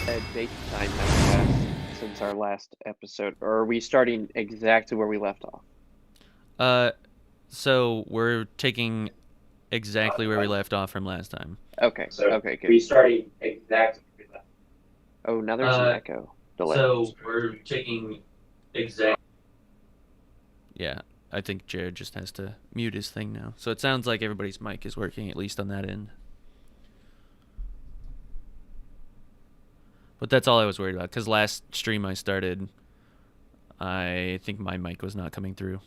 Date time has passed since our last episode, or are we starting exactly where we left off? Uh, so we're taking exactly where we left off from last time. Okay, So okay, good. restarting exactly where we left. Oh, now there's an Uh, echo delay. so we're taking exact. Yeah, I think Jared just has to mute his thing now. So it sounds like everybody's mic is working, at least on that end. But that's all I was worried about, because last stream I started, I think my mic was not coming through.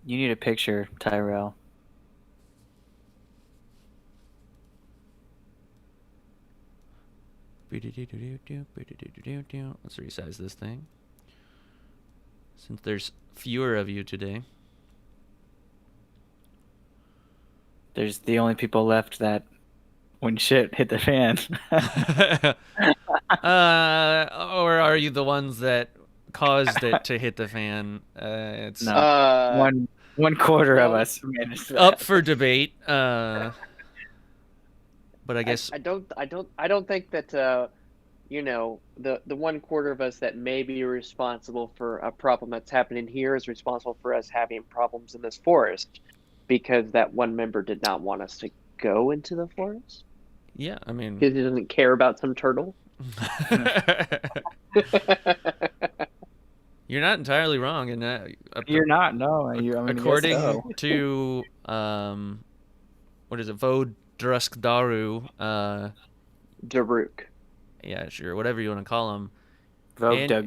You need a picture, Tyrell. Let's resize this thing. Since there's fewer of you today. There's the only people left that when shit hit the fan. Or are you the ones that caused it to hit the fan? It's No. One quarter of well, us managed that. up for debate. But I guess I don't think that you know, the 1/4 of us that may be responsible for a problem that's happening here is responsible for us having problems in this forest, because that one member did not want us to go into the forest yeah, I mean, because he doesn't care about some turtle. you're not entirely wrong in that. You're not, no. I mean, According so. to what is it, Vodruskdaru? Daruk. Yeah, sure, whatever you want to call him.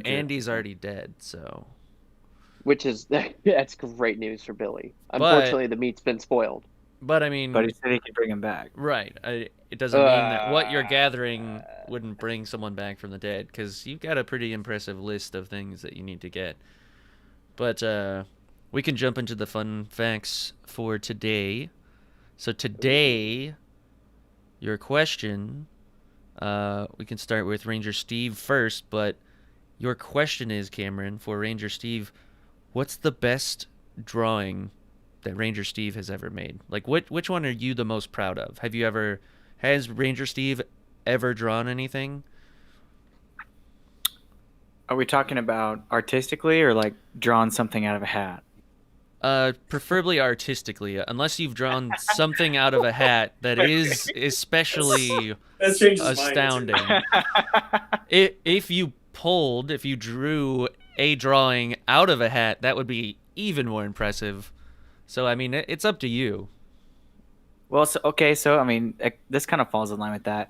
Andy's already dead, so. Which is that's great news for Billy. Unfortunately, the meat's been spoiled. But I mean, But he said he could bring him back. right? It doesn't mean that what you're gathering wouldn't bring someone back from the dead, because you've got a pretty impressive list of things that you need to get. But we can jump into the fun facts for today. So today, your question, we can start with Ranger Steve first, but your question is, Cameron, for Ranger Steve, what's the best drawing that Ranger Steve has ever made? Like, which one are you the most proud of? Has Ranger Steve ever drawn anything? Are we talking about artistically or like drawing something out of a hat? Preferably artistically, unless you've drawn something out of a hat that is especially astounding. If you drew a drawing out of a hat, that would be even more impressive. So, I mean, it's up to you. Well, so I mean, this kind of falls in line with that.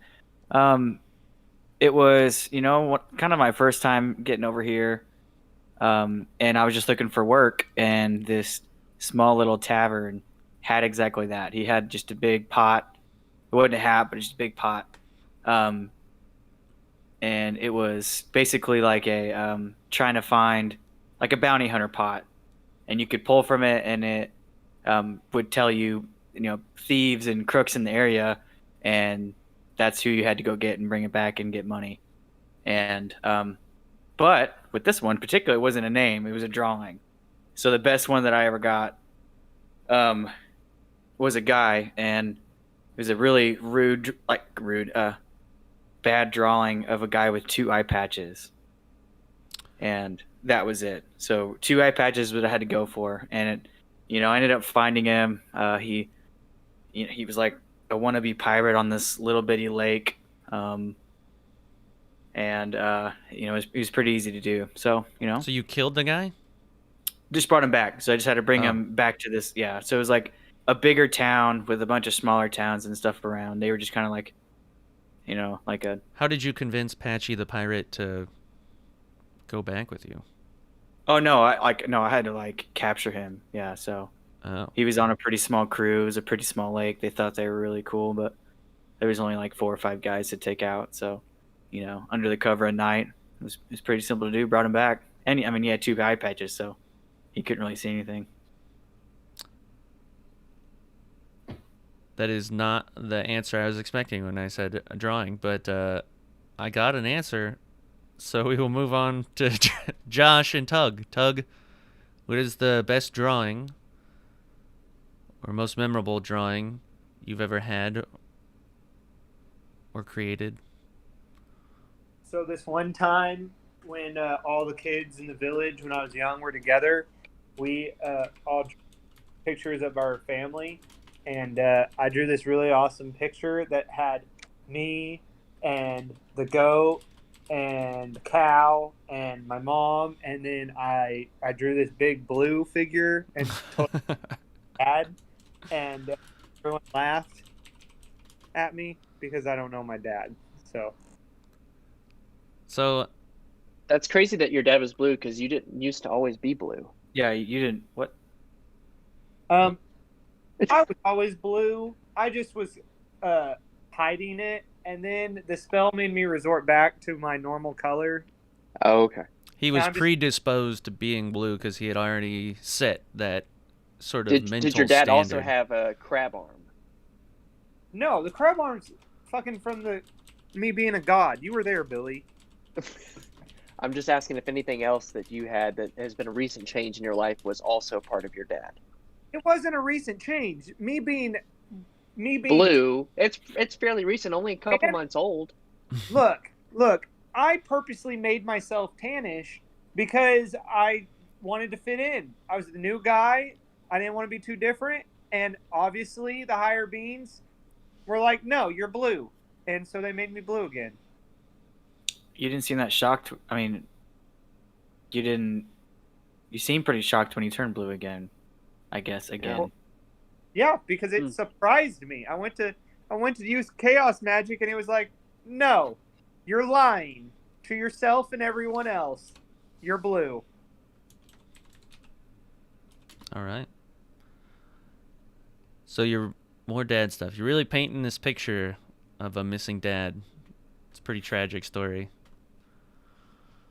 It was, kind of my first time getting over here, and I was just looking for work, and this small little tavern had exactly that. He had just a big pot. It wasn't a hat, but just a big pot. And it was basically like a trying to find like a bounty hunter pot, and you could pull from it, and it would tell you, thieves and crooks in the area, and that's who you had to go get and bring it back and get money. And but with this one particularly, it wasn't a name; it was a drawing. So the best one that I ever got was a guy, and it was a really bad drawing of a guy with 2 eye patches, and that was it. So 2 eye patches was what I had to go for, and I ended up finding him. He was like a wannabe pirate on this little bitty lake, and it was pretty easy to do. So So you killed the guy? just brought him back. So I just had to bring him back to this. Yeah. So it was like a bigger town with a bunch of smaller towns and stuff around. They were just kind of like, like a. How did you convince Patchy the pirate to go back with you? Oh no! I had to like capture him. Yeah. So Oh. he was on a pretty small crew. It was a pretty small lake. They thought they were really cool, but there was only like 4 or 5 guys to take out. So, under the cover of night, it was pretty simple to do. Brought him back, and I mean, he had 2 eye patches, so he couldn't really see anything. That is not the answer I was expecting when I said a drawing, but I got an answer. So we will move on to Josh and Tug. Tug, what is the best drawing or most memorable drawing you've ever had or created? So this one time when all the kids in the village when I was young were together, we all drew pictures of our family, and I drew this really awesome picture that had me and the goat and the cow and my mom, and then I drew this big blue figure and told dad, and everyone laughed at me because I don't know my dad. So That's crazy that your dad was blue because you didn't used to always be blue. Yeah, you didn't. What? I was always blue. I just was hiding it, and then the spell made me resort back to my normal color. Oh, okay. he was predisposed to being blue because he had already set that sort of mental Did your dad standard. also have a crab arm? No, the crab arm's fucking from me being a god. You were there, Billy. I'm just asking if anything else that you had that has been a recent change in your life was also part of your dad. It wasn't a recent change. Me being blue. It's fairly recent, only a couple months old. Look. I purposely made myself tannish because I wanted to fit in. I was the new guy. I didn't want to be too different, and obviously the higher beings were like, "No, you're blue," and so they made me blue again. You didn't seem that shocked. I mean, you didn't. You seemed pretty shocked when you turned blue again. I guess again. Yeah, because it surprised me. I went to use chaos magic, and it was like, no, you're lying to yourself and everyone else. You're blue. All right. So you're more dad stuff. You're really painting this picture of a missing dad. It's a pretty tragic story.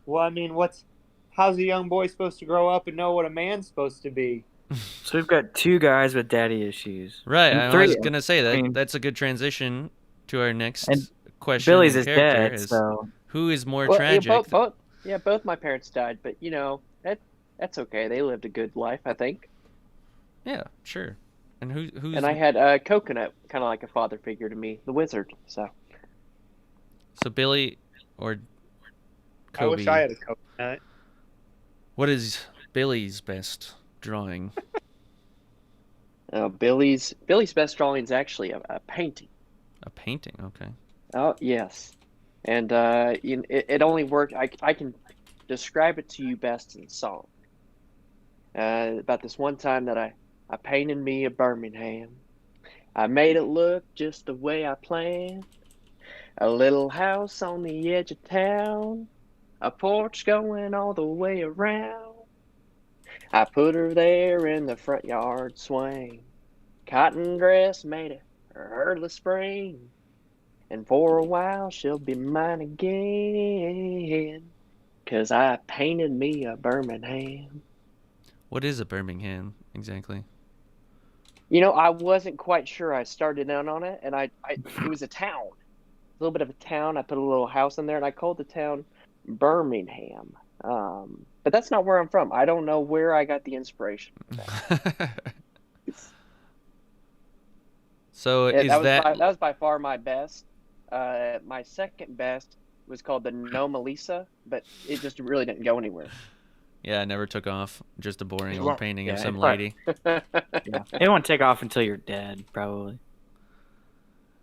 Well, I mean, how's a young boy supposed to grow up and know what a man's supposed to be? So we've got two guys with daddy issues. Right. And I was gonna say that that's a good transition to our next question. Billy's is dead, so who is more Well, tragic? both my parents died, but that's okay. They lived a good life, I think. Yeah, sure. And who's And I had Coconut, kind of like a father figure to me, the wizard. So Billy or Kobe? I wish I had a Coconut. What is Billy's best drawing? Billy's best drawing is actually a painting. A painting, okay. Oh yes, and it only worked. I can describe it to you best in song. About this one time that I painted me a Birmingham. I made it look just the way I planned. A little house on the edge of town, a porch going all the way around. I put her there in the front yard swing. Cotton dress made it early spring. And for a while she'll be mine again. 'Cause I painted me a Birmingham. What is a Birmingham exactly? I wasn't quite sure. I started out on it, and it was a town. A little bit of a town. I put a little house in there, and I called the town Birmingham. But that's not where I'm from. I don't know where I got the inspiration for that. So that was by far my best. My second best was called the Noma Lisa, but it just really didn't go anywhere. Yeah, it never took off. Just a boring old painting of some lady. Yeah. It won't take off until you're dead, probably.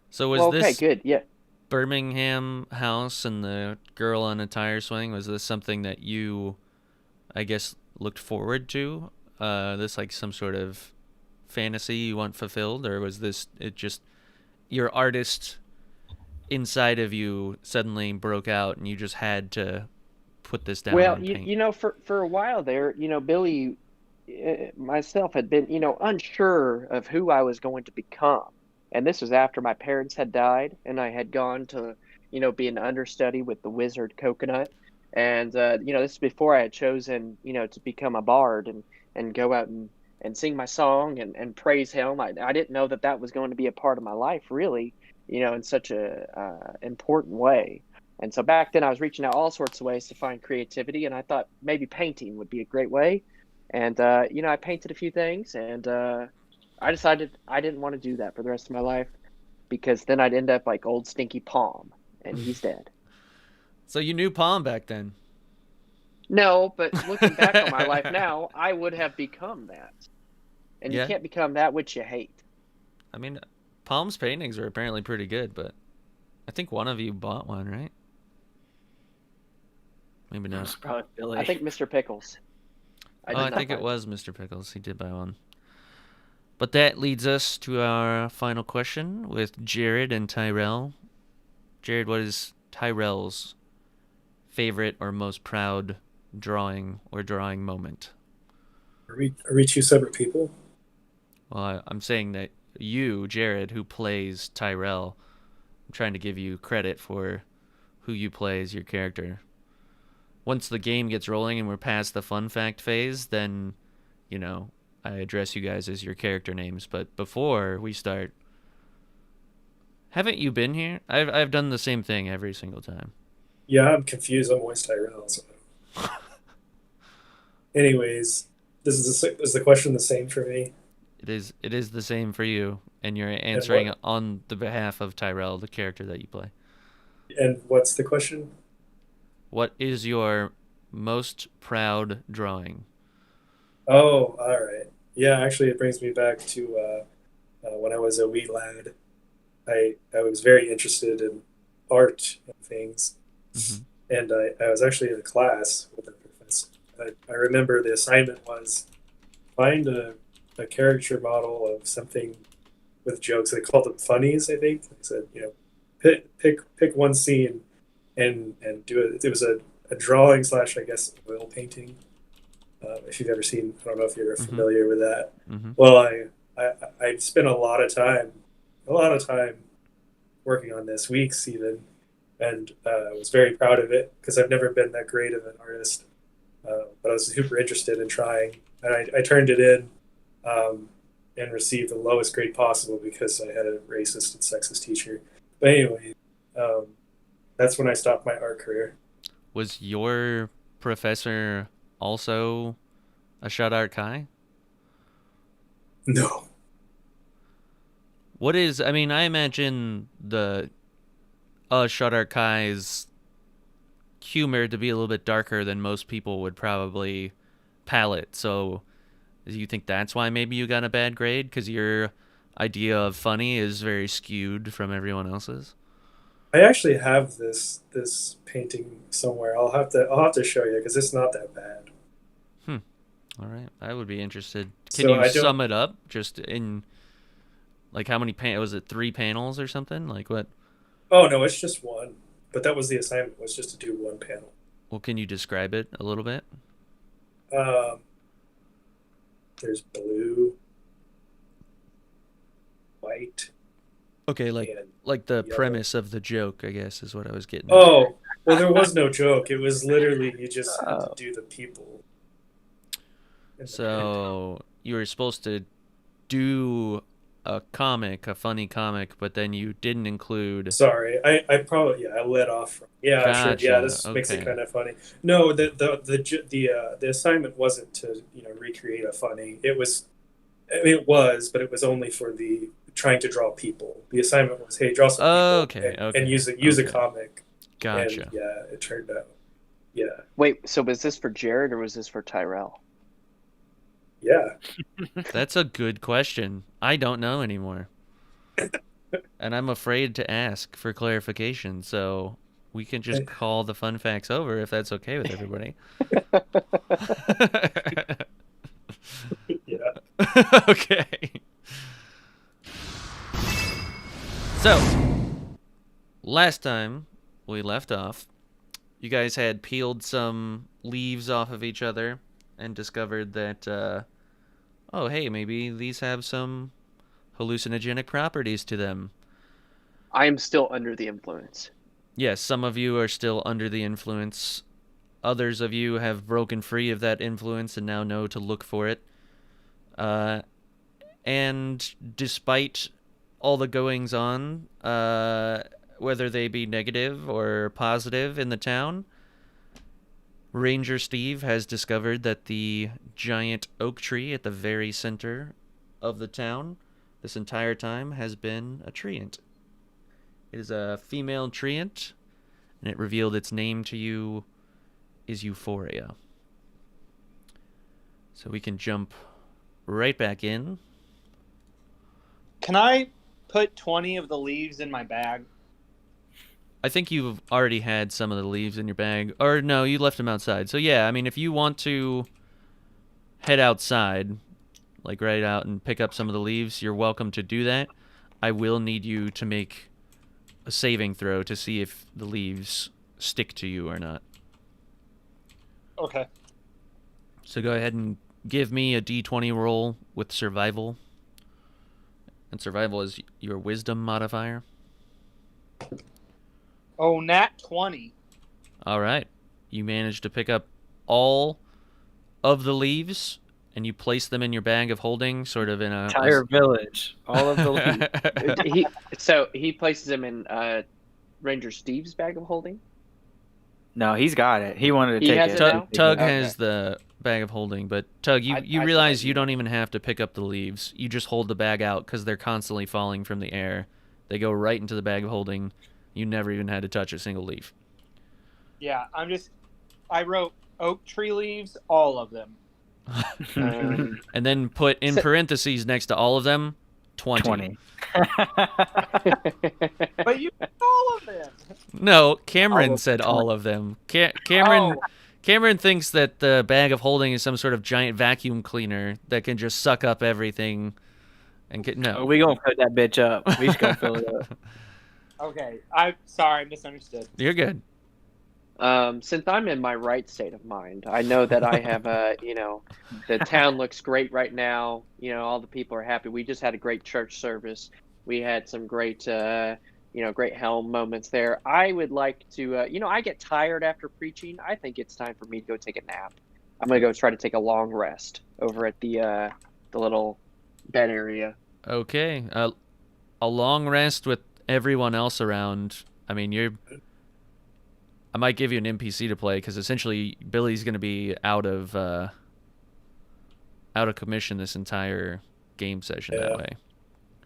So was this good? Yeah. Birmingham house and the girl on a tire swing, was this something that you, I guess, looked forward to? This like some sort of fantasy you want fulfilled, or was it just your artist inside of you suddenly broke out and you just had to put this down? Well, and paint? For a while there, Billy, myself had been, unsure of who I was going to become. And this was after my parents had died, and I had gone to, be an understudy with the wizard Coconut. And, this is before I had chosen, to become a bard and go out and sing my song and praise Helm. I didn't know that was going to be a part of my life, really, in such a important way. And so back then I was reaching out all sorts of ways to find creativity, and I thought maybe painting would be a great way. And, I painted a few things, and I decided I didn't want to do that for the rest of my life because then I'd end up like old stinky Palm, and he's dead. So you knew Palm back then? No, but looking back on my life now, I would have become that. And Yeah. you can't become that which you hate. I mean, Palm's paintings are apparently pretty good, but I think one of you bought one, right? Maybe not. It's probably Billy. I think Mr. Pickles. I think it was Mr. Pickles. He did buy one. But that leads us to our final question with Jared and Tyrell. Jared, what is Tyrell's favorite or most proud drawing or drawing moment? Are we two separate people? Well, I'm saying that you, Jared, who plays Tyrell, I'm trying to give you credit for who you play as your character. Once the game gets rolling and we're past the fun fact phase, then, you know, I address you guys as your character names. But before we start, haven't you been here? I've done the same thing every single time. Yeah, I'm confused. I'm always Tyrell. So. Anyways, is the question the same for me? It is the same for you, and you're answering on the behalf of Tyrell, the character that you play. And what's the question? What is your most proud drawing? Oh, all right. Yeah, actually, it brings me back to when I was a wee lad. I was very interested in art and things, and I was actually in a class with a professor. I remember the assignment was find a caricature model of something with jokes. They called them funnies, I think. They said, you know, pick one scene and do it. It was a drawing / I guess oil painting. If you've ever seen, I don't know if you're familiar with that. Well, I spent a lot of time working on this, weeks even, and I was very proud of it because I've never been that great of an artist, but I was super interested in trying, and I turned it in and received the lowest grade possible because I had a racist and sexist teacher. But anyway, that's when I stopped my art career. Was your professor also a Shut Art Kai? No. What is, I mean, I imagine the Shut Art Kai's humor to be a little bit darker than most people would probably palate. So do you think that's why maybe you got a bad grade? Because your idea of funny is very skewed from everyone else's? I actually have this painting somewhere. I'll have to show you because it's not that bad. All right, I would be interested. Can you sum it up just in like how many was it 3 panels or something? Like what? Oh no, it's just one. But that was the assignment, was just to do one panel. Well, can you describe it a little bit? There's blue, white. Okay, like the premise of the joke, I guess, is what I was getting at. Oh, well, there was no joke. It was literally you just had to do the people. So you were supposed to do a funny comic, but then you didn't include. Sorry, I probably I let off. Gotcha. Sure. Yeah, this makes it kind of funny. No, the assignment wasn't to recreate a funny. It was, but it was only for the trying to draw people. The assignment was, hey, draw some people and use a comic. Gotcha. And, yeah, it turned out. Yeah. Wait, so was this for Jared or was this for Tyrell? Yeah. That's a good question. I don't know anymore. And I'm afraid to ask for clarification, so we can just call the fun facts over if that's okay with everybody. Yeah. Okay. So, last time we left off, you guys had peeled some leaves off of each other and discovered that, oh, hey, maybe these have some hallucinogenic properties to them. I am still under the influence. Yes, some of you are still under the influence. Others of you have broken free of that influence and now know to look for it. And despite all the goings-on, whether they be negative or positive in the town, Ranger Steve has discovered that the giant oak tree at the very center of the town this entire time has been a treant. It is a female treant, and it revealed its name to you is Euphoria. So we can jump right back in. Can I put 20 of the leaves in my bag? I think you've already had some of the leaves in your bag. Or no, you left them outside. So yeah, I mean, if you want to head outside, like right out and pick up some of the leaves, you're welcome to do that. I will need you to make a saving throw to see if the leaves stick to you or not. Okay. So go ahead and give me a d20 roll with survival. And survival is your wisdom modifier. Oh, nat 20. All right. You managed to pick up all of the leaves, and you place them in your bag of holding, sort of in a... Entire village. All of the leaves. He places them in Ranger Steve's bag of holding? No, he's got it. He wanted to He take has it. it now? Tug Okay. has the bag of holding, but Tug, you I realize thought you don't even have to pick up the leaves. You just hold the bag out because they're constantly falling from the air. They go right into the bag of holding. You never even had to touch a single leaf. Yeah, I wrote oak tree leaves, all of them. And then put in parentheses next to all of them, 20. But you put all of them. No, Cameron All of said 20. all of them. Cameron thinks that the bag of holding is some sort of giant vacuum cleaner that can just suck up everything and get no. We gonna fill that bitch up. We just gonna fill it up. Okay, I'm sorry, I misunderstood. You're good. Since I'm in my right state of mind, I know that I have the town looks great right now. All the people are happy. We just had a great church service. We had some great, great Helm moments there. I would like to, I get tired after preaching. I think it's time for me to go take a nap. I'm going to go try to take a long rest over at the little bed area. Okay. A long rest with everyone else around. I mean, I might give you an NPC to play because essentially Billy's going to be out of commission this entire game session that way.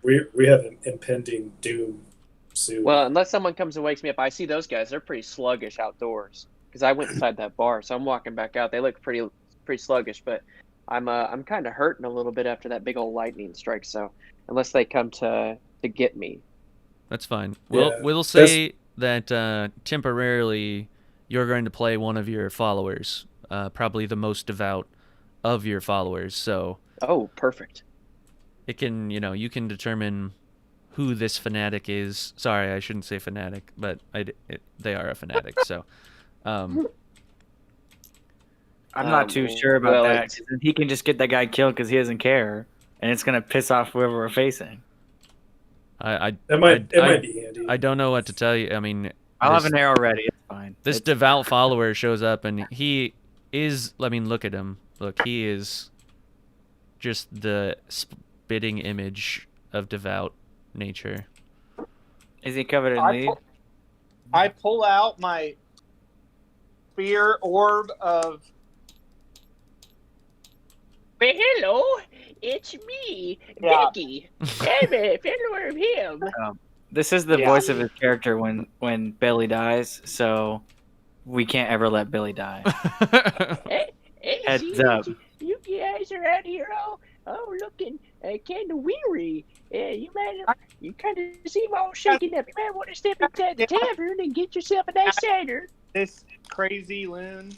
We have an impending doom soon. Well, unless someone comes and wakes me up, I see those guys. They're pretty sluggish outdoors because I went inside that bar, so I'm walking back out. They look pretty sluggish, but I'm kind of hurting a little bit after that big old lightning strike. So unless they come to get me, that's fine. Yeah, We'll say that temporarily you're going to play one of your followers, probably the most devout of your followers. So oh, perfect. it can, you can determine who this fanatic is. Sorry, I shouldn't say fanatic, but they are a fanatic. So I'm not too sure about that. 'Cause then he can just get that guy killed because he doesn't care, and it's gonna piss off whoever we're facing. It might be handy. I don't know what to tell you. I mean, I'll have an arrow ready. It's fine. This devout follower shows up, and he is. I mean, look at him. Look, he is just the spitting image of devout nature. Is he covered in lead? I pull out my spear orb of. Well, hello, it's me, Becky. I'm a follower of him. This is the voice of his character when Billy dies, so we can't ever let Billy die. Hey, Heads see, up. You guys are out here all looking kind of weary. You kind of seem all shaken up. You might want to step inside the tavern and get yourself a nice cider. This crazy loon.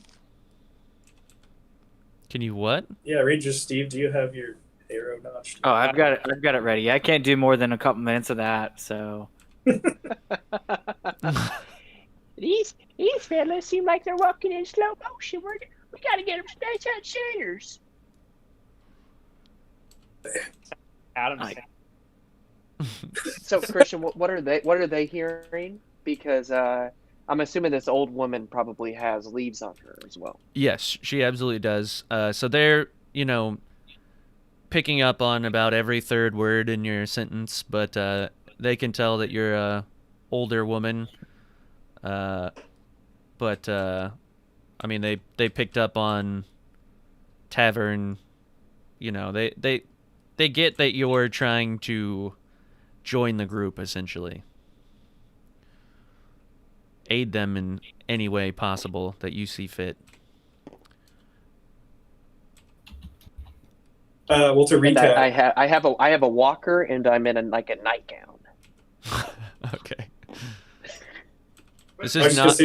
Can you what? Yeah, Ranger Steve, do you have your arrow notched? Oh, I've got it ready. I can't do more than a couple minutes of that, so. These fellas seem like they're walking in slow motion. We got to get them some nice hot ciders. Adam. So Christian, what are they hearing? Because I'm assuming this old woman probably has leaves on her as well. Yes, she absolutely does. So they're, picking up on about every third word in your sentence, but they can tell that you're a older woman. But I mean, they picked up on tavern. They get that you're trying to join the group essentially. aid them in any way possible that you see fit. Well, to And recap, I have a walker, and I'm in a nightgown. Okay. This is not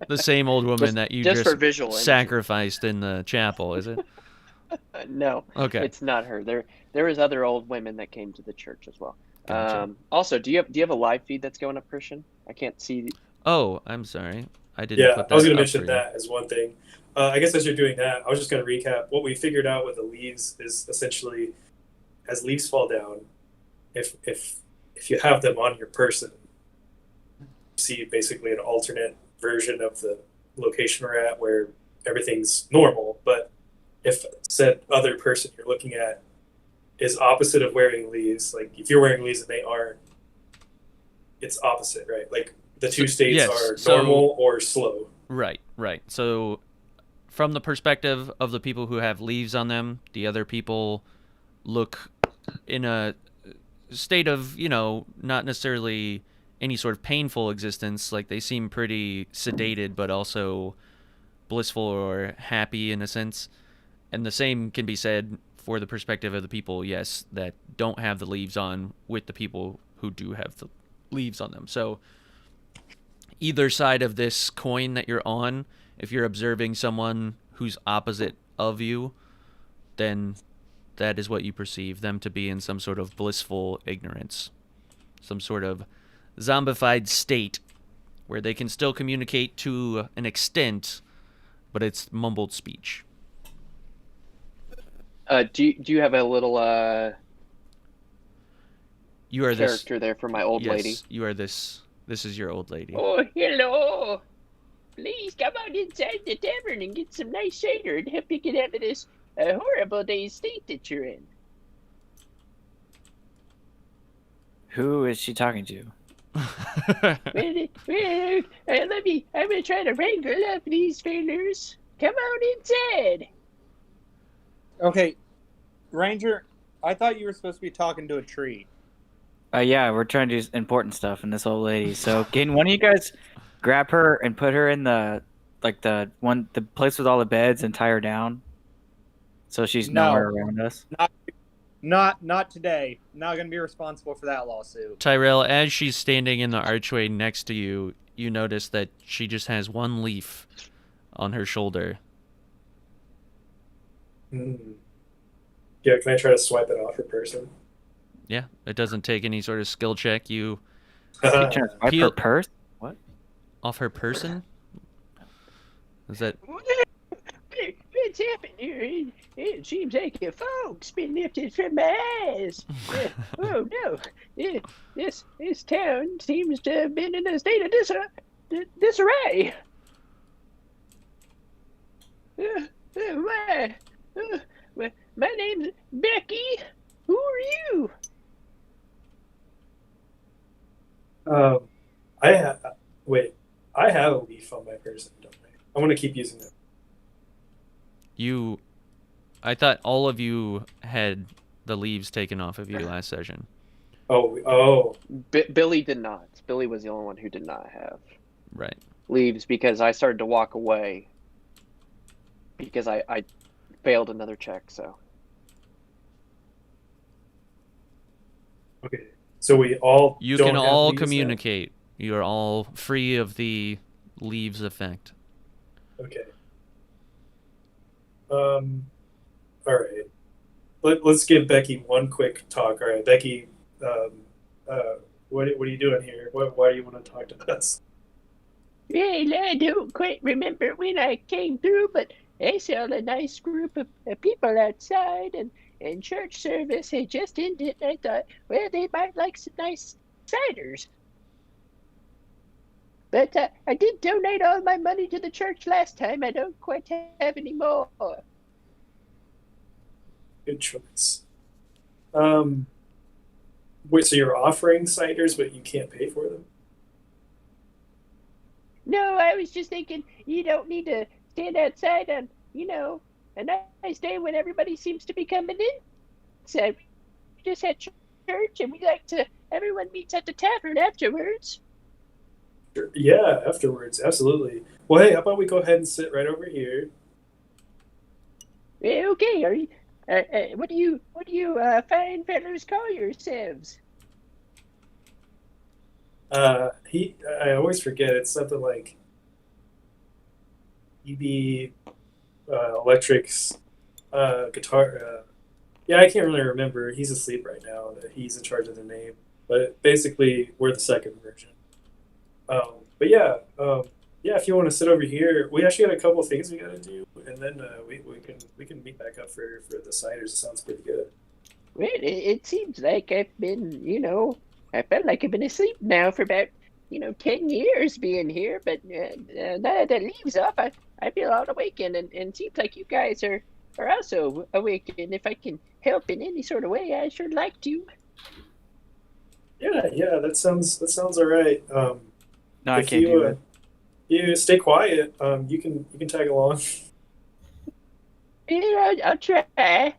the same old woman that you just for visual sacrificed in the chapel, is it? No. Okay. It's not her. There is other old women that came to the church as well. Gotcha. Also, do you have a live feed that's going up, Christian? I can't see. Oh, I'm sorry. I didn't put that I was going up to mention for that as one thing. I guess as you're doing that, I was just going to recap. What we figured out with the leaves is essentially, as leaves fall down, if you have them on your person, you see basically an alternate version of the location we're at where everything's normal. But if said other person you're looking at is opposite of wearing leaves, like if you're wearing leaves and they aren't, it's opposite, right? Like the two states are normal or slow. Right. So from the perspective of the people who have leaves on them, the other people look in a state of, not necessarily any sort of painful existence. Like they seem pretty sedated, but also blissful or happy in a sense. And the same can be said for the perspective of the people, yes, that don't have the leaves on with the people who do have the leaves on them. So either side of this coin that you're on, if you're observing someone who's opposite of you, then that is what you perceive them to be, in some sort of blissful ignorance, some sort of zombified state where they can still communicate to an extent, but it's mumbled speech. Do you have a little you are character there for my old lady? Yes, you are this. This is your old lady. Oh, hello. Please come on inside the tavern and get some nice cider and help you get out of this horrible day's state that you're in. Who is she talking to? I'm going to try to wrangle up these fellers. Come on inside. Okay, Ranger, I thought you were supposed to be talking to a tree. Yeah, we're trying to do important stuff in this old lady. So can one of you guys grab her and put her in the place with all the beds and tie her down, so she's nowhere around us? Not today. Not going to be responsible for that lawsuit. Tyrell, as she's standing in the archway next to you, you notice that she just has one leaf on her shoulder. Yeah, can I try to swipe it off her person? Yeah, it doesn't take any sort of skill check. You swipe her purse? What? Off her person? Is that... What's happened here? It seems like a fog's been lifted from my eyes. Oh no! This town seems to have been in a state of disarray. My name's Becky. Who are you? I have a leaf on my person, don't I? I'm going to keep using it. I thought all of you had the leaves taken off of you last session. Oh. Billy did not. Billy was the only one who did not have right leaves, because I started to walk away because I failed another check. So okay, so we all you don't can have all leaves communicate. Now? You are all free of the leaves effect. Okay. All right. Let's give Becky one quick talk. All right, Becky. What are you doing here? Why do you want to talk to us? Well, I don't quite remember when I came through, but I saw a nice group of people outside, and church service had just ended. And I thought, well, they might like some nice ciders. But I did donate all my money to the church last time. I don't quite have any more. Good choice. Wait, so you're offering ciders, but you can't pay for them? No, I was just thinking you don't need to stand outside on, a nice day when everybody seems to be coming in. So we just had church, and everyone meets at the tavern afterwards. Yeah, afterwards, absolutely. Well, hey, how about we go ahead and sit right over here? Okay, are you? What do you fine fellows call yourselves? I always forget. It's something like EB, electrics, guitar. Yeah, I can't really remember. He's asleep right now. He's in charge of the name. But basically, we're the second version. But yeah, yeah. If you want to sit over here, we actually got a couple of things we got to do, and then we can meet back up for the ciders. It sounds pretty good. Well, it seems like I've been, I felt like I've been asleep now for about, 10 years being here, but now that leaves off, I feel all awakened, and seems like you guys are also awakened. If I can help in any sort of way, I sure like to. Yeah. That sounds all right. No, I If can't do it. you stay quiet, you can tag along. Yeah, I'll try.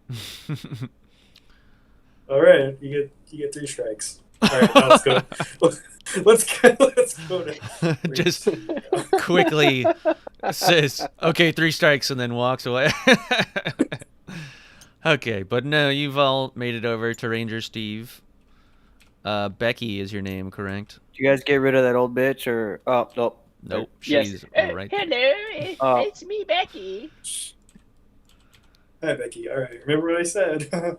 All right, you get 3 strikes. All right, now let's go. Let's go to Just quickly says, "Okay, 3 strikes," and then walks away. Okay, but no, you've all made it over to Ranger Steve. Becky is your name, correct? Did you guys get rid of that old bitch or? Oh, nope. Nope, Yes. she's right there. Hello, it's me, Becky. Hi, Becky. All right, remember what I said.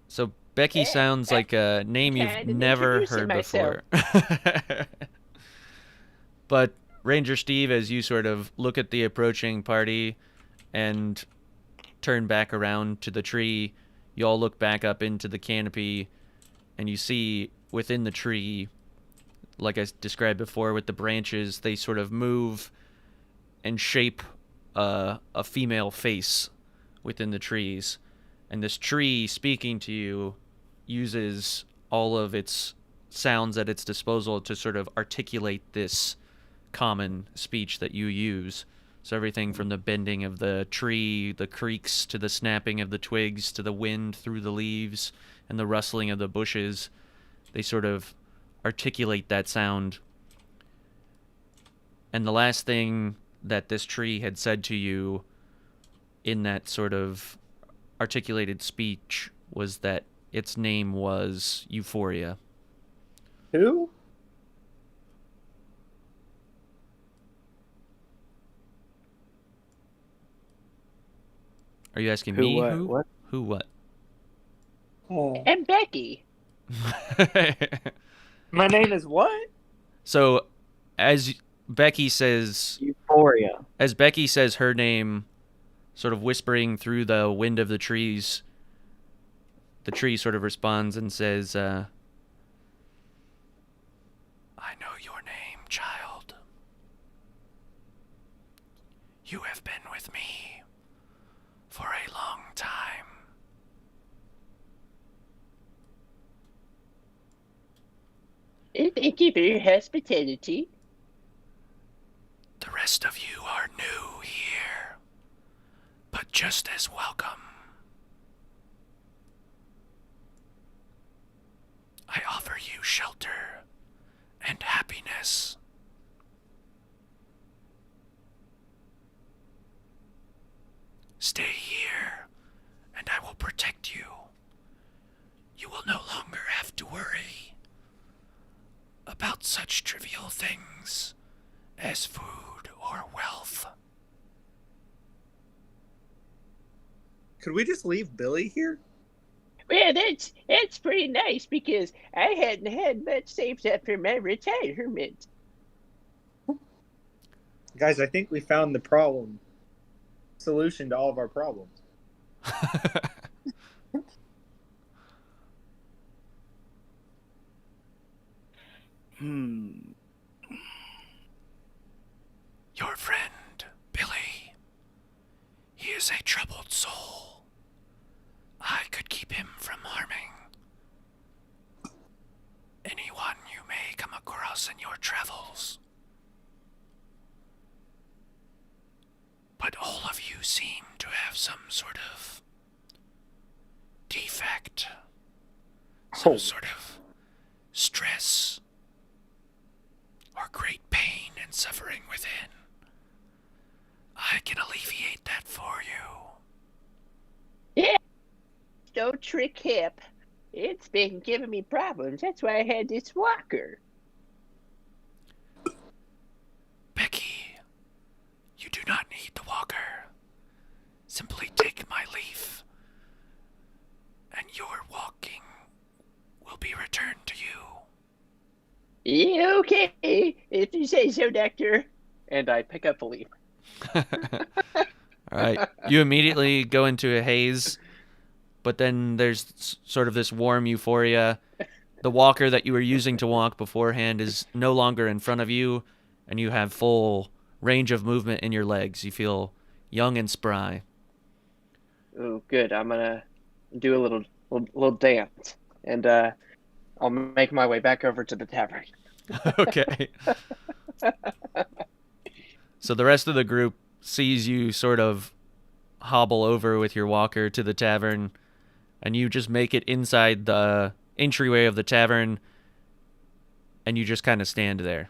So Becky sounds like a name you've kinda never introducing heard before. But Ranger Steve, as you sort of look at the approaching party and turn back around to the tree, you all look back up into the canopy and you see within the tree, like I described before with the branches, they sort of move and shape a female face within the trees. And this tree speaking to you uses all of its sounds at its disposal to sort of articulate this common speech that you use. So everything from the bending of the tree, the creaks, to the snapping of the twigs, to the wind through the leaves, and the rustling of the bushes, they sort of articulate that sound. And the last thing that this tree had said to you in that sort of articulated speech was that its name was Euphoria. Who? Are you asking Who, me what, who? what? Who what? Oh. And Becky. My name is what? So, as Becky says, Euphoria. as Becky says her name, sort of whispering through the wind of the trees, the tree sort of responds and says, I know your name, child. You have been with me for a long time. Thank you for your hospitality. The rest of you are new here, but just as welcome. I offer you shelter and happiness. Stay here, and I will protect you. You will no longer have to worry about such trivial things as food or wealth. Could we just leave Billy here? Well, that's pretty nice because I hadn't had much saved up for my retirement. Guys, I think we found the solution to all of our problems. Your friend, Billy, he is a troubled soul. I could keep him from harming anyone you may come across in your travels. But all of you seem to have some sort of defect, some sort of stress or great pain and suffering within, I can alleviate that for you. Yeah, don't trick hip. It's been giving me problems. That's why I had this walker. Becky, you do not need the walker. Simply take my leaf, and your walking will be returned to you. Yeah, okay, if you say so, Doctor. And I pick up the leaf. All right. You immediately go into a haze, but then there's sort of this warm euphoria. The walker that you were using to walk beforehand is no longer in front of you, and you have full range of movement in your legs. You feel young and spry. Oh, good. I'm gonna do a little dance, and I'll make my way back over to the tavern. Okay. So the rest of the group sees you sort of hobble over with your walker to the tavern, and you just make it inside the entryway of the tavern, and you just kind of stand there.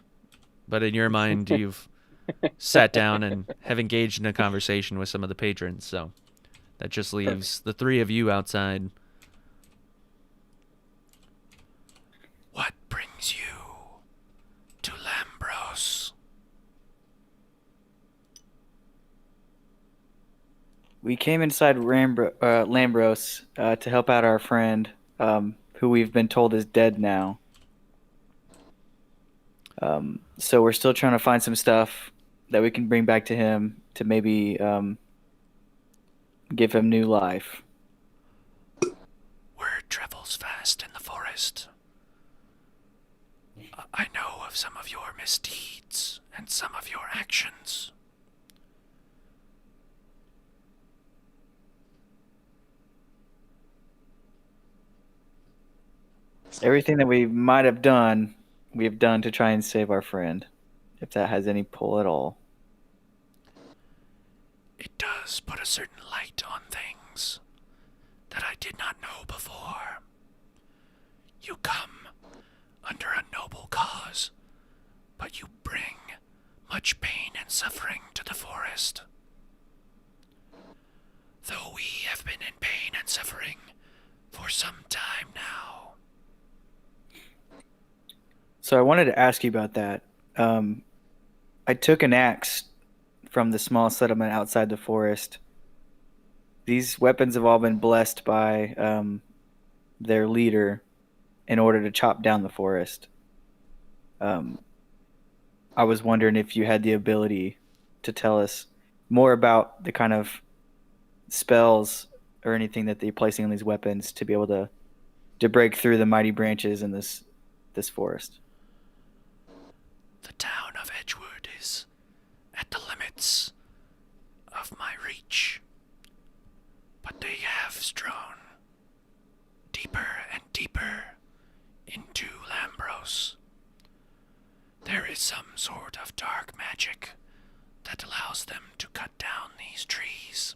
But in your mind, you've sat down and have engaged in a conversation with some of the patrons, so that just leaves the three of you outside. What brings you to Lambros? We came inside Lambros to help out our friend, who we've been told is dead now. So we're still trying to find some stuff that we can bring back to him to maybe give him new life. Word travels fast in the forest. I know of some of your misdeeds and some of your actions. Everything that we might have done, we have done to try and save our friend, if that has any pull at all. It does put a certain light on things that I did not know before. You come under a noble cause, but you bring much pain and suffering to the forest. Though we have been in pain and suffering for some time now. So I wanted to ask you about that. I took an axe from the small settlement outside the forest. These weapons have all been blessed by their leader in order to chop down the forest. I was wondering if you had the ability to tell us more about the kind of spells or anything that they're placing on these weapons to be able to break through the mighty branches in this forest. The town of Edgewood is at the limits of my reach, but they have strewn deeper and deeper into Lambros. There is some sort of dark magic that allows them to cut down these trees.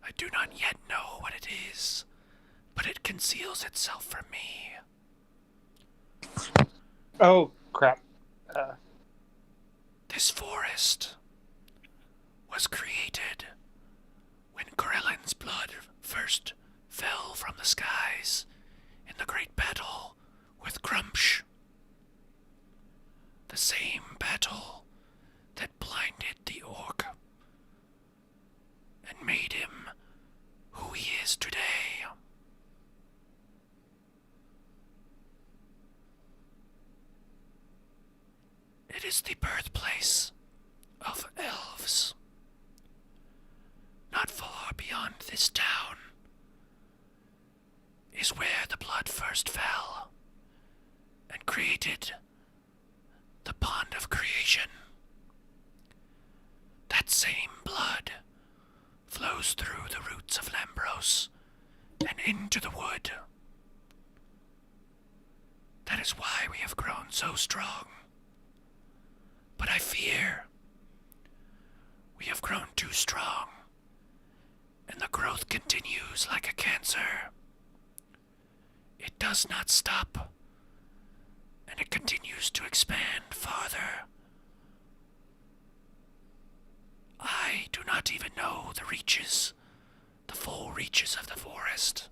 I do not yet know what it is, but it conceals itself from me. Oh, crap. This forest was created when Corellin's blood first fell from the skies in the great battle with Grumsh. The same battle that blinded the orc and made him who he is today. It is the birthplace of elves. Not far beyond this town is where the blood first fell and created the pond of creation. That same blood flows through the roots of Lambros and into the wood. That is why we have grown so strong. But I fear we have grown too strong, and the growth continues like a cancer. It does not stop, and it continues to expand farther. I do not even know the full reaches of the forest.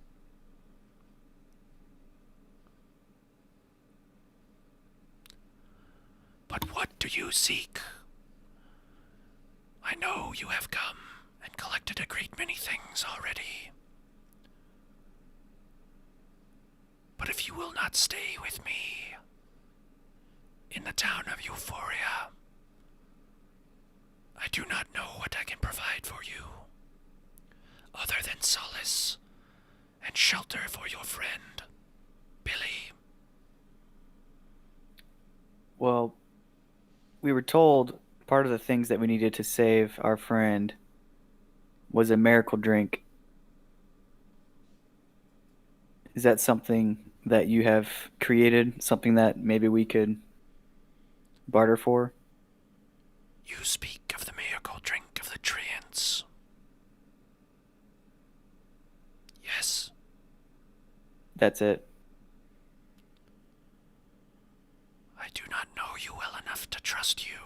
But what do you seek? I know you have come and collected a great many things already. But if you will not stay with me in the town of Euphoria, I do not know what I can provide for you, other than solace and shelter for your friend, Billy. Well, we were told part of the things that we needed to save our friend was a miracle drink. Is that something that you have created? Something that maybe we could barter for? You speak of the miracle drink of the Treants. Yes. That's it. I do not know you well enough to trust you.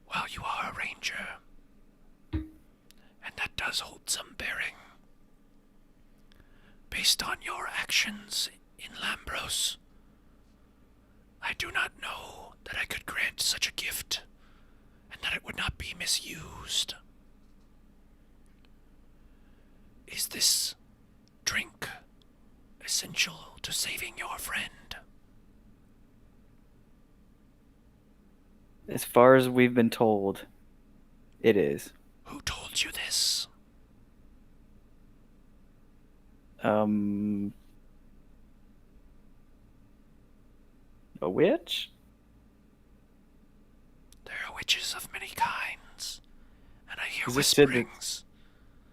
While you are a ranger, and that does hold some bearing. Based on your actions in Lambros, I do not know that I could grant such a gift, and that it would not be misused. Is this drink essential to saving your friend? As far as we've been told, it is. Who told you this? A witch? There are witches of many kinds, and I hear Is this Sid whisperings.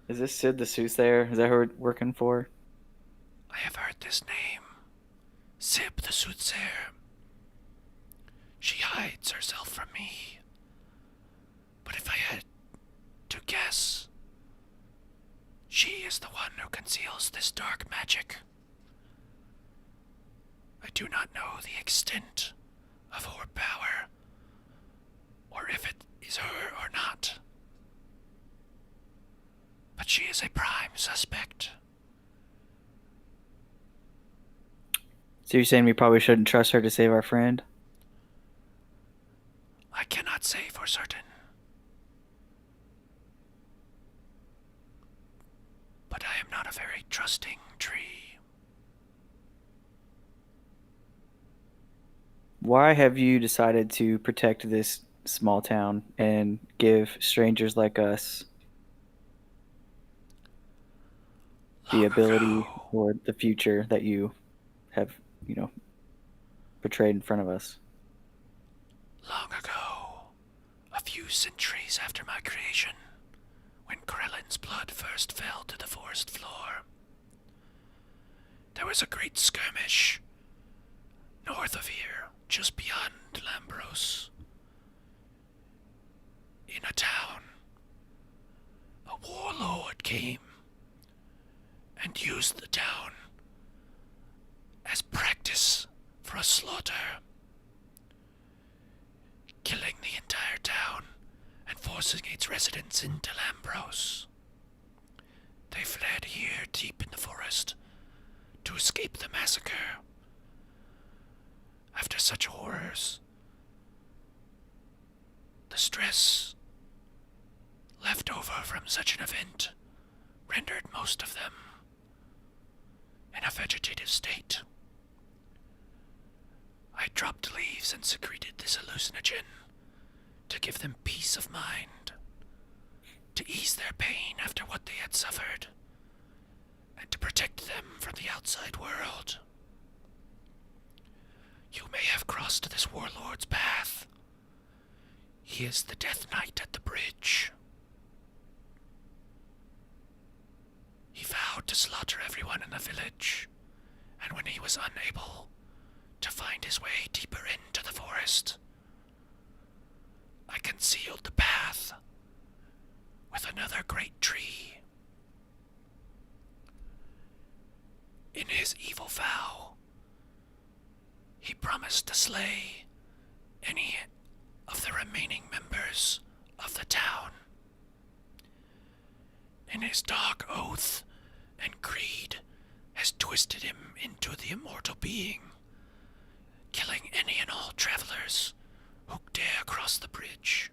Is this Sid the soothsayer? Is that who we're working for? I have heard this name. Sib the Soothsayer. She hides herself from me. But if I had to guess, she is the one who conceals this dark magic. I do not know the extent of her power, or if it is her or not. But she is a prime suspect. So you're saying we probably shouldn't trust her to save our friend? I cannot say for certain. But I am not a very trusting tree. Why have you decided to protect this small town and give strangers like us the ability or the future that you have, portrayed in front of us? Long ago, a few centuries after my creation, when Krellin's blood first fell to the forest floor, there was a great skirmish north of here, just beyond Lambros. In a town, a warlord came and used the town as practice for a slaughter, killing the entire town and forcing its residents into Lambros. They fled here deep in the forest to escape the massacre. After such horrors, the stress left over from such an event rendered most of them in a vegetative state. I dropped leaves and secreted this hallucinogen to give them peace of mind, to ease their pain after what they had suffered, and to protect them from the outside world. You may have crossed this warlord's path. He is the Death Knight at the bridge. He vowed to slaughter everyone in the village, and when he was unable to find his way deeper into the forest, I concealed the path with another great tree. In his evil vow, he promised to slay any of the remaining members of the town. And his dark oath and creed has twisted him into the immortal being, killing any and all travelers who dare cross the bridge.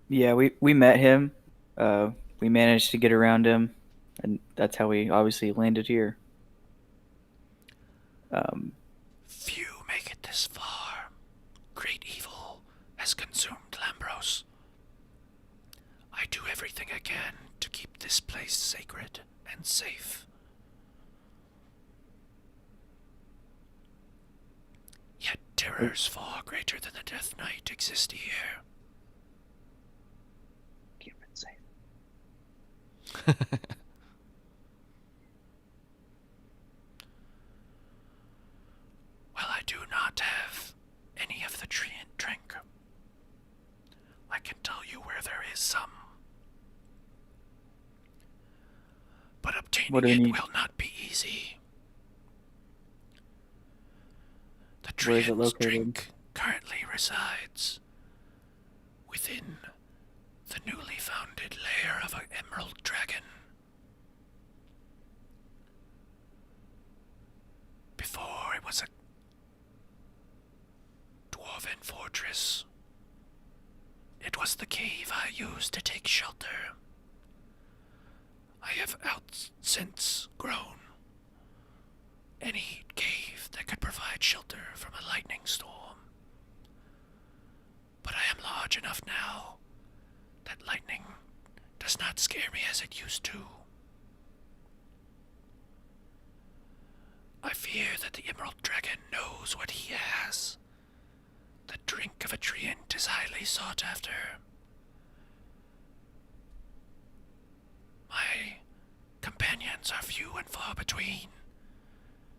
Yeah, we met him. We managed to get around him, and that's how we obviously landed here. Few make it this far. Great evil has consumed Lambros. I do everything I can to keep this place sacred and safe. Yet terrors far greater than the Death Knight exist here. Keep it safe. Well, I do not have any of the Treant drink. I can tell you where there is some. But obtaining it will not be easy. The Where is it Treant's located? drink currently resides within the newly founded lair of an emerald dragon. Before it was a dwarven fortress. It was the cave I used to take shelter. I have since grown any cave that could provide shelter from a lightning storm. But I am large enough now that lightning does not scare me as it used to. I fear that the Emerald Dragon knows what he has. The drink of a Treant is highly sought after. My companions are few and far between,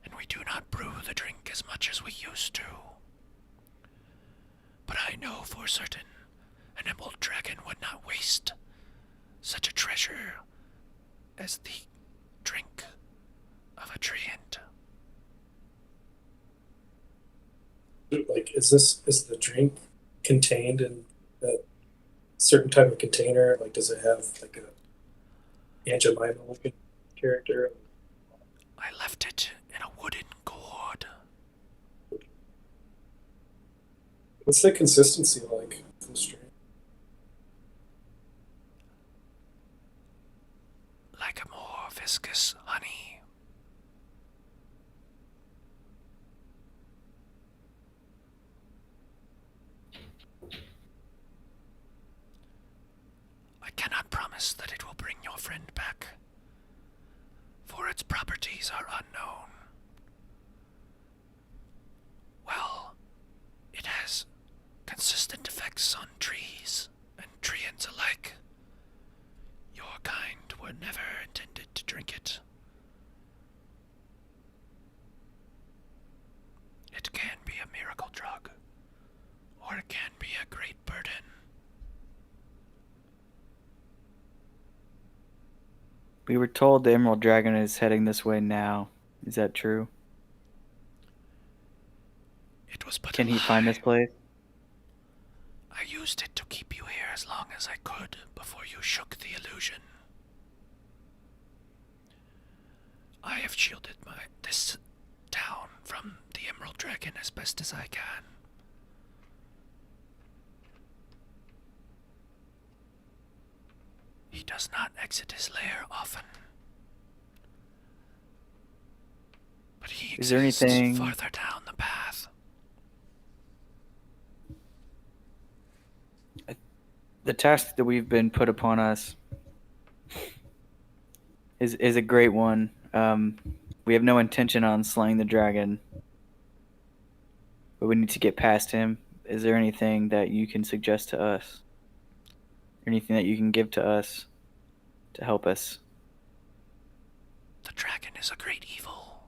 and we do not brew the drink as much as we used to. But I know for certain an Emerald Dragon would not waste such a treasure as the drink of a Treant. Like, is the drink contained in a certain type of container? Like, does it have like a Aunt Jemima looking character? I left it in a wooden gourd. What's the consistency like of this drink? Like a more viscous honey. I cannot promise that it will bring your friend back, for its properties are unknown. Well, it has consistent effects on trees and treants alike. Your kind were never intended to drink it. It can be a miracle drug, or it can be a great burden. We were told the Emerald Dragon is heading this way now. Is that true? It was but Can a he find lie. this place? I used it to keep you here as long as I could before you shook the illusion. I have shielded this town from the Emerald Dragon as best as I can. He does not exit his lair often. But he Is there exists anything- farther down the path. The task that we've been put upon us is a great one. We have no intention on slaying the dragon, but we need to get past him. Is there anything that you can suggest to us? Anything that you can give to us to help us? The dragon is a great evil.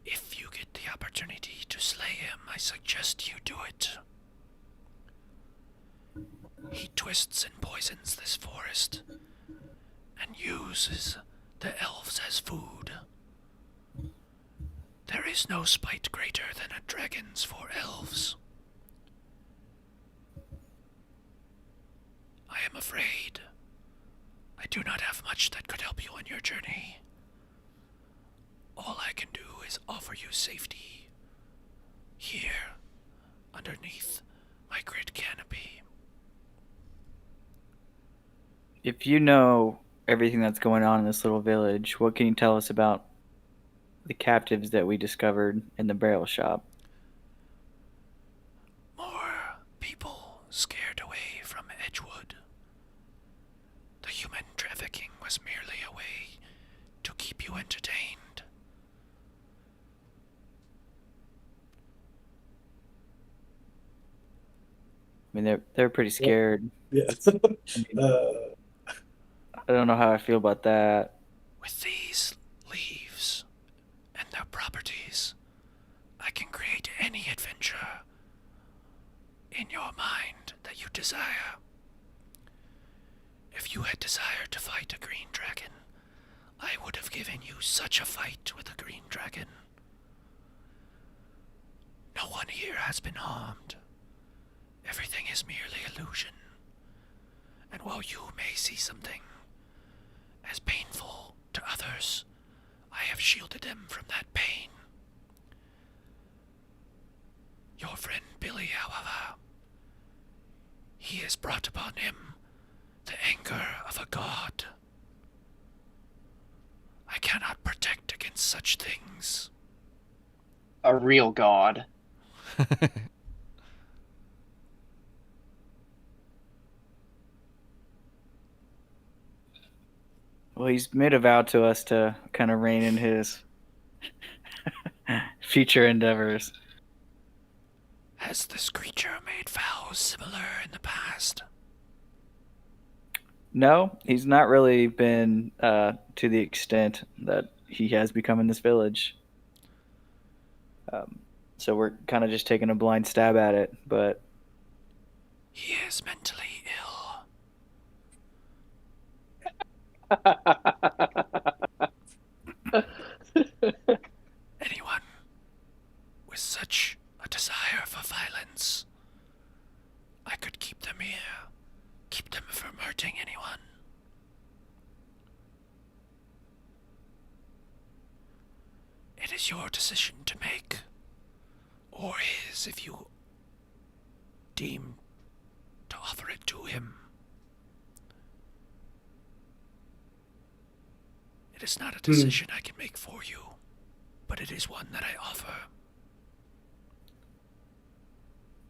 If you get the opportunity to slay him, I suggest you do it. He twists and poisons this forest and uses the elves as food. There is no spite greater than a dragon's for elves. I am afraid I do not have much that could help you on your journey. All I can do is offer you safety here, underneath my great canopy. If you know everything that's going on in this little village, what can you tell us about the captives that we discovered in the barrel shop? More people scared away from Edgewood. The human trafficking was merely a way to keep you entertained. I mean, they're pretty scared. Yeah. I don't know how I feel about that. With these leaves and their properties, I can create any adventure in your mind that you desire. If you had desired to fight a green dragon, I would have given you such a fight with a green dragon. No one here has been harmed. Everything is merely illusion. And while you may see something as painful to others, I have shielded them from that pain. Your friend Billy, however, he has brought upon him the anger of a god. I cannot protect against such things. A real god. Well, he's made a vow to us to kind of rein in his future endeavors. Has this creature made vows similar in the past? No, he's not really been to the extent that he has become in this village. So we're kind of just taking a blind stab at it, but He is mentally ill. Anyone with such a desire for violence, I could keep them here, keep them from hurting anyone. It is your decision to make, or his if you deem to offer it to him. It is not a decision I can make for you, but it is one that I offer.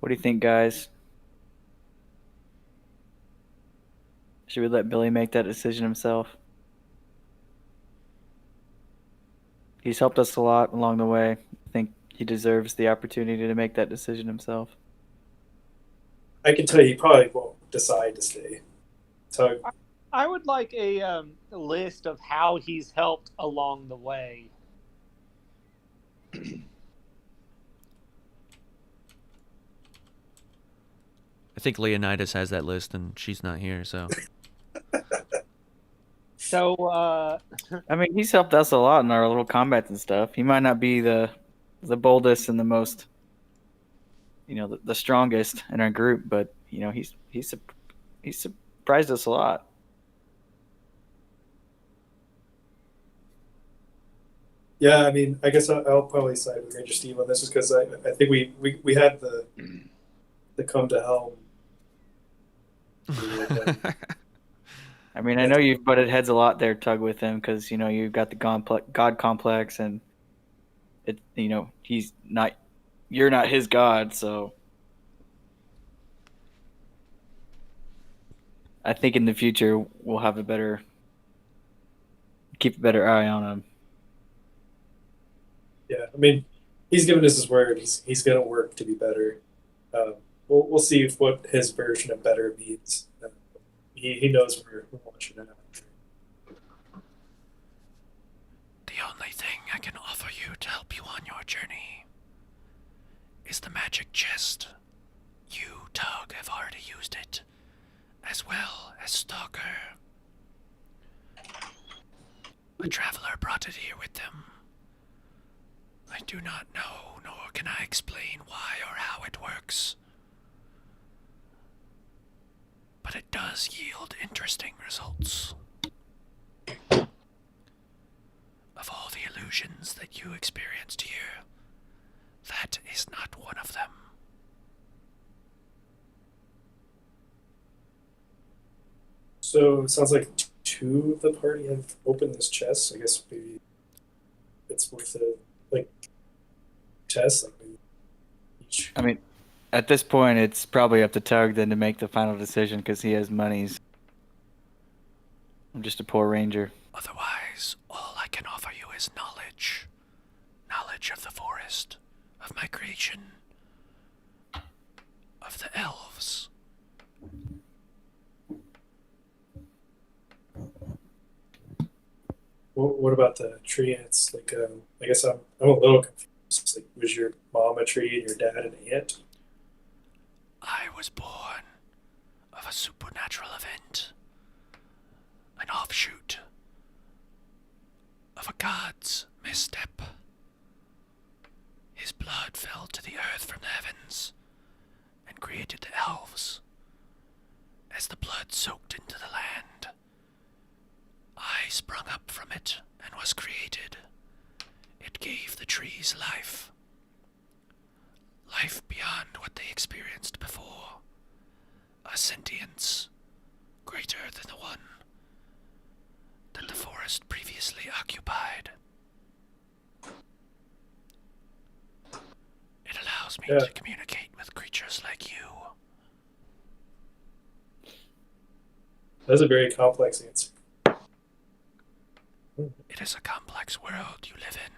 what do you think, guys? Should we let Billy make that decision himself? He's helped us a lot along the way. I think he deserves the opportunity to make that decision himself. I can tell you, he probably won't decide to stay. So I would like a list of how he's helped along the way. I think Leonidas has that list, and she's not here, so. So, I mean, he's helped us a lot in our little combats and stuff. He might not be the boldest and the most, the strongest in our group, but he's surprised us a lot. yeah, I mean, I guess I'll probably side with Ranger Steve on this, just because I think we had the come to Helm. I mean, I know you've butted heads a lot there, Tug, with him, because you've got the god complex, and you're not his god, so I think in the future we'll have keep a better eye on him. Yeah, I mean, he's given us his word. He's going to work to be better. We'll see what his version of better means. He knows we're watching it out. The only thing I can offer you to help you on your journey is the magic chest. You, Tug, have already used it, as well as Stalker. A traveler brought it here with them. I do not know, nor can I explain why or how it works. But it does yield interesting results. Of all the illusions that you experienced here, that is not one of them. So it sounds like two of the party have opened this chest. I guess maybe it's worth a test. Like maybe each. I mean, at this point, it's probably up to Tug then to make the final decision because he has monies. I'm just a poor ranger. Otherwise, all I can offer you is knowledge. Knowledge of the forest, of my creation, of the elves. What about the treants? Like, I guess I'm a little confused. Like, was your mom a tree and your dad an ant? I was born of a supernatural event, an offshoot of a god's misstep. His blood fell to the earth from the heavens and created the elves. As the blood soaked into the land, I sprung up from it and was created. It gave the trees life. Life beyond what they experienced before. A sentience greater than the one that the forest previously occupied. It allows me to communicate with creatures like you. That's a very complex answer. It is a complex world you live in.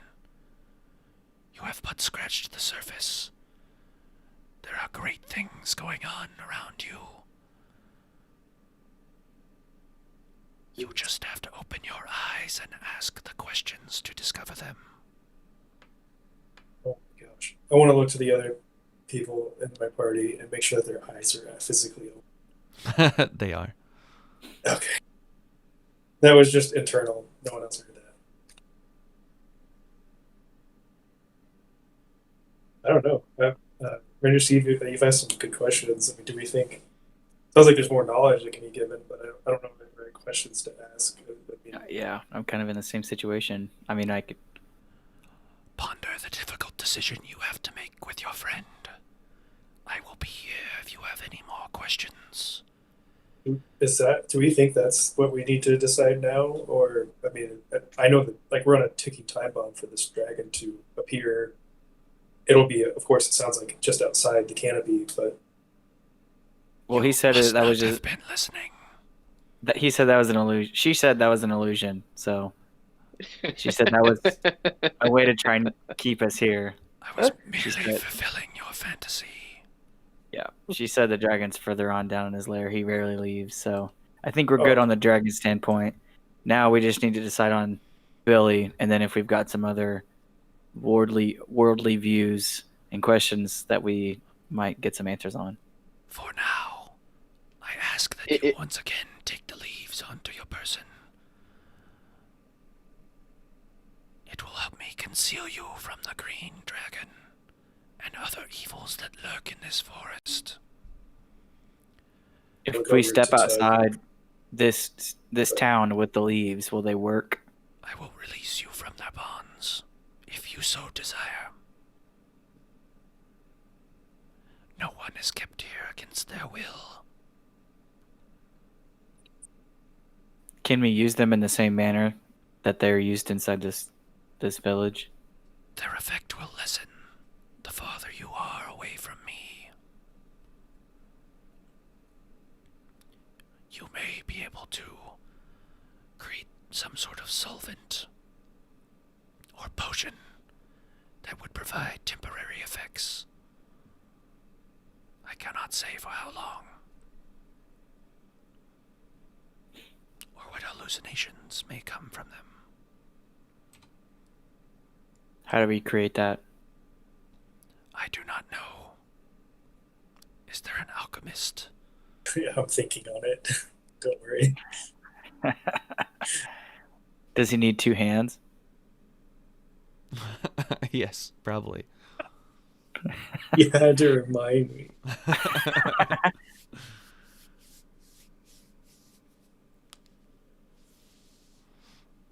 You have but scratched the surface. There are great things going on around you. You just have to open your eyes and ask the questions to discover them. Oh my gosh. I want to look to the other people in my party and make sure that their eyes are physically open. They are. Okay. That was just internal. No one else heard that. I don't know. Ranger Steve, you've asked some good questions. I mean, do we think... Sounds like there's more knowledge that can be given, but I don't know if there are right questions to ask. Yeah, I'm kind of in the same situation. I mean, I could... Ponder the difficult decision you have to make with your friend. I will be here if you have any more questions. Do we think that's what we need to decide now? Or, I mean, I know that we're on a ticking time bomb for this dragon to appear. It'll be, of course, it sounds like just outside the canopy, but... Well, he said that was just... been listening. That he said that was an illusion. She said that was an illusion, so... She said that was a way to try and keep us here. I was merely fulfilling your fantasy. Yeah, she said the dragon's further on down in his lair. He rarely leaves, so I think we're good on the dragon standpoint. Now we just need to decide on Billy, and then if we've got some other worldly views and questions that we might get some answers on. For now, I ask that you once again take the leaves onto your person. It will help me conceal you from the green dragon and other evils that lurk in this forest. If we step outside this town with the leaves, will they work? I will release you from their bonds, if you so desire. No one is kept here against their will. Can we use them in the same manner that they're used inside this village? Their effect will lessen the farther you are away from me. You may be able to create some sort of solvent or potion that would provide temporary effects. I cannot say for how long, or what hallucinations may come from them. How do we create that? I do not know. Is there an alchemist? Yeah, I'm thinking on it. Don't worry. Does he need 2 hands? Yes, probably. You had to remind me.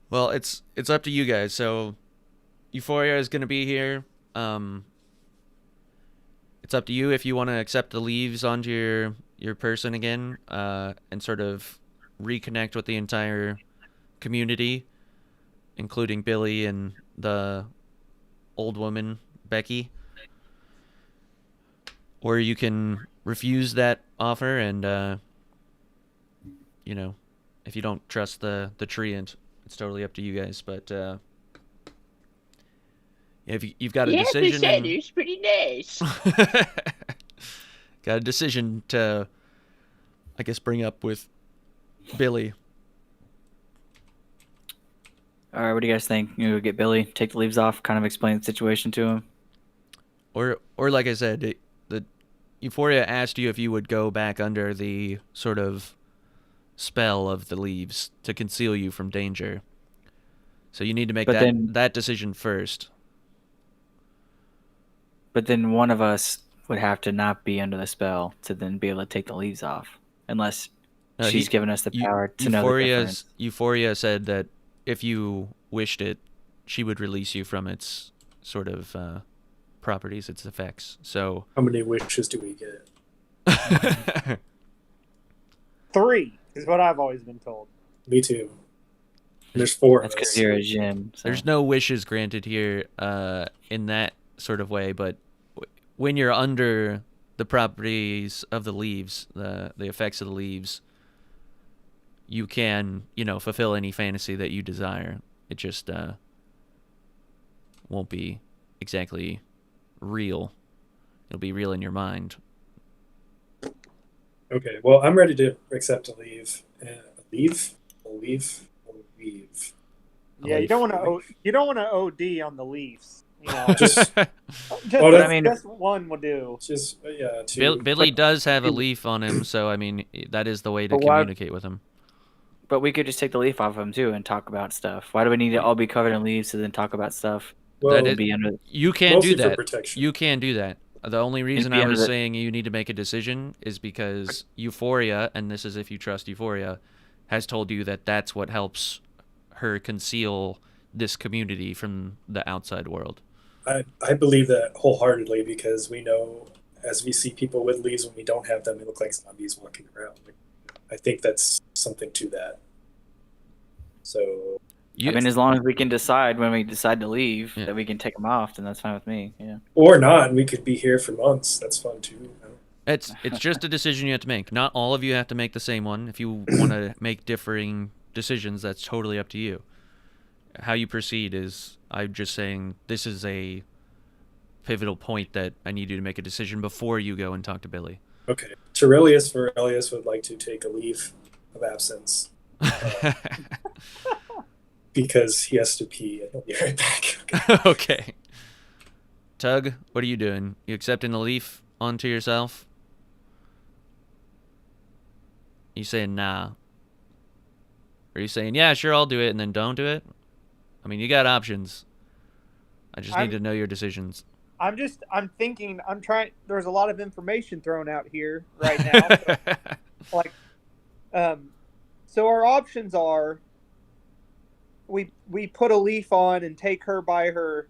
Well, it's up to you guys. So, Euphoria is going to be here. It's up to you if you want to accept the leaves onto your person again, and sort of reconnect with the entire community, including Billy and the old woman, Becky. Or you can refuse that offer and, you know, if you don't trust the Treant, it's totally up to you guys. But if you've got a decision, the center's pretty nice. got a decision to, I guess, bring up with Billy. All right, what do you guys think? You get Billy, take the leaves off, kind of explain the situation to him. Or like I said, the Euphoria asked you if you would go back under the sort of spell of the leaves to conceal you from danger. So you need to make that decision first. But then one of us would have to not be under the spell to then be able to take the leaves off, unless she's given us the power to know the difference. Euphoria said that if you wished it, she would release you from its sort of properties, its effects. So how many wishes do we get? 3 is what I've always been told. Me too. There's 4. That's because you're a djinn. So. There's no wishes granted here in that sort of way, but when you're under the properties of the leaves, the effects of the leaves, you can, fulfill any fantasy that you desire. It just won't be exactly real. It'll be real in your mind. Okay, well, I'm ready to accept a leave. Leave. Yeah, you don't want to OD on the Leafs. Just one will do. Just 2. Billy does have a leaf on him, so I mean that is the way to communicate with him. But we could just take the leaf off him too and talk about stuff. Why do we need to all be covered in leaves and then talk about stuff? Well, you can do that. Protection. You can do that. The only reason I was saying you need to make a decision is because Euphoria, and this is if you trust Euphoria, has told you that that's what helps her conceal this community from the outside world. I believe that wholeheartedly because we know as we see people with leaves when we don't have them, they look like zombies walking around. I think that's something to that. So, as long as we can decide when we decide to leave that we can take them off, then that's fine with me. Yeah. Or not, and we could be here for months. That's fun too. It's just a decision you have to make. Not all of you have to make the same one. If you want to make differing decisions, that's totally up to you. How you proceed is, I'm just saying, this is a pivotal point that I need you to make a decision before you go and talk to Billy. Okay. Terrelius would like to take a leave of absence. Because he has to pee, and he'll be right back. Okay. Tug, what are you doing? You accepting the leaf onto yourself? You saying nah? Or are you saying, yeah, sure, I'll do it, and then don't do it? I mean, you got options. I just need to know your decisions. I'm thinking, there's a lot of information thrown out here right now. So our options are, we put a leaf on and take her by her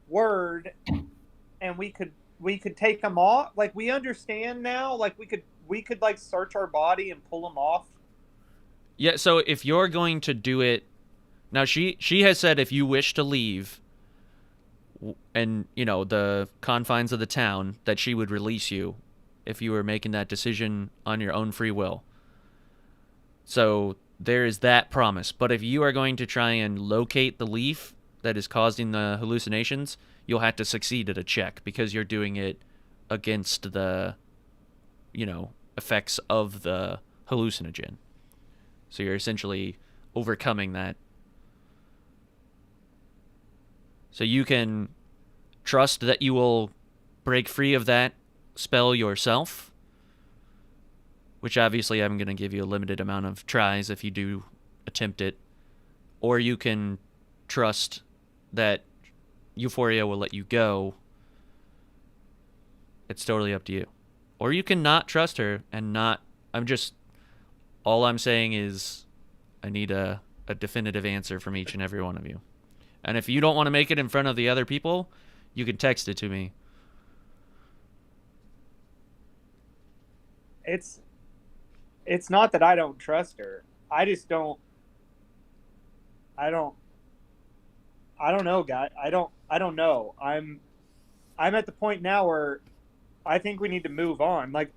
word, and we could take them off. Like, we understand now, like we could like search our body and pull them off. Yeah, so if you're going to do it, now she has said if you wish to leave and, the confines of the town, that she would release you if you were making that decision on your own free will. So there is that promise. But if you are going to try and locate the leaf that is causing the hallucinations, you'll have to succeed at a check because you're doing it against the, effects of the hallucinogen. So you're essentially overcoming that. So you can trust that you will break free of that spell yourself, which obviously I'm going to give you a limited amount of tries if you do attempt it. or you can trust that Euphoria will let you go. It's totally up to you. Or you can not trust her and not... All I'm saying is I need a definitive answer from each and every one of you. And if you don't want to make it in front of the other people, you can text it to me. It's not that I don't trust her. I just don't. I don't know, guy. I don't know. I'm at the point now where I think we need to move on. Like,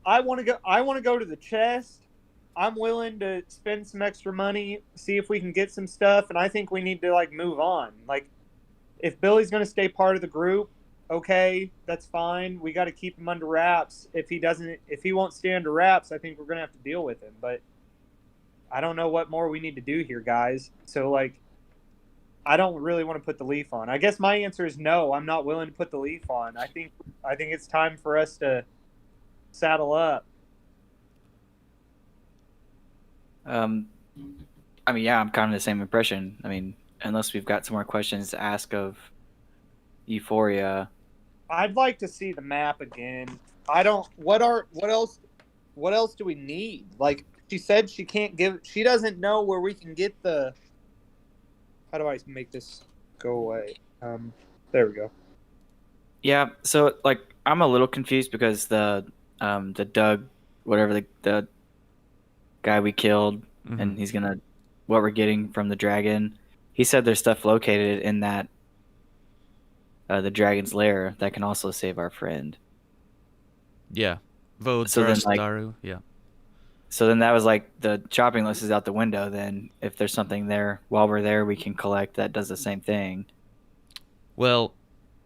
I want to go to the chest. I'm willing to spend some extra money, see if we can get some stuff, and I think we need to like move on. Like, if Billy's going to stay part of the group, okay, that's fine. We got to keep him under wraps. If he won't stay under wraps, I think we're going to have to deal with him. But I don't know what more we need to do here, guys. So like, I don't really want to put the leaf on. I guess my answer is no. I'm not willing to put the leaf on. I think it's time for us to saddle up. I mean, yeah, I'm kind of the same impression. I mean, unless we've got some more questions to ask of Euphoria. I'd like to see the map again. What else do we need? Like, she said she doesn't know where we can get the... How do I make this go away? There we go. Yeah, so like I'm a little confused because the Doug, whatever the guy we killed, and he's gonna what we're getting from the dragon. He said there's stuff located in that the dragon's lair that can also save our friend. Yeah, Vode So then, like- Daru. Yeah. So then that was like the shopping list is out the window. Then if there's something there while we're there, we can collect that does the same thing. Well,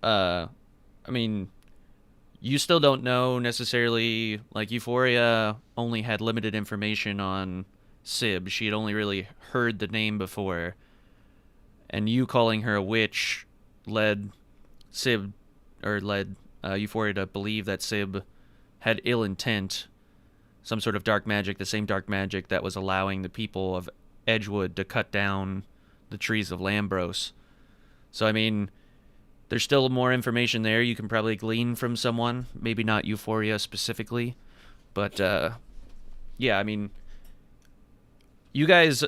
I mean, you still don't know necessarily. Like, Euphoria only had limited information on Sib. She had only really heard the name before, and you calling her a witch led Euphoria to believe that Sib had ill intent, some sort of dark magic, the same dark magic that was allowing the people of Edgewood to cut down the trees of Lambros. So, I mean, there's still more information there you can probably glean from someone. Maybe not Euphoria specifically, but yeah, I mean, you guys,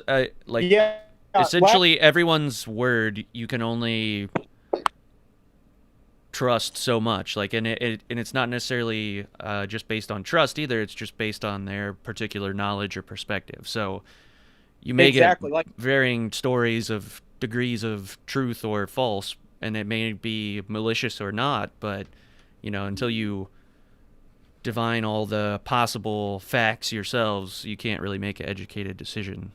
essentially everyone's word you can only trust so much. Like, and it's not necessarily just based on trust either. It's just based on their particular knowledge or perspective. So you may get varying stories of degrees of truth or false, and it may be malicious or not, but, you know, until you divine all the possible facts yourselves, you can't really make an educated decision.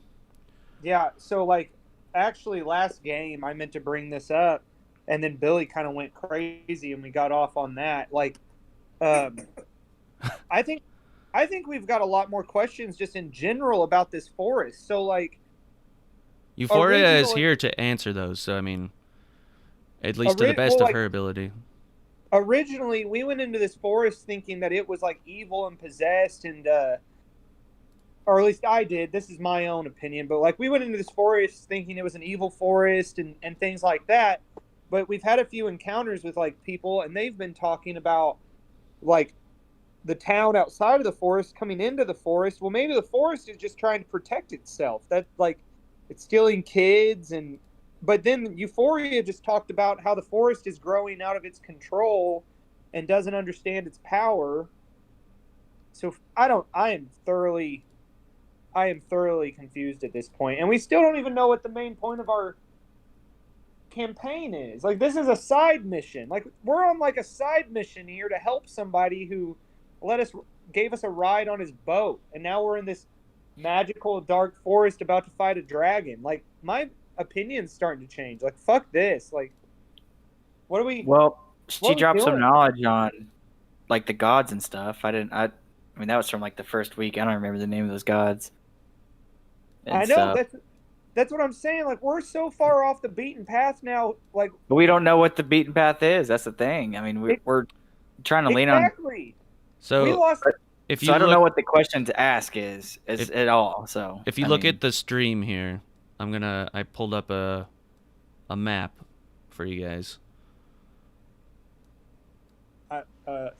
Yeah, so, like, actually last game I meant to bring this up, and then Billy kind of went crazy and we got off on that. Like, I think we've got a lot more questions just in general about this forest. So, like, Euphoria is here to answer those, so, I mean, at least to the best of her ability. Originally, we went into this forest thinking that it was, like, evil and possessed, and or at least I did. This is my own opinion, but, like, we went into this forest thinking it was an evil forest and things like that. But we've had a few encounters with, like, people, and they've been talking about, like, the town outside of the forest coming into the forest. Well, maybe the forest is just trying to protect itself. That, like, it's stealing kids, but then Euphoria just talked about how the forest is growing out of its control and doesn't understand its power. So I am thoroughly confused at this point, and we still don't even know what the main point of our campaign is. Like, this is a side mission. Like, we're on, like, a side mission here to help somebody who gave us a ride on his boat, and now we're in this magical dark forest about to fight a dragon. Like, my opinion's starting to change. Like, fuck this. Like, what are we... Well, she dropped some knowledge on, like, the gods and stuff. I mean, that was from, like, the first week. I don't remember the name of those gods. I know, that's what I'm saying. Like, we're so far off the beaten path now. Like, but we don't know what the beaten path is. That's the thing. I mean, we're trying to lean on... Exactly. So... We lost... I don't know what the question to ask is at all. So if you look at the stream here, I pulled up a map for you guys. The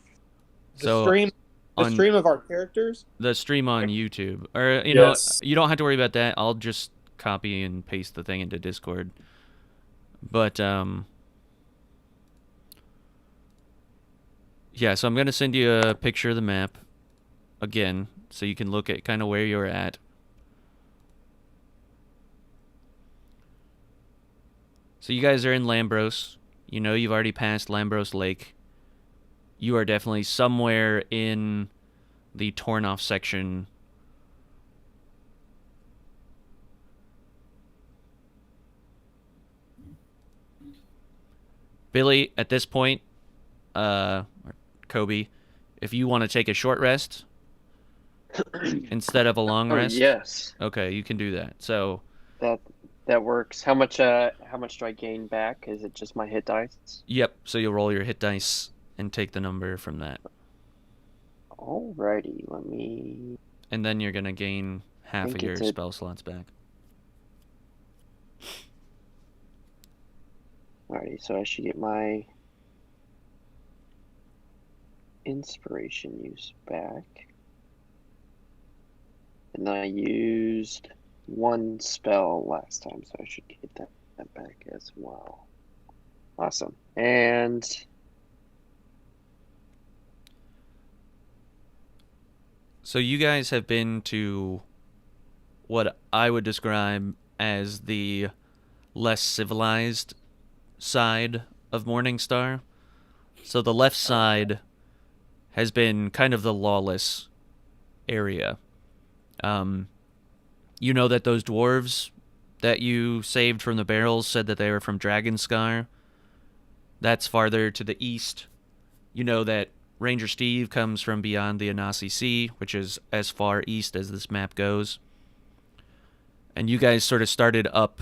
So stream of our characters. the stream on YouTube, or Yes. you don't have to worry about that. I'll just copy and paste the thing into Discord. But yeah, so I'm gonna send you a picture of the map again, so you can look at kind of where you're at. So you guys are in Lambros. You know you've already passed Lambros Lake. You are definitely somewhere in the torn off section. Billy, at this point, or Kobe, if you want to take a short rest instead of a long rest, yes, okay, you can do that. So that works. How much do I gain back? Is it just my hit dice? yep. So you'll roll your hit dice and take the number from that, Alrighty, let me. and then you're gonna gain half of think your it's a- spell slots back. Alrighty, so I should get my inspiration use back. And I used one spell last time, so I should get that back as well. Awesome. And So you guys have been to what I would describe as the less civilized side of Morningstar. So the left side has been kind of the lawless area. You know that those dwarves that you saved from the barrels said that they were from Dragonscar. That's farther to the east. You know that Ranger Steve comes from beyond the Anasi Sea, which is as far east as this map goes. And you guys sort of started up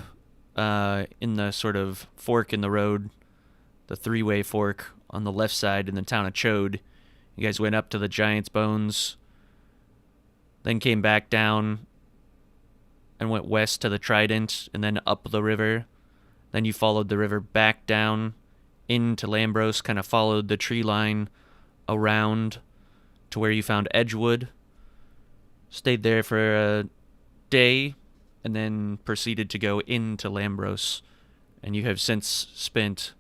in the sort of fork in the road, the three-way fork on the left side in the town of Chode. You guys went up to the Giant's Bones, then came back down and went west to the Trident, and then up the river. Then you followed the river back down into Lambros, kind of followed the tree line around to where you found Edgewood. Stayed there for a day, and then proceeded to go into Lambros. And you have since spent,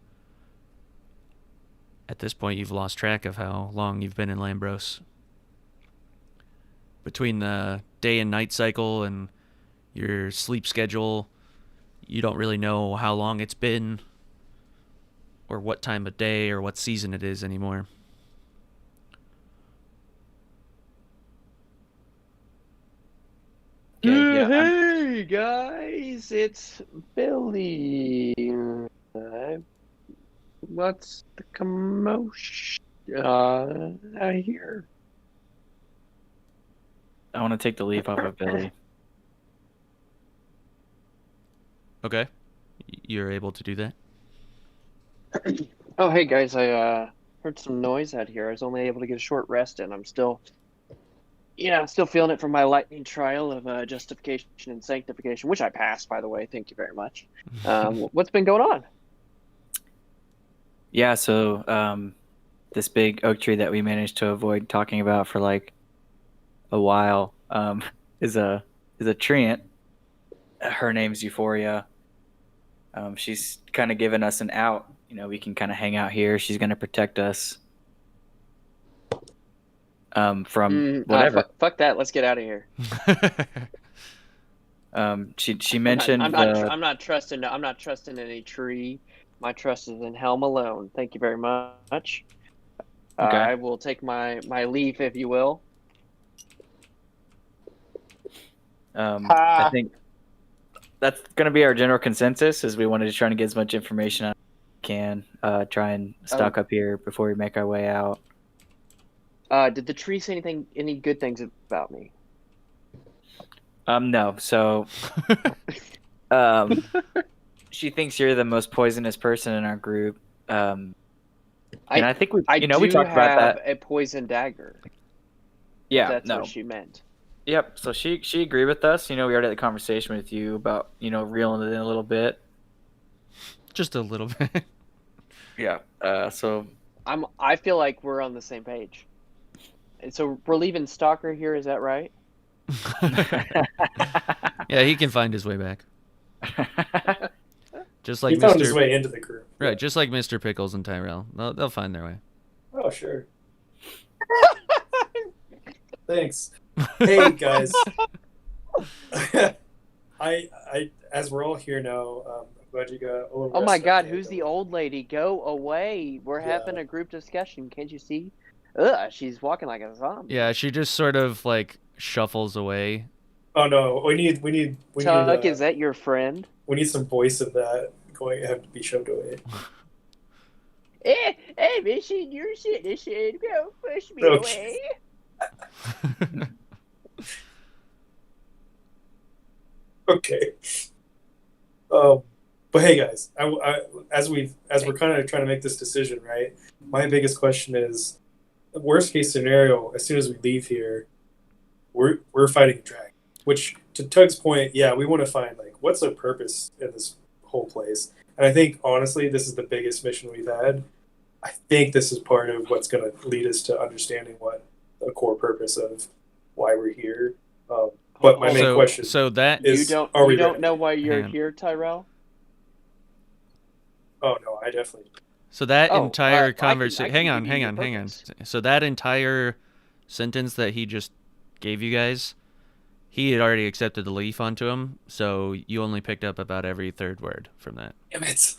at this point, you've lost track of how long you've been in Lambros. Between the day and night cycle and your sleep schedule, you don't really know how long it's been or what time of day or what season it is anymore. Okay, yeah, hey guys, it's Billy. What's the commotion out here? I want to take the leaf off of Billy. Okay. You're able to do that? Oh, hey guys, I heard some noise out here. I was only able to get a short rest in. I'm still feeling it from my lightning trial of justification and sanctification, which I passed, by the way. Thank you very much. What's been going on? Yeah, so this big oak tree that we managed to avoid talking about for like a while is a treant. Her name's Euphoria. She's kind of given us an out. You know, we can kind of hang out here. She's going to protect us from whatever. Fuck that. Let's get out of here. She mentioned I'm not trusting any tree. My trust is in Helm alone. Thank you very much. Okay. I will take my leave, if you will. I think that's going to be our general consensus, is we wanted to try and get as much information as we can, try and stock up here before we make our way out. Did the tree say any good things about me? No. So she thinks you're the most poisonous person in our group. And I think we talked about that. A poison dagger. Yeah, That's no. what she meant. Yep. So she agreed with us. We already had the conversation with you about reeling it in a little bit. Just a little bit. Yeah. So I feel like we're on the same page. And so we're leaving Stalker here, is that right? Yeah, he can find his way back. Just like He found his Mr. way into the group. Right, just like Mr. Pickles and Tyrell. They'll find their way. Oh, sure. Thanks. Hey, guys. I as we're all here now, I'm glad you got a little Oh my rest God, that who's day, the old lady? Go away. We're Yeah. having a group discussion. Can't you see? Ugh, she's walking like a zombie. Yeah, she just sort of like shuffles away. Oh no, we need Tuck, is that your friend? we need some voice of that going to have to be shoved away. I'm a senior citizen. Don't push me Okay. away. Okay. But hey guys, as we're kind of trying to make this decision, right? My biggest question is, the worst case scenario, as soon as we leave here, we're fighting a dragon. Which, to Tug's point, yeah, we want to find like what's the purpose in this whole place. And I think honestly, this is the biggest mission we've had. I think this is part of what's going to lead us to understanding what the core purpose of why we're here. But my main question So that is, You are we don't ready? know why you're Hang on. here, Tyrell? Oh no, I definitely. So that Oh, entire I conversation. can Hang give you your on. purpose. So that entire sentence that he just gave you guys, he had already accepted the leaf onto him. So you only picked up about every third word from that. Damn it.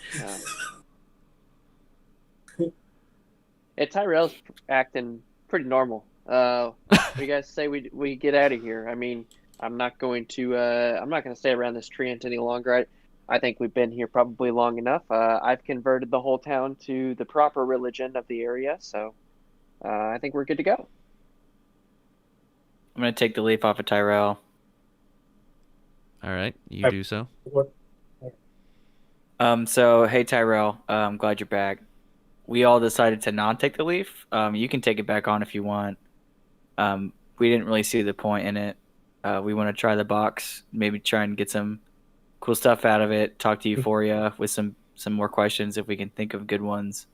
Yeah, Tyrell's acting pretty normal. What do you guys say we get out of here? I mean, I'm not going to stay around this Treant any longer. I think we've been here probably long enough. I've converted the whole town to the proper religion of the area, so I think we're good to go. I'm gonna take the leaf off of Tyrell. All right, you do so. What? So hey Tyrell, I'm glad you're back. We all decided to not take the leaf. You can take it back on if you want. We didn't really see the point in it. We want to try the box, maybe try and get some cool stuff out of it. Talk to Euphoria with some more questions if we can think of good ones,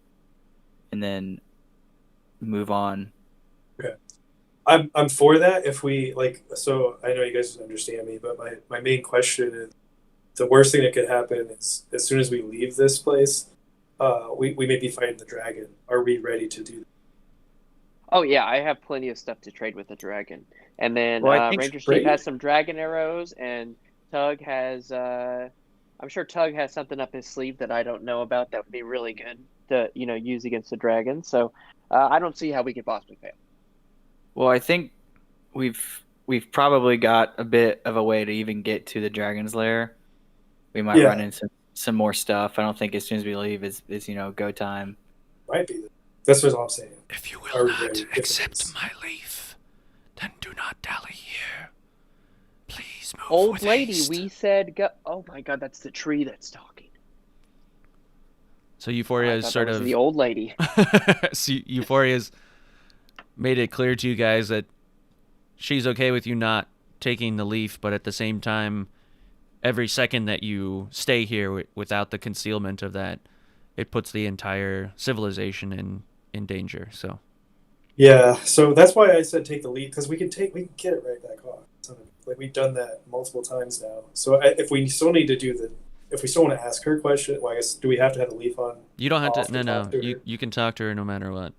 and then move on. Okay. I'm for that if we like. So I know you guys understand me, but my main question is, the worst thing that could happen is as soon as we leave this place, we may be fighting the dragon. Are we ready to do that? Oh yeah, I have plenty of stuff to trade with the dragon, and then Well, I think Ranger Steve Brady- has some dragon arrows, and Tug has. I'm sure Tug has something up his sleeve that I don't know about that would be really good to use against the dragon. So I don't see how we could possibly fail. Well, I think we've probably got a bit of a way to even get to the dragon's lair. We might Yeah. run into some more stuff. I don't think as soon as we leave is go time. Might be. That's what I'm saying. If you Are we ready? If it is. my leaf, then do not dally here. Please move Old lady, we said go. Oh my God, that's the tree that's talking. So Euphoria I is thought sort that was of the old lady. so Euphoria's made it clear to you guys that she's okay with you not taking the leaf, but at the same time, every second that you stay here without the concealment of that, it puts the entire civilization in danger. So Yeah, so that's why I said take the lead, because we can get it right back off. So, like, we've done that multiple times now. So if we still need to if we still want to ask her a question, well, I guess, do we have to have the leaf on? you don't have off to. No. talk to her? You can talk to her no matter what.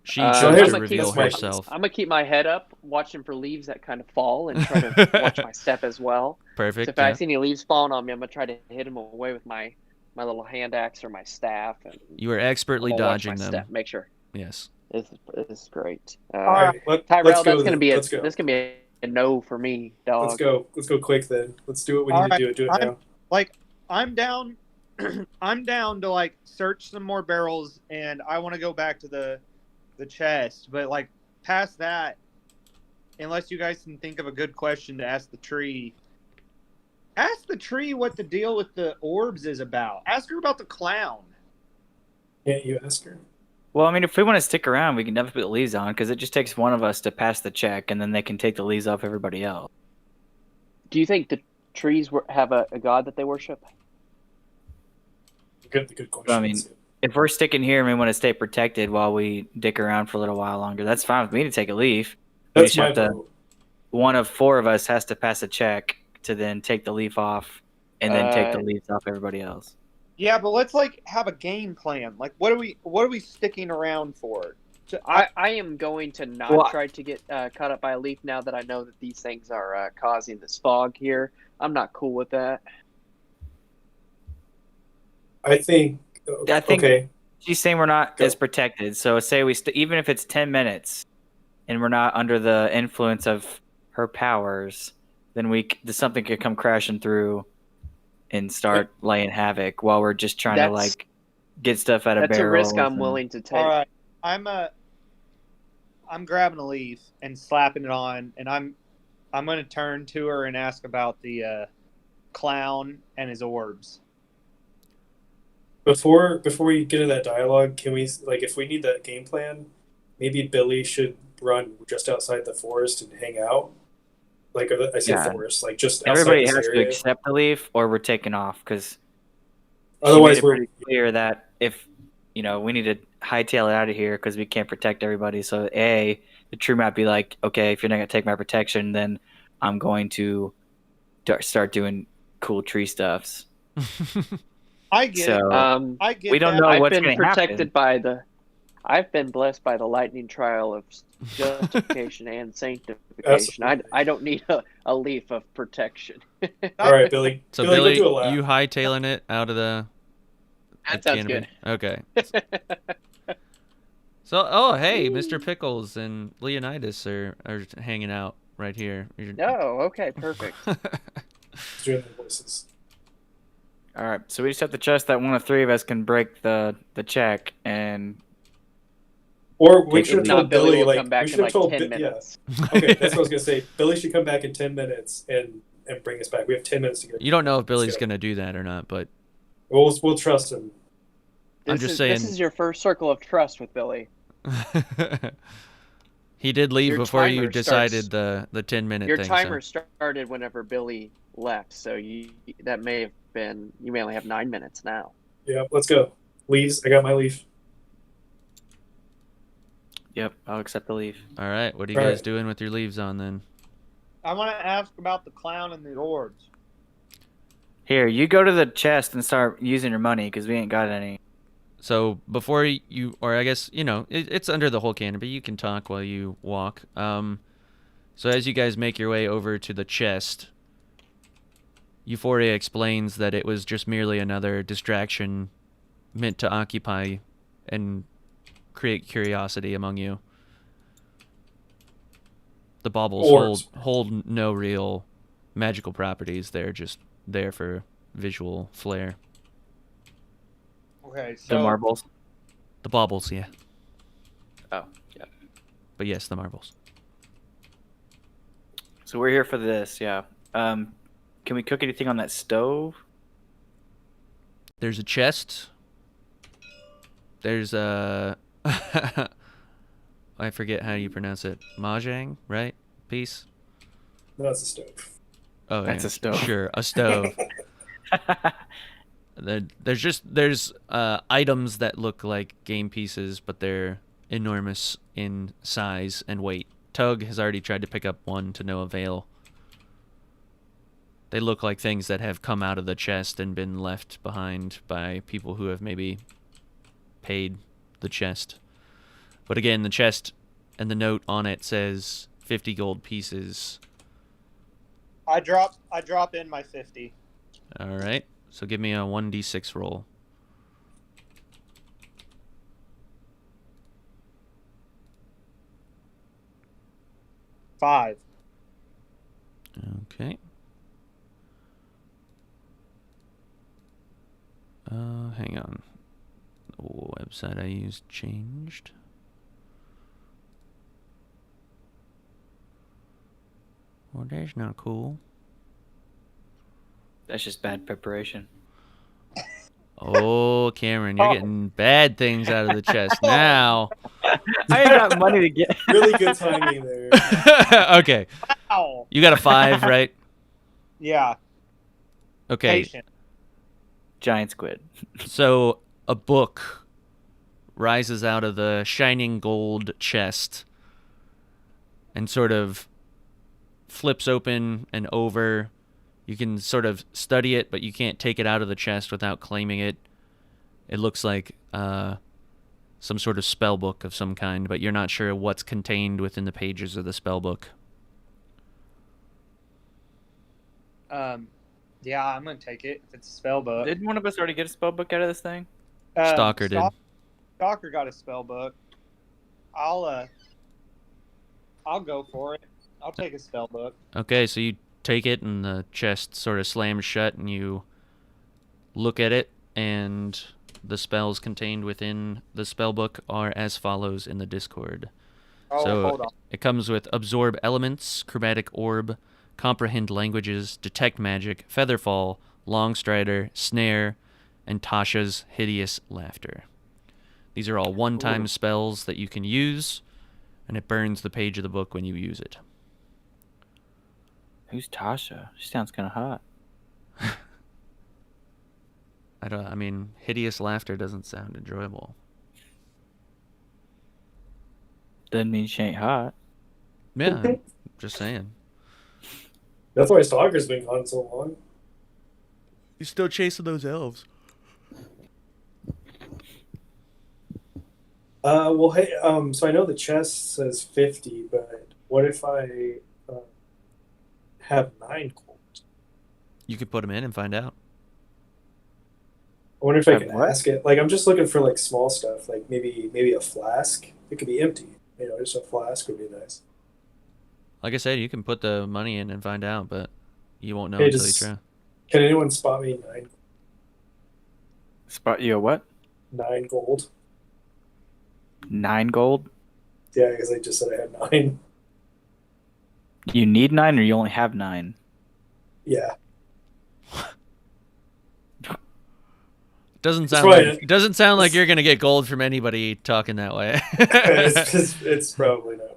She I'm chose here's- to gonna reveal that's my- herself. I'm gonna keep my head up, watching for leaves that kind of fall, and try to watch my step as well. So Perfect. if I Yeah. see any leaves falling on me, I'm gonna try to hit them away with my little hand axe or my staff, and You are expertly I'll watch my dodging them. step. Make sure. Yes. This is great. All right, Tyrell, let's go. that's gonna be Let's go. this gonna be a no for me, dog. Let's go. Let's go quick then. Let's do it. We All need to do it. Do it right, now. I'm down. I'm down to like search some more barrels, and I want to go back to the chest. But like past that, unless you guys can think of a good question to ask the tree, what the deal with the orbs is about. Ask her about the clown. Can't you ask her? Well, I mean, if we want to stick around, we can definitely put the leaves on because it just takes one of us to pass the check, and then they can take the leaves off everybody else. Do you think the trees have a god that they worship? Good question. I mean, if we're sticking here and we want to stay protected while we dick around for a little while longer, that's fine with me to take a leaf. That's my vote. One of four of us has to pass a check to then take the leaf off, and then take the leaves off everybody else. Yeah, but let's like have a game plan. Like, what are we sticking around for? I am going to not try to get caught up by a leaf now that I know that these things are causing this fog here. I'm not cool with that. I think. Okay. She's saying we're not as protected. So say even if it's 10 minutes, and we're not under the influence of her powers, then something could come crashing through and start laying havoc while we're just trying to like get stuff out of barrels. That's a risk I'm willing to take. All right, I'm grabbing a leaf and slapping it on, and I'm going to turn to her and ask about the clown and his orbs. Before we get into that dialogue, can we if we need that game plan, maybe Billy should run just outside the forest and hang out. Like I say, forest, like just everybody outside has this area. to accept the leaf, or we're taking off because otherwise we're pretty clear that if we need to hightail it out of here because we can't protect everybody. So the tree might be like, okay, if you're not gonna take my protection, then I'm going to start doing cool tree stuffs. I get it. I get we don't that. know what's I've been going to protected happen. I've been blessed by the lightning trial of justification and sanctification. I don't need a leaf of protection. All right, Billy. So Billy, you hightailing it out of the. That sounds good. Okay. So, hey, Mr. Pickles and Leonidas are hanging out right here. Oh, okay, perfect. Doing the voices. All right, so we just have to trust that one of three of us can break the check, and or we should have told Billy will come back we should have in told 10 minutes. Yeah. Okay, that's what I was gonna say. Billy should come back in 10 minutes and bring us back. We have 10 minutes to go. You don't know if Billy's gonna do that or not, but we'll trust him. I'm just saying. This is your first circle of trust with Billy. He did leave before you decided the 10-minute thing. Your timer started whenever Billy left, so that may have been. You may only have 9 minutes now. Yeah, let's go. Leaves. I got my leaf. Yep, I'll accept the leaf. All right, what are you guys doing with your leaves on then? I want to ask about the clown and the orbs. Here, you go to the chest and start using your money because we ain't got any. So before you, or I guess, it's under the whole canopy. You can talk while you walk. So as you guys make your way over to the chest, Euphoria explains that it was just merely another distraction meant to occupy and create curiosity among you. The baubles hold no real magical properties. They're just there for visual flair. Okay, so the marbles. The baubles, yeah. Oh, yeah. But yes, the marbles. So we're here for this, yeah. Can we cook anything on that stove? There's a chest. There's a... I forget how you pronounce it. Mahjong, right? Piece? No, that's a stove. Oh, that's a stove. Sure, a stove. There's items that look like game pieces, but they're enormous in size and weight. Tug has already tried to pick up one to no avail. They look like things that have come out of the chest and been left behind by people who have maybe paid the chest. But again, the chest and the note on it says 50 gold pieces. I drop in my 50. All right. So give me a 1d6 roll. Five. Okay. Hang on. The website I used changed. Well, that's not cool. That's just bad preparation. Oh, Cameron, you're getting bad things out of the chest now. I ain't got money to get. Really good timing there. Okay. Ow. You got a 5, right? Yeah. Okay. Patient. Giant squid. So a book rises out of the shining gold chest and sort of flips open and over. You can sort of study it, but you can't take it out of the chest without claiming it. It looks like some sort of spell book of some kind, but you're not sure what's contained within the pages of the spell book. Yeah, I'm gonna take it if it's a spell book. Didn't one of us already get a spell book out of this thing? Stalker did. Stalker got a spell book. I'll go for it. I'll take a spell book. Okay, so you take it and the chest sort of slams shut and you look at it, and the spells contained within the spell book are as follows in the Discord. Oh, So hold on. it comes with Absorb Elements, Chromatic Orb, Comprehend Languages, Detect Magic, Featherfall, Longstrider, Snare, and Tasha's Hideous Laughter. These are all one-time spells that you can use, and it burns the page of the book when you use it. Who's Tasha? She sounds kind of hot. I mean, Hideous Laughter doesn't sound enjoyable. Doesn't mean she ain't hot. Yeah, I'm just saying. That's why Stalker's been gone so long. You're still chasing those elves. Well, hey, so I know the chest says 50, but what if I have 9 gold? You could put them in and find out. I wonder if I Have can what? ask it. Like, I'm just looking for like small stuff, like maybe a flask. It could be empty. You know, just a flask would be nice. Like I said, you can put the money in and find out, but you won't know Hey, until you just- try. Can anyone spot me 9 Spot you a what? 9 gold? 9 gold? Yeah, because I just said I had 9. You need 9 or you only have 9? Yeah. Doesn't sound right. like you're gonna get gold from anybody talking that way. it's probably not.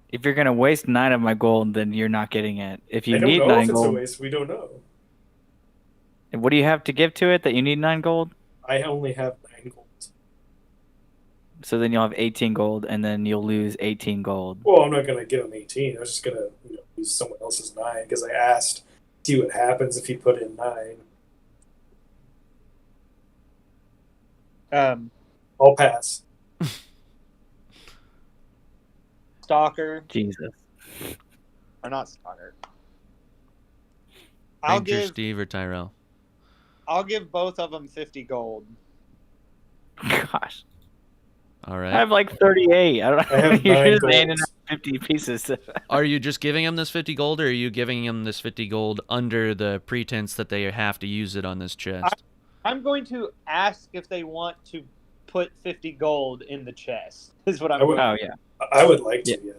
If you're gonna waste 9 of my gold, then you're not getting it. If you I don't need know 9 if it's a gold, waste. We don't know. what do you have to give to it that you need 9 gold? I only have 9 gold. So then you'll have 18 gold, and then you'll lose 18 gold. Well, I'm not gonna give him 18. I was just gonna use someone else's 9 because I asked, see what happens if he put in 9. I'll pass. Stalker, Jesus. or not Stalker. Ranger Steve or Tyrell. I'll give both of them 50 gold. Gosh. All I right. have like 38. I don't know. I have You're 9 just gold. handing out 50 pieces. Are you just giving him this 50 gold, or are you giving him this 50 gold under the pretense that they have to use it on this chest? I'm going to ask if they want to put 50 gold in the chest. Is what I'm I would- doing. Oh, yeah. I would like to, yeah.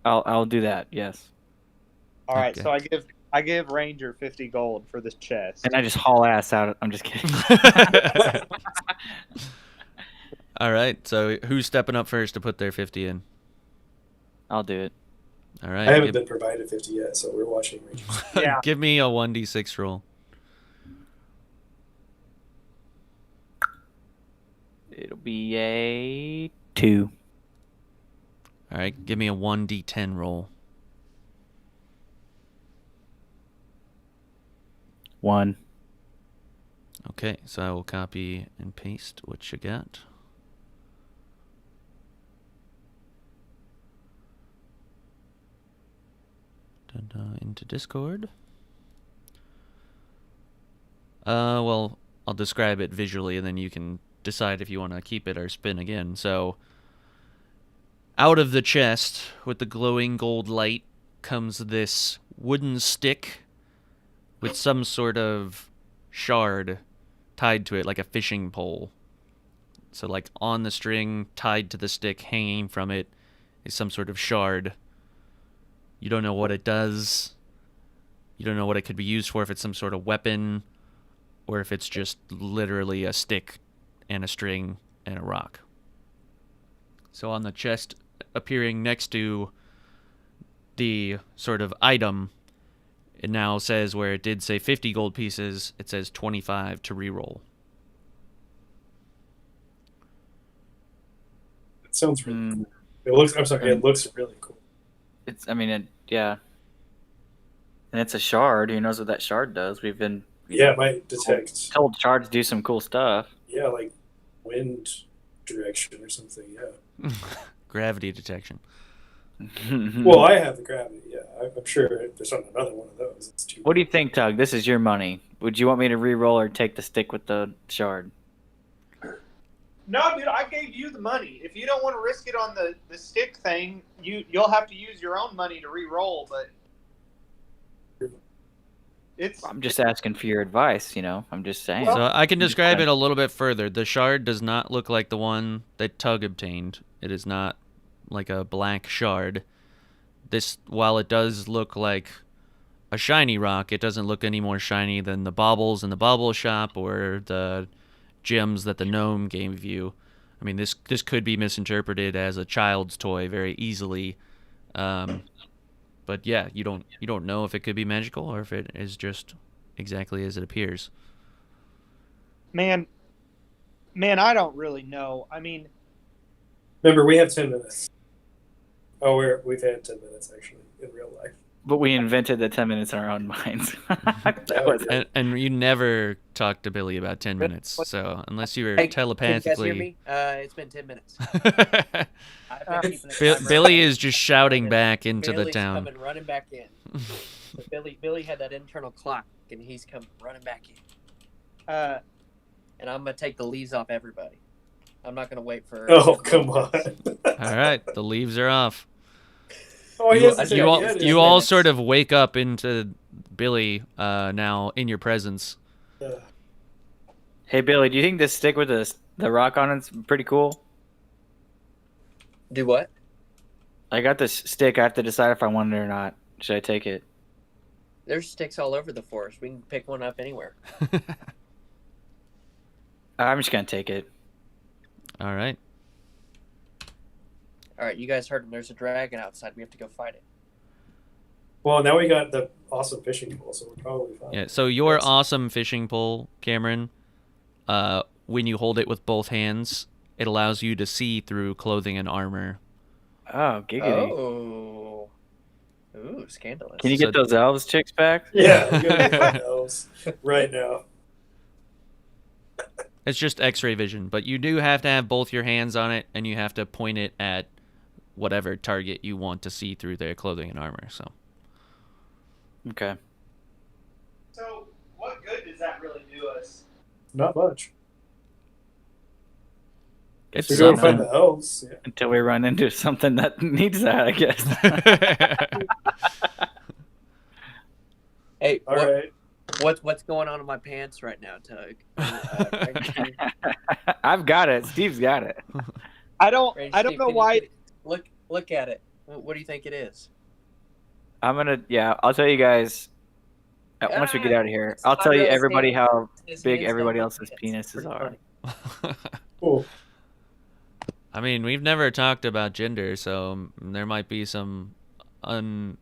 I'll do that, yes. All right, Okay. so I give Ranger 50 gold for this chest. And I just haul ass out. I'm just kidding. All right. So who's stepping up first to put their 50 in? I'll do it. All right. I haven't been provided 50 yet, so we're watching Rangers. Yeah. Give me a 1d6 roll. It'll be a 2. All right. Give me a 1d10 roll. 1. Okay. So I will copy and paste what you got. Into Discord. Well, I'll describe it visually, and then you can decide if you want to keep it or spin again. So, out of the chest with the glowing gold light comes this wooden stick with some sort of shard tied to it, like a fishing pole. So, like on the string, tied to the stick, hanging from it, is some sort of shard. You don't know what it does. You don't know what it could be used for, if it's some sort of weapon or if it's just literally a stick and a string and a rock. So on the chest appearing next to the sort of item, it now says, where it did say 50 gold pieces, it says 25 to reroll. It sounds really cool. It looks. I'm sorry. It looks really cool. It's. I mean, yeah. And it's a shard. Who knows what that shard does? We've been It might detect. told shards do some cool stuff. Yeah, like wind direction or something. Yeah. Gravity detection. Well, I have the gravity. Yeah, I'm sure there's not another one of those. It's too. What do you think, Tug? This is your money. Would you want me to re-roll or take the stick with the shard? No, dude, I gave you the money. If you don't want to risk it on the stick thing, you'll have to use your own money to re-roll, but I'm just asking for your advice, I'm just saying. So I can describe it a little bit further. The shard does not look like the one that Tug obtained. It is not like a black shard. While it does look like a shiny rock, it doesn't look any more shiny than the baubles in the bauble shop or the gems that the gnome gave you. I mean, this could be misinterpreted as a child's toy very easily. But yeah, you don't know if it could be magical or if it is just exactly as it appears. Man, I don't really know. I mean, remember, we have 10 minutes. Oh, we've had 10 minutes actually in real life. But we invented the 10 minutes in our own minds. And you never talked to Billy about 10 minutes. So unless you were telepathically... Can you guys hear me? It's been 10 minutes. I've been keeping the timer. Billy is just shouting back into Billy's the town. coming running back in. But Billy had that internal clock, and he's coming running back in. And I'm going to take the leaves off everybody. I'm not going to wait for... Oh, come on. All right, the leaves are off. Oh, you all sort of wake up into Billy now in your presence. Hey, Billy, do you think this stick with the rock on it's pretty cool? Do what? I got this stick. I have to decide if I want it or not. Should I take it? There's sticks all over the forest. We can pick one up anywhere. I'm just going to take it. All right. All right, you guys heard him. There's a dragon outside. We have to go fight it. Well, now we got the awesome fishing pole, so we're probably fine. Yeah. So your awesome fishing pole, Cameron, when you hold it with both hands, it allows you to see through clothing and armor. Oh, giggity. Oh. Ooh, scandalous. Can you get those elves chicks back? Yeah, I'm gonna get those right now. It's just X-ray vision, but you do have to have both your hands on it, and you have to point it at whatever target you want to see through their clothing and armor. So. Okay. So, what good does that really do us? Not much. It's We go find the elves. Yeah. Until we run into something that needs that, I guess. Hey, All right. What's going on in my pants right now, Tug? I've got it. Steve's got it. I don't Steve, know why. Look at it. What do you think it is? I'll tell you guys once we get out of here. I'll tell you everybody how big everybody else's penises are. Cool. I mean, we've never talked about gender, so there might be some unplanned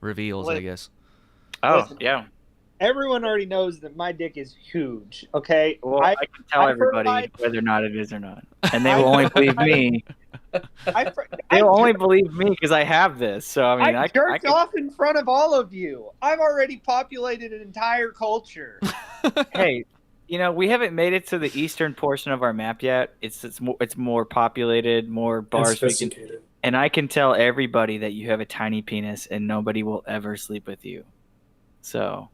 reveals, I guess. Oh, Listen, yeah. Everyone already knows that my dick is huge, okay? Well, I can tell everybody whether or not it is or not. And they will only believe me. They will only believe me because I have this. So, I mean, I jerked off in front of all of you. I've already populated an entire culture. Hey, we haven't made it to the eastern portion of our map yet. It's more populated, more bars. Sophisticated. And I can tell everybody that you have a tiny penis and nobody will ever sleep with you. So,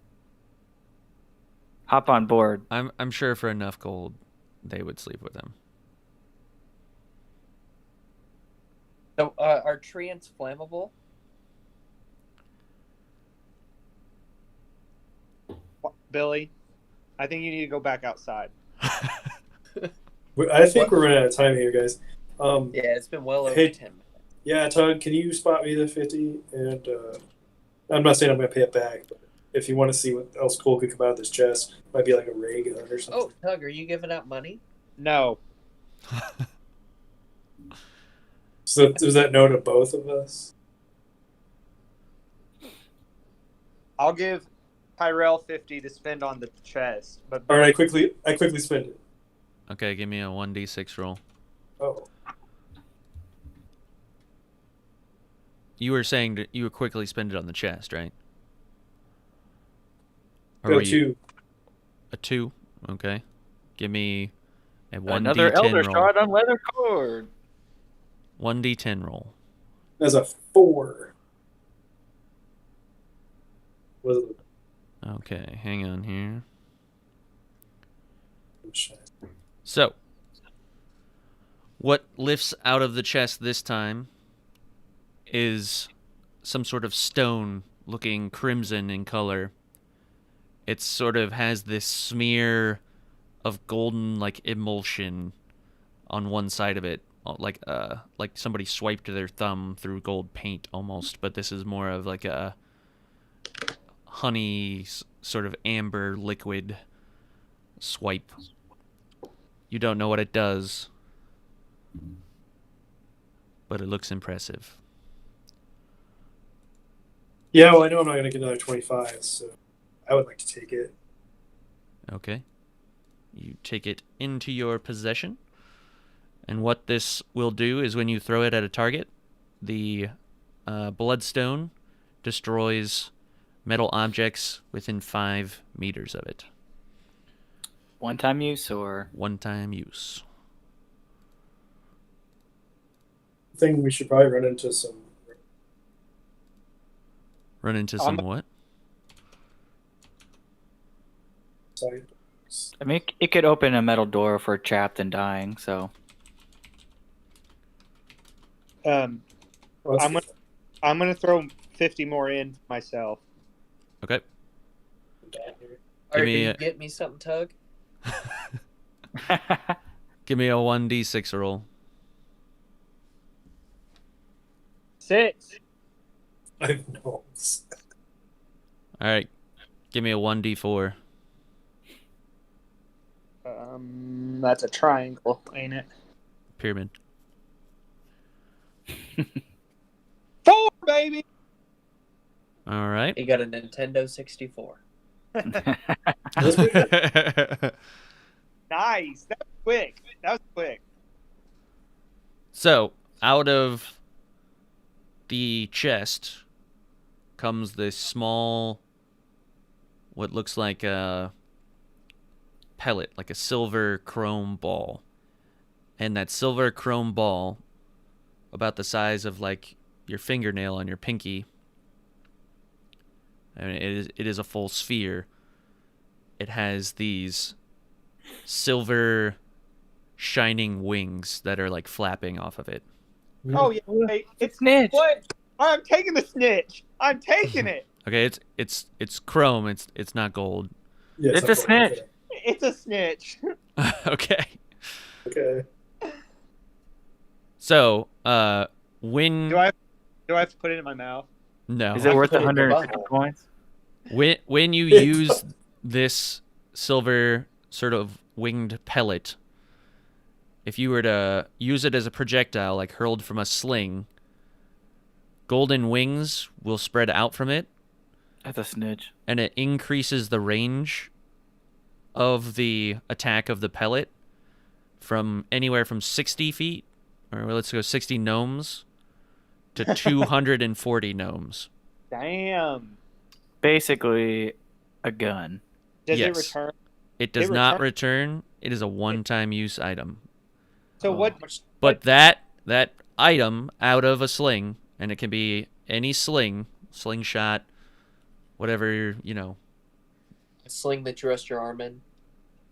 hop on board. I'm sure for enough gold, they would sleep with him. So, are treants flammable? Billy, I think you need to go back outside. I think we're running out of time here, guys. Yeah, it's been well over 10 minutes. Yeah, Tug, can you spot me the 50? And I'm not saying I'm going to pay it back, but if you want to see what else cool could come out of this chest, might be like a ray gun or something. Oh, Tug, are you giving out money? No. So was that no to both of us? I'll give Tyrell 50 to spend on the chest. But All right, I quickly spend it. Okay, give me a 1d6 roll. Oh, You were saying that you would quickly spend it on the chest, right? Or go were you- 2. A 2? Okay. Give me a 1d10 Another Elder roll. Shard on leather cord. 1d10 roll. That's a 4. Was it? Okay, hang on here. Shit. So, what lifts out of the chest this time is some sort of stone looking crimson in color. It sort of has this smear of golden like emulsion on one side of it, like somebody swiped their thumb through gold paint almost, but this is more of like a honey sort of amber liquid swipe. You don't know what it does, but it looks impressive. Yeah, well, I know I'm not going to get another 25, so I would like to take it. Okay. You take it into your possession. And what this will do is when you throw it at a target, the bloodstone destroys metal objects within 5 meters of it. One-time use or? One-time use. I think we should probably run into some. Run into some what? Side. I mean, it could open a metal door for trapped and dying, so. I'm gonna throw 50 more in myself. Okay. Are me you a- get me something, Tug? Give me a 1d6 roll. 6. I have no. All right. Give me a 1d4. That's a triangle, ain't it? Pyramid. 4, baby. All right. You got a Nintendo 64. Nice. That was quick. So, out of the chest comes this small, what looks like a pellet, like a silver chrome ball. And that silver chrome ball, about the size of like your fingernail on your pinky, and it is a full sphere. It has these silver shining wings that are like flapping off of it. Oh yeah, hey, it's Snitch. What? I'm taking the snitch. I'm taking it. Okay, it's chrome. It's not gold. Yeah, It's a snitch. It's a snitch. Okay. Okay. So, when Do I have to put it in my mouth? no, Is it worth put it in the 150 butthole. points? when you use this silver sort of winged pellet, if you were to use it as a projectile, like hurled from a sling, golden wings will spread out from it, That's a snitch. and it increases the range of the attack of the pellet from anywhere from 60 feet, or let's go 60 gnomes, to 240 gnomes. Damn. Basically, a gun. Does Yes. it return? It does It not return. It is a one-time use item. So what? But that item out of a sling, and it can be any sling, slingshot, whatever, A sling that you rest your arm in.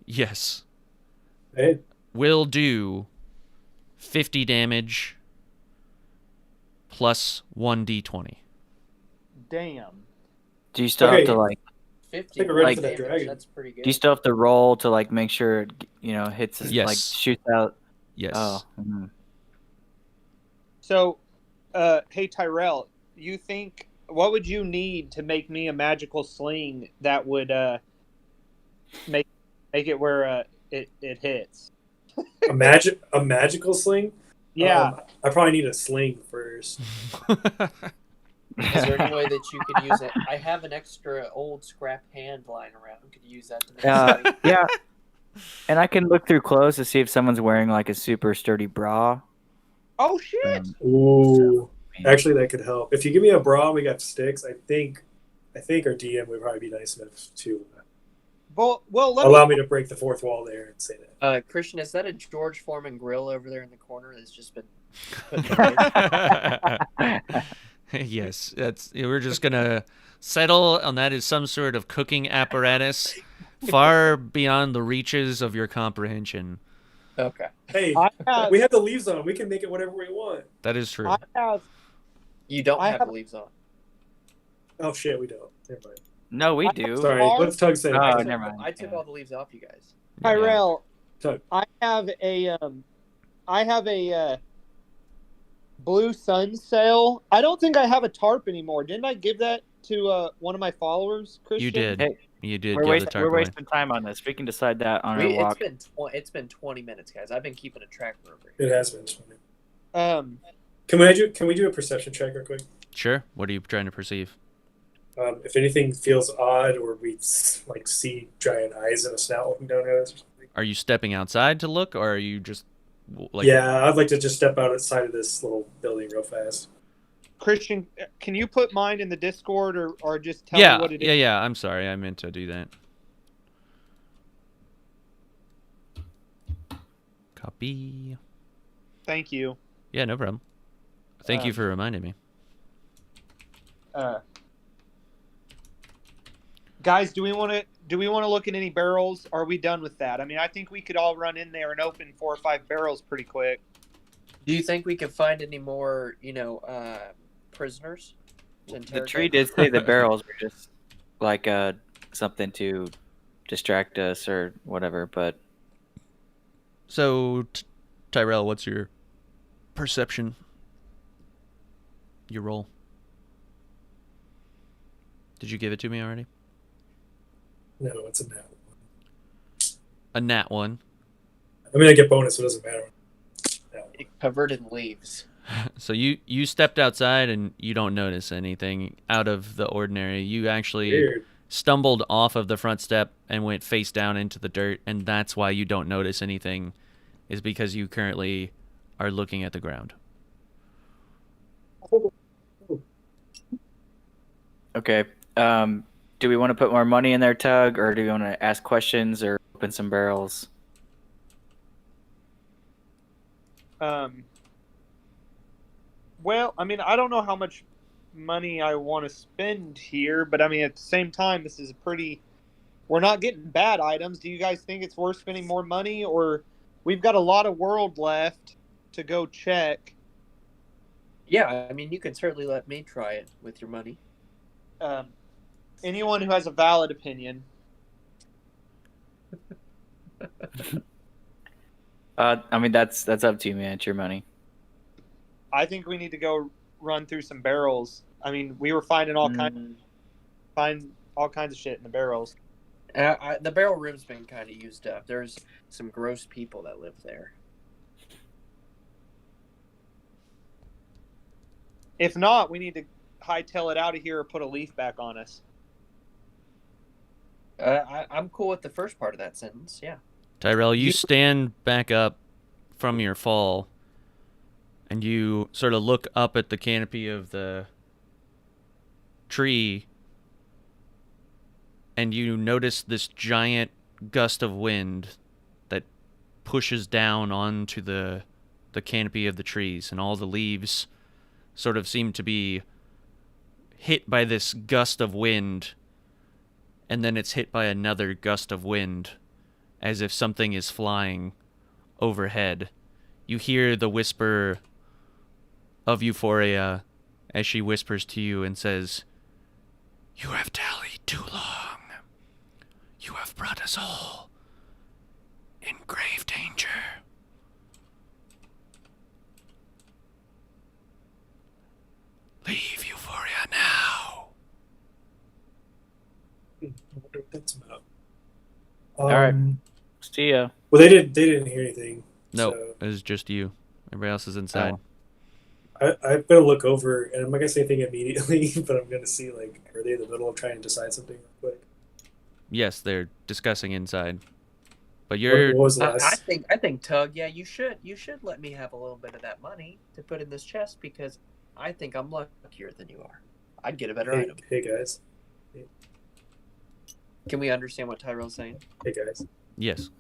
yes, Hey, will do 50 damage plus 1d20. Damn. Do you still Okay. have to like? 50 Take a rip for that damage, dragon. That's pretty good. Do you still have to roll to like make sure it, hits Yes. like shoots out? Yes. Oh. mhm. So, hey Tyrell, you think what would you need to make me a magical sling that would make it where it hits? A magical sling? Yeah. I probably need a sling first. Is there any way that you could use it? I have an extra old scrap hand lying around. Could you use that to make a sling? Yeah. And I can look through clothes to see if someone's wearing like a super sturdy bra. Oh shit! Ooh, actually, that could help. If you give me a bra, we got sticks. I think our DM would probably be nice enough to Well, allow me to break the fourth wall there and say that. Christian, is that a George Foreman grill over there in the corner that's just been put in? Yes, we're just gonna settle on that as some sort of cooking apparatus far beyond the reaches of your comprehension. Okay. Hey, we have the leaves on. We can make it whatever we want. That is true. You don't have leaves on. Oh shit, we don't. Never mind. No, we do. Sorry, what's Tug say? Oh, never mind. I took all the leaves off you guys. Tyrell, Tug. I have a blue sun sail. I don't think I have a tarp anymore. Didn't I give that to one of my followers, Christian? You did. Hey, You did. We're give the tarp we're away. wasting time on this. We can decide that on our walk. It's been 20 minutes, guys. I've been keeping a tracker over It here. has been 20. Can we do a perception check real quick? Sure. What are you trying to perceive? If anything feels odd, or we like see giant eyes and a snout looking down at us, or something. Are you stepping outside to look, or are you just like? Yeah, I'd like to just step outside of this little building real fast. Christian, can you put mine in the Discord or just tell me what it is? Yeah. I'm sorry. I meant to do that. Copy. Thank you. Yeah, no problem. Thank you for reminding me. Guys, do we want to look at any barrels? Or are we done with that? I mean, I think we could all run in there and open 4 or 5 barrels pretty quick. Do you think we could find any more, prisoners? The tree did say the barrels were just like something to distract us or whatever, but So, Tyrell, what's your perception? Your roll? Did you give it to me already? No, it's a nat. A nat 1. I mean, I get bonus, so it doesn't matter. Covered in leaves. So you stepped outside and you don't notice anything out of the ordinary. You actually Weird. stumbled off of the front step and went face down into the dirt, and that's why you don't notice anything, is because you currently are looking at the ground. okay. Do we want to put more money in there, Tug, or do we want to ask questions or open some barrels? Well, I mean, I don't know how much money I want to spend here, but I mean, at the same time, this is we're not getting bad items. Do you guys think it's worth spending more money, or we've got a lot of world left to go check? Yeah, I mean, you can certainly let me try it with your money. Anyone who has a valid opinion. I mean, that's up to you, man. It's your money. I think we need to go run through some barrels. I mean, we were finding all kinds of shit in the barrels. The barrel room's been kind of used up. There's some gross people that live there. If not, we need to hightail it out of here or put a leaf back on us. I'm cool with the first part of that sentence, yeah. Tyrell, you stand back up from your fall, and you sort of look up at the canopy of the tree, and you notice this giant gust of wind that pushes down onto the canopy of the trees, and all the leaves sort of seem to be hit by this gust of wind, and then it's hit by another gust of wind, as if something is flying overhead. You hear the whisper of Euphoria as she whispers to you and says, "You have dallied too long. You have brought us all in grave danger. Leave Euphoria now." right. See ya. Well, they didn't hear anything. No, So it was just you. Everybody else is inside. I'm gonna look over, and I'm not gonna say anything immediately, but I'm gonna see, like, are they in the middle of trying to decide something real quick? Yes, they're discussing inside. But What, you're what was the I last? think Tug, yeah, you should let me have a little bit of that money to put in this chest because I think I'm luckier than you are. I'd get a better item. Hey guys. Can we understand what Tyrell's saying? Hey guys. yes.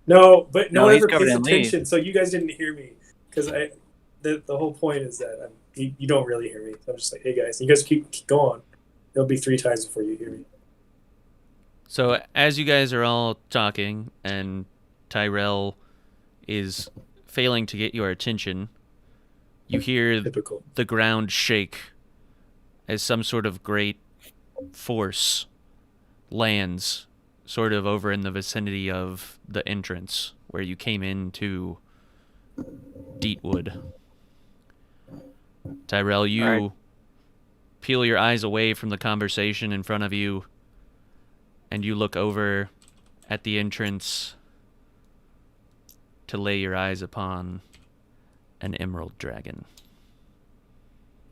No, but no No, one he's ever covered pays in leaves. attention, so you guys didn't hear me. Because the whole point is that you don't really hear me. So I'm just like, hey guys, you guys keep going. It'll be 3 times before you hear me. So as you guys are all talking and Tyrell is failing to get your attention, you hear Typical. the ground shake as some sort of great force lands sort of over in the vicinity of the entrance where you came into Deetwood. Tyrell, you All right. peel your eyes away from the conversation in front of you and you look over at the entrance to lay your eyes upon an emerald dragon.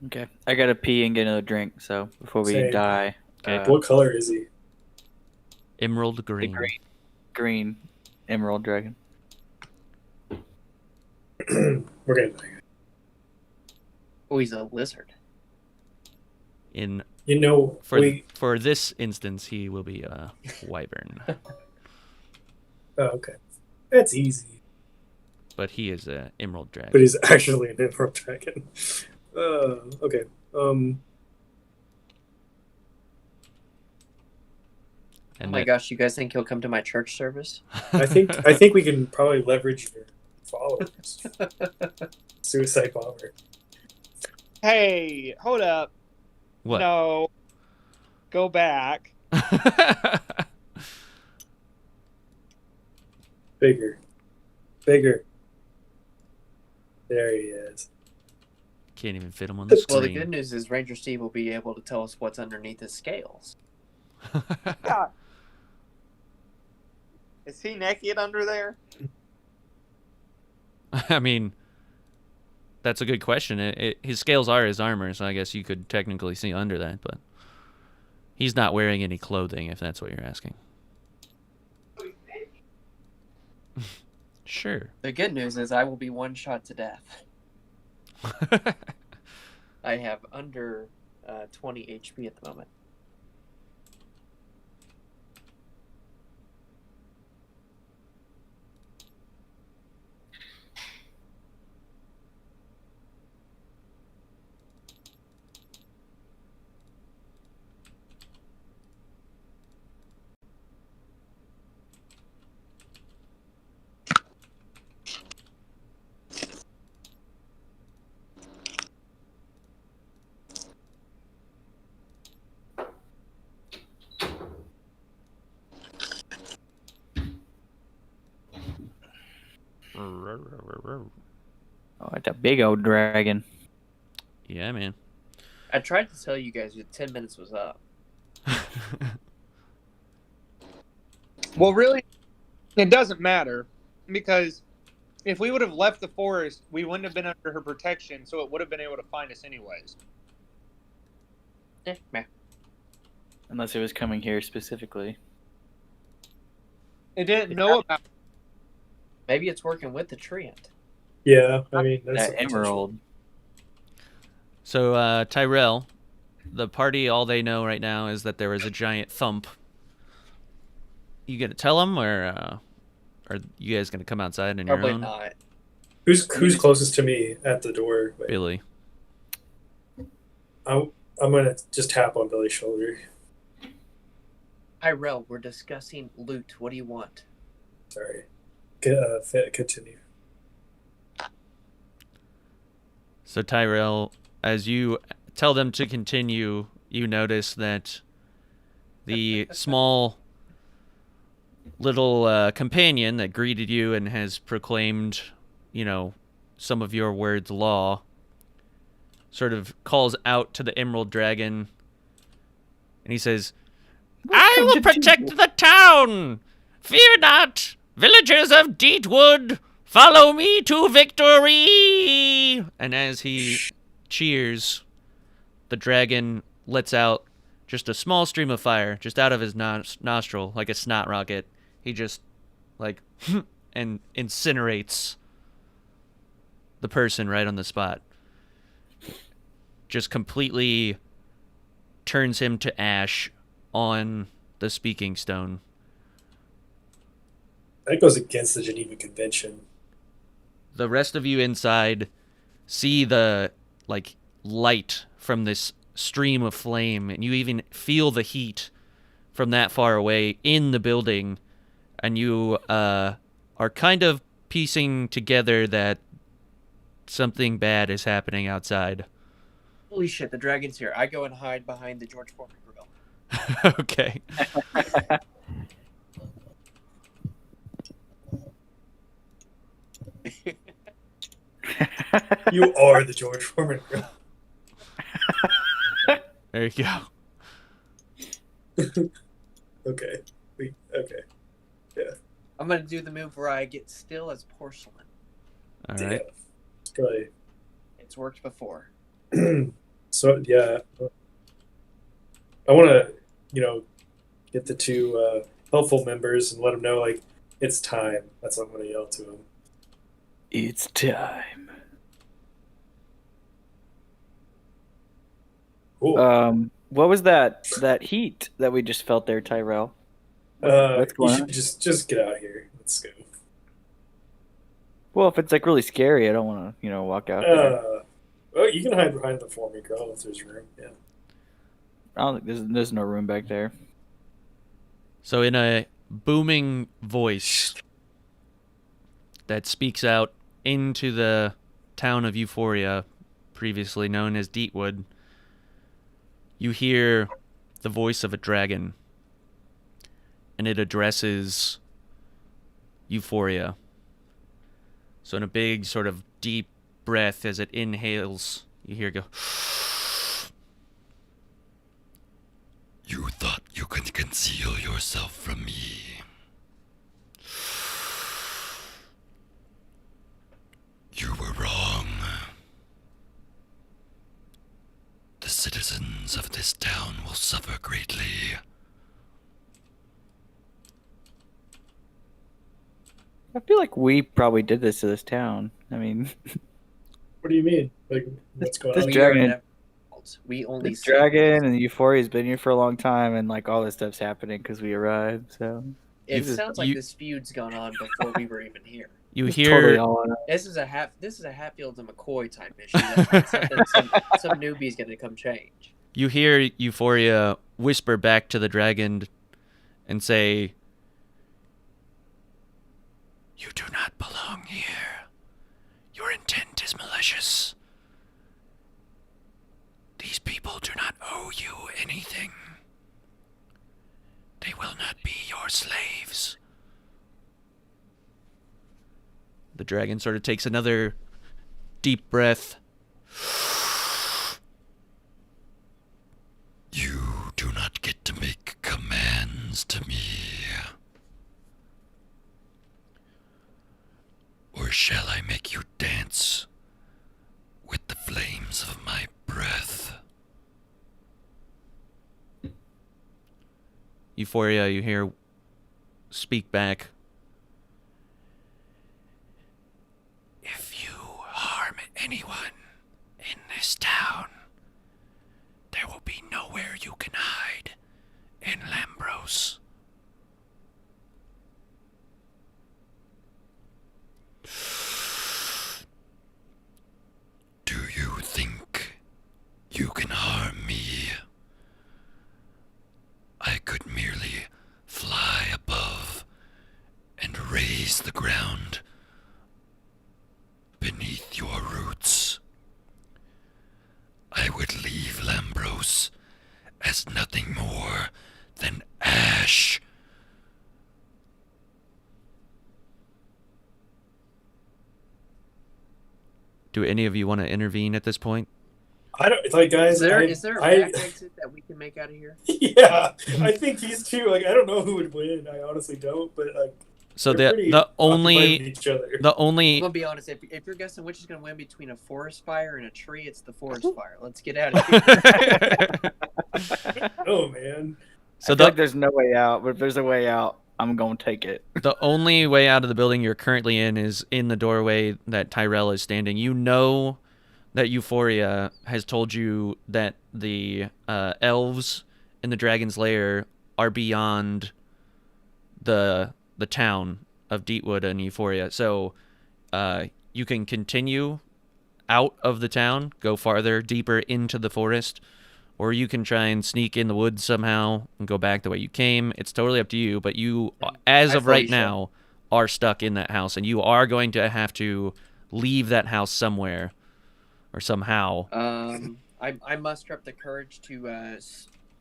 Okay. I gotta pee and get another drink, so before we Same. die. Okay. What color is he? Emerald The green. green emerald dragon. We're gonna die. Oh, he's a lizard. In You know, for this instance, he will be a wyvern, Oh, okay. That's easy. but he is a emerald But dragon. he's actually an emerald dragon. Okay. Oh my gosh, you guys think he'll come to my church service? I think we can probably leverage your followers. Suicide bomber. Hey, hold up. What? No. Go back. Bigger. There he is. Can't even fit him on the screen. Well, the good news is Ranger Steve will be able to tell us what's underneath his scales. Yeah. Is he naked under there? I mean, that's a good question. His scales are his armor, so I guess you could technically see under that, but he's not wearing any clothing, if that's what you're asking. Sure. The good news is I will be one shot to death. I have under 20 HP at the moment. Oh, it's a big old dragon. Yeah, man. I tried to tell you guys that 10 minutes was up. Well, really, it doesn't matter because if we would have left the forest, we wouldn't have been under her protection, so it would have been able to find us anyways. Meh. Unless it was coming here specifically. It didn't know about. Maybe it's working with the Treant. Yeah, I mean that's That emerald. So, Tyrell, the party, all they know right now is that there was a giant thump. You gonna tell them, or are you guys gonna come outside on Probably your own? not. Who's closest to me at the door? Wait, Billy. I'm gonna just tap on Billy's shoulder. Tyrell, we're discussing loot. What do you want? Sorry. Continue. So Tyrell, as you tell them to continue, you notice that the small little companion that greeted you and has proclaimed, some of your words law, sort of calls out to the Emerald Dragon, and he says, "I will protect the town! Fear not, villagers of Deetwood, follow me to victory! And as he cheers, the dragon lets out just a small stream of fire, just out of his nostril, like a snot rocket. He just, like, and incinerates the person right on the spot. Just completely turns him to ash on the speaking stone. That goes against the Geneva Convention. The rest of you inside see the, like, light from this stream of flame, and you even feel the heat from that far away in the building, and you are kind of piecing together that something bad is happening outside. Holy shit, the dragon's here. I go and hide behind the George Foreman grill. Okay. You are the George Foreman grill. There you go. Okay. Okay. Yeah. I'm gonna do the move where I get still as porcelain. All Yeah. right. It's probably. It's worked before. So yeah, I want to, get the two helpful members and let them know like it's time. That's what I'm going to yell to them. It's time. Cool. What was that heat that we just felt there, Tyrell? What's You going should on? just get out here. Let's go. Well, if it's like really scary, I don't want to, walk out there. Well, you can hide behind the Foreman grill if there's room. Yeah. I don't think there's no room back there. So in a booming voice that speaks out into the town of Euphoria, previously known as Deetwood, you hear the voice of a dragon, and it addresses Euphoria. So in a big sort of deep breath as it inhales, you hear it go, You thought you could conceal yourself from me. You were wrong. The citizens of this town will suffer greatly. I feel like we probably did this to this town. I mean, What do you mean? Like, what's going This on? We dragon- are never- We only this see dragon and Euphoria's been here for a long time, and like all this stuff's happening because we arrived. So It You've- sounds like you- this feud's gone on before we were even here. you it's hear totally all on us. This is a Hatfields and McCoy type issue. That's something some newbie's gonna come change. You hear Euphoria whisper back to the dragon and say, You do not belong here. Your intent is malicious. These people do not owe you anything. They will not be your slaves. The dragon sort of takes another deep breath. You do not get to make commands to me. Or shall I make you dance with the flames of my breath? Euphoria, you hear speak back. If you harm anyone in this town, there will be nowhere you can hide in Lambros. Do you think you can harm me? I could merely fly above and raise the ground beneath your roots. I would leave Lambros as nothing more than ash. Do any of you want to intervene at this point? I don't like, guys. Is there a back exit that we can make out of here? Yeah, I think these two. Like, I don't know who would win. I honestly don't. But like, So they're pretty occupied with each other. the I'm only gonna be honest. If you're guessing which is gonna win between a forest fire and a tree, it's the forest fire. Let's get out of here. Oh man. so I feel like there's no way out, but if there's a way out, I'm gonna take it. the only way out of the building you're currently in is in the doorway that Tyrell is standing. You know that Euphoria has told you that the elves in the Dragon's Lair are beyond the town of Deetwood and Euphoria. So you can continue out of the town, go farther, deeper into the forest, or you can try and sneak in the woods somehow and go back the way you came. It's totally up to you, but you, as of right now, are stuck in that house, and you are going to have to leave that house somewhere or somehow. I muster up the courage to.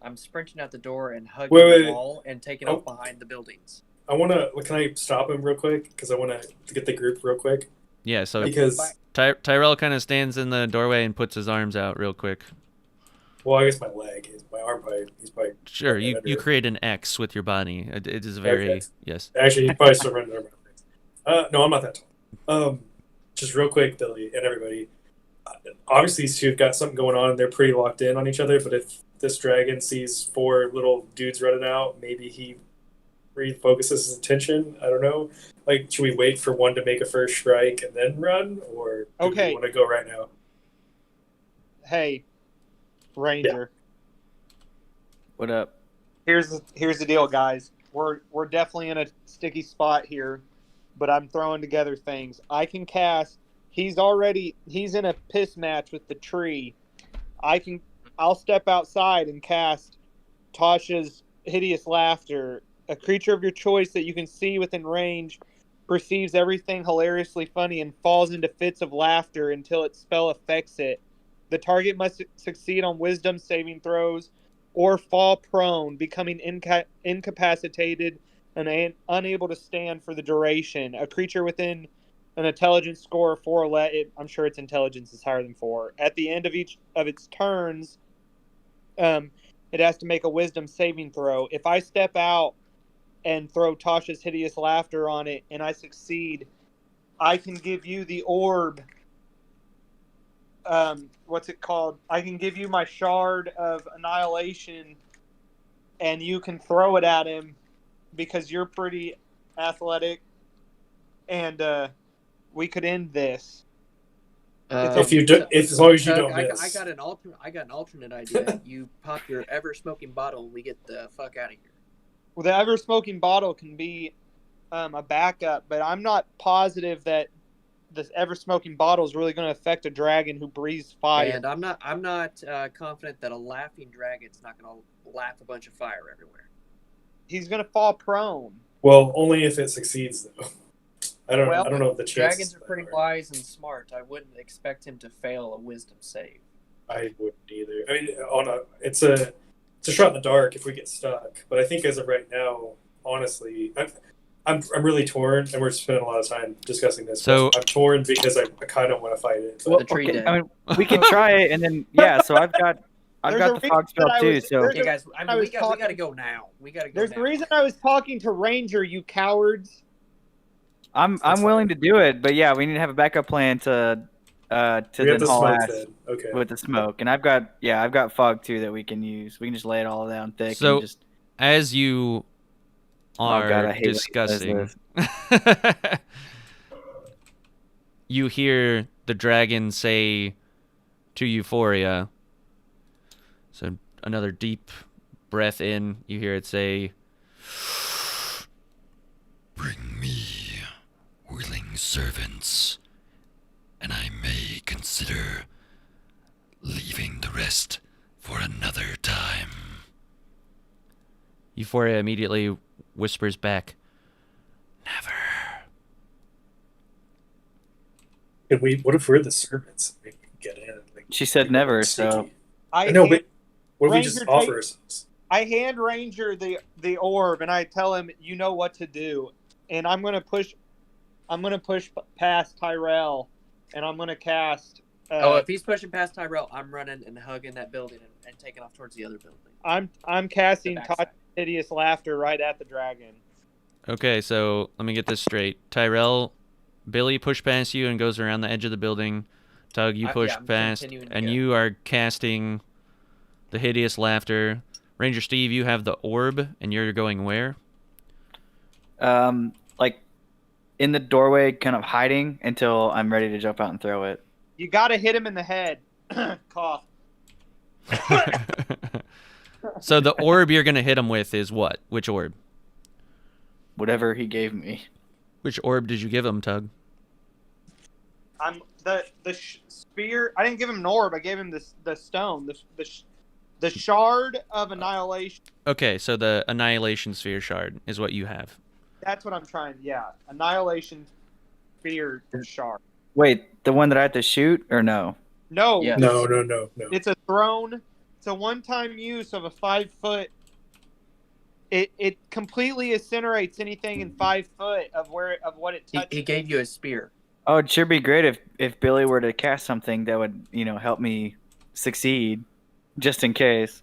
I'm sprinting out the door and hugging Wait. the wall and taking off behind the buildings. I want to. Can I stop him real quick? Because I want to get the group real quick. Yeah. So Because Tyrell kind of stands in the doorway and puts his arms out real quick. well, I guess my leg, my arm, he's probably. Sure, running you under. create an X with your body. It is very Okay. yes. Actually, he's probably still running under my legs. No, I'm not that tall. Just real quick, Billy and everybody. Obviously, these two have got something going on. They're pretty locked in on each other. But if this dragon sees 4 little dudes running out, maybe he refocuses his attention. I don't know. Like, should we wait for one to make a first strike and then run, or do we want to go right now? Hey, Ranger. What up? Here's the deal, guys. We're definitely in a sticky spot here, but I'm throwing together things. I can cast. He's in a piss match with the tree. I'll step outside and cast Tasha's Hideous Laughter. A creature of your choice that you can see within range perceives everything hilariously funny and falls into fits of laughter until its spell affects it. The target must succeed on wisdom saving throws or fall prone, becoming incapacitated and unable to stand for the duration. A creature within an intelligence score of 4 I'm sure its intelligence is higher than 4. At the end of each of its turns, it has to make a wisdom saving throw. If I step out and throw Tasha's Hideous Laughter on it and I succeed, I can give you the orb. What's it called? I can give you my Shard of Annihilation and you can throw it at him because you're pretty athletic, and we could end this. As long as you don't miss. I got an alternate idea. You pop your ever smoking bottle and we get the fuck out of here. Well, the ever smoking bottle can be a backup, but I'm not positive that this ever smoking bottle is really going to affect a dragon who breathes fire. And I'm not confident that a laughing dragon's not going to laugh a bunch of fire everywhere. He's going to fall prone. Well, only if it succeeds, though. I don't know if the chances. Dragons are pretty wise and smart. I wouldn't expect him to fail a wisdom save. I wouldn't either. I mean, it's a shot in the dark if we get stuck. But I think as of right now, honestly, I'm really torn, and we're spending a lot of time discussing this. So I'm torn because I kind of want to fight it. Well, the tree dead. I mean, we can try it, and then So I've got the fog spell too. So okay, guys, we got to go now. We got to go. There's the reason I was talking to Ranger, you cowards. I'm willing to do it, but yeah, we need to have a backup plan to then haul ass with the smoke. And I've got fog too that we can use. We can just lay it all down thick. So and just... as you are discussing, you hear the dragon say to Euphoria. So another deep breath in. You hear it say, "Bring me willing servants, and I may consider leaving the rest for another time." Euphoria immediately whispers back, "Never." What if we're the servants? We can get in. She said never, so... I know, but what if we just offer ourselves? I hand Ranger the orb, and I tell him, you know what to do. And I'm gonna push past Tyrell, and I'm gonna cast if he's pushing past Tyrell, I'm running and hugging that building and taking off towards the other building. I'm casting The backside. Todd's hideous laughter right at the dragon. Okay, so let me get this straight. Tyrell, Billy pushed past you and goes around the edge of the building. Tug, you push I'm past, continuing to and go. you are casting the hideous laughter. Ranger Steve, you have the orb, and you're going where? Like in the doorway, kind of hiding until I'm ready to jump out and throw it. You got to hit him in the head. Cough. So the orb you're gonna hit him with is what? Which orb? Whatever he gave me. Which orb did you give him, Tug? I'm the spear. I didn't give him an orb. I gave him the stone. The shard of annihilation. Okay, so the Annihilation Sphere shard is what you have. That's what I'm trying. Yeah, annihilation spear shard. Wait, the one that I have to shoot or no? No. Yeah. No. It's a throne. It's a one-time use of a 5-foot. It completely incinerates anything in 5 foot of what it touches. He gave you a spear. Oh, it'd sure be great if Billy were to cast something that would, help me succeed, just in case.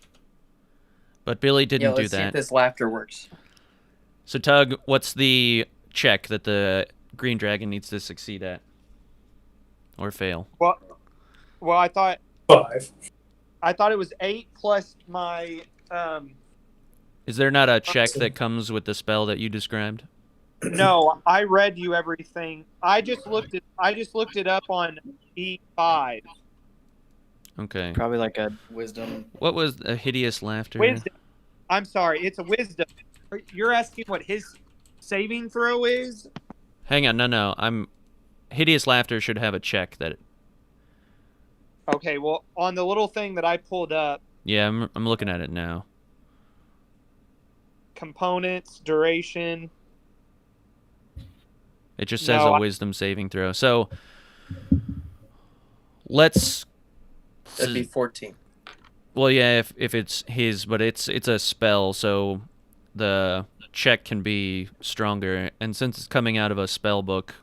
But Billy didn't do Let's see if that. this laughter works. So Tug, what's the check that the green dragon needs to succeed at? Or fail? Well, I thought 5. it was 8 plus my Is there not a check that comes with the spell that you described? No, I read you everything. I just looked it up on E5. Okay. Probably like a wisdom. What was a hideous laughter? Wisdom. I'm sorry, it's a wisdom. You're asking what his saving throw is? Hang on, no. Hideous laughter should have a check that. Okay, well, on the little thing that I pulled up, Yeah, I'm looking at it now. components, duration. It just says No, a wisdom saving throw. So let's. That'd be 14. Well, yeah, if it's his, but it's a spell, so the check can be stronger. And since it's coming out of a spell book,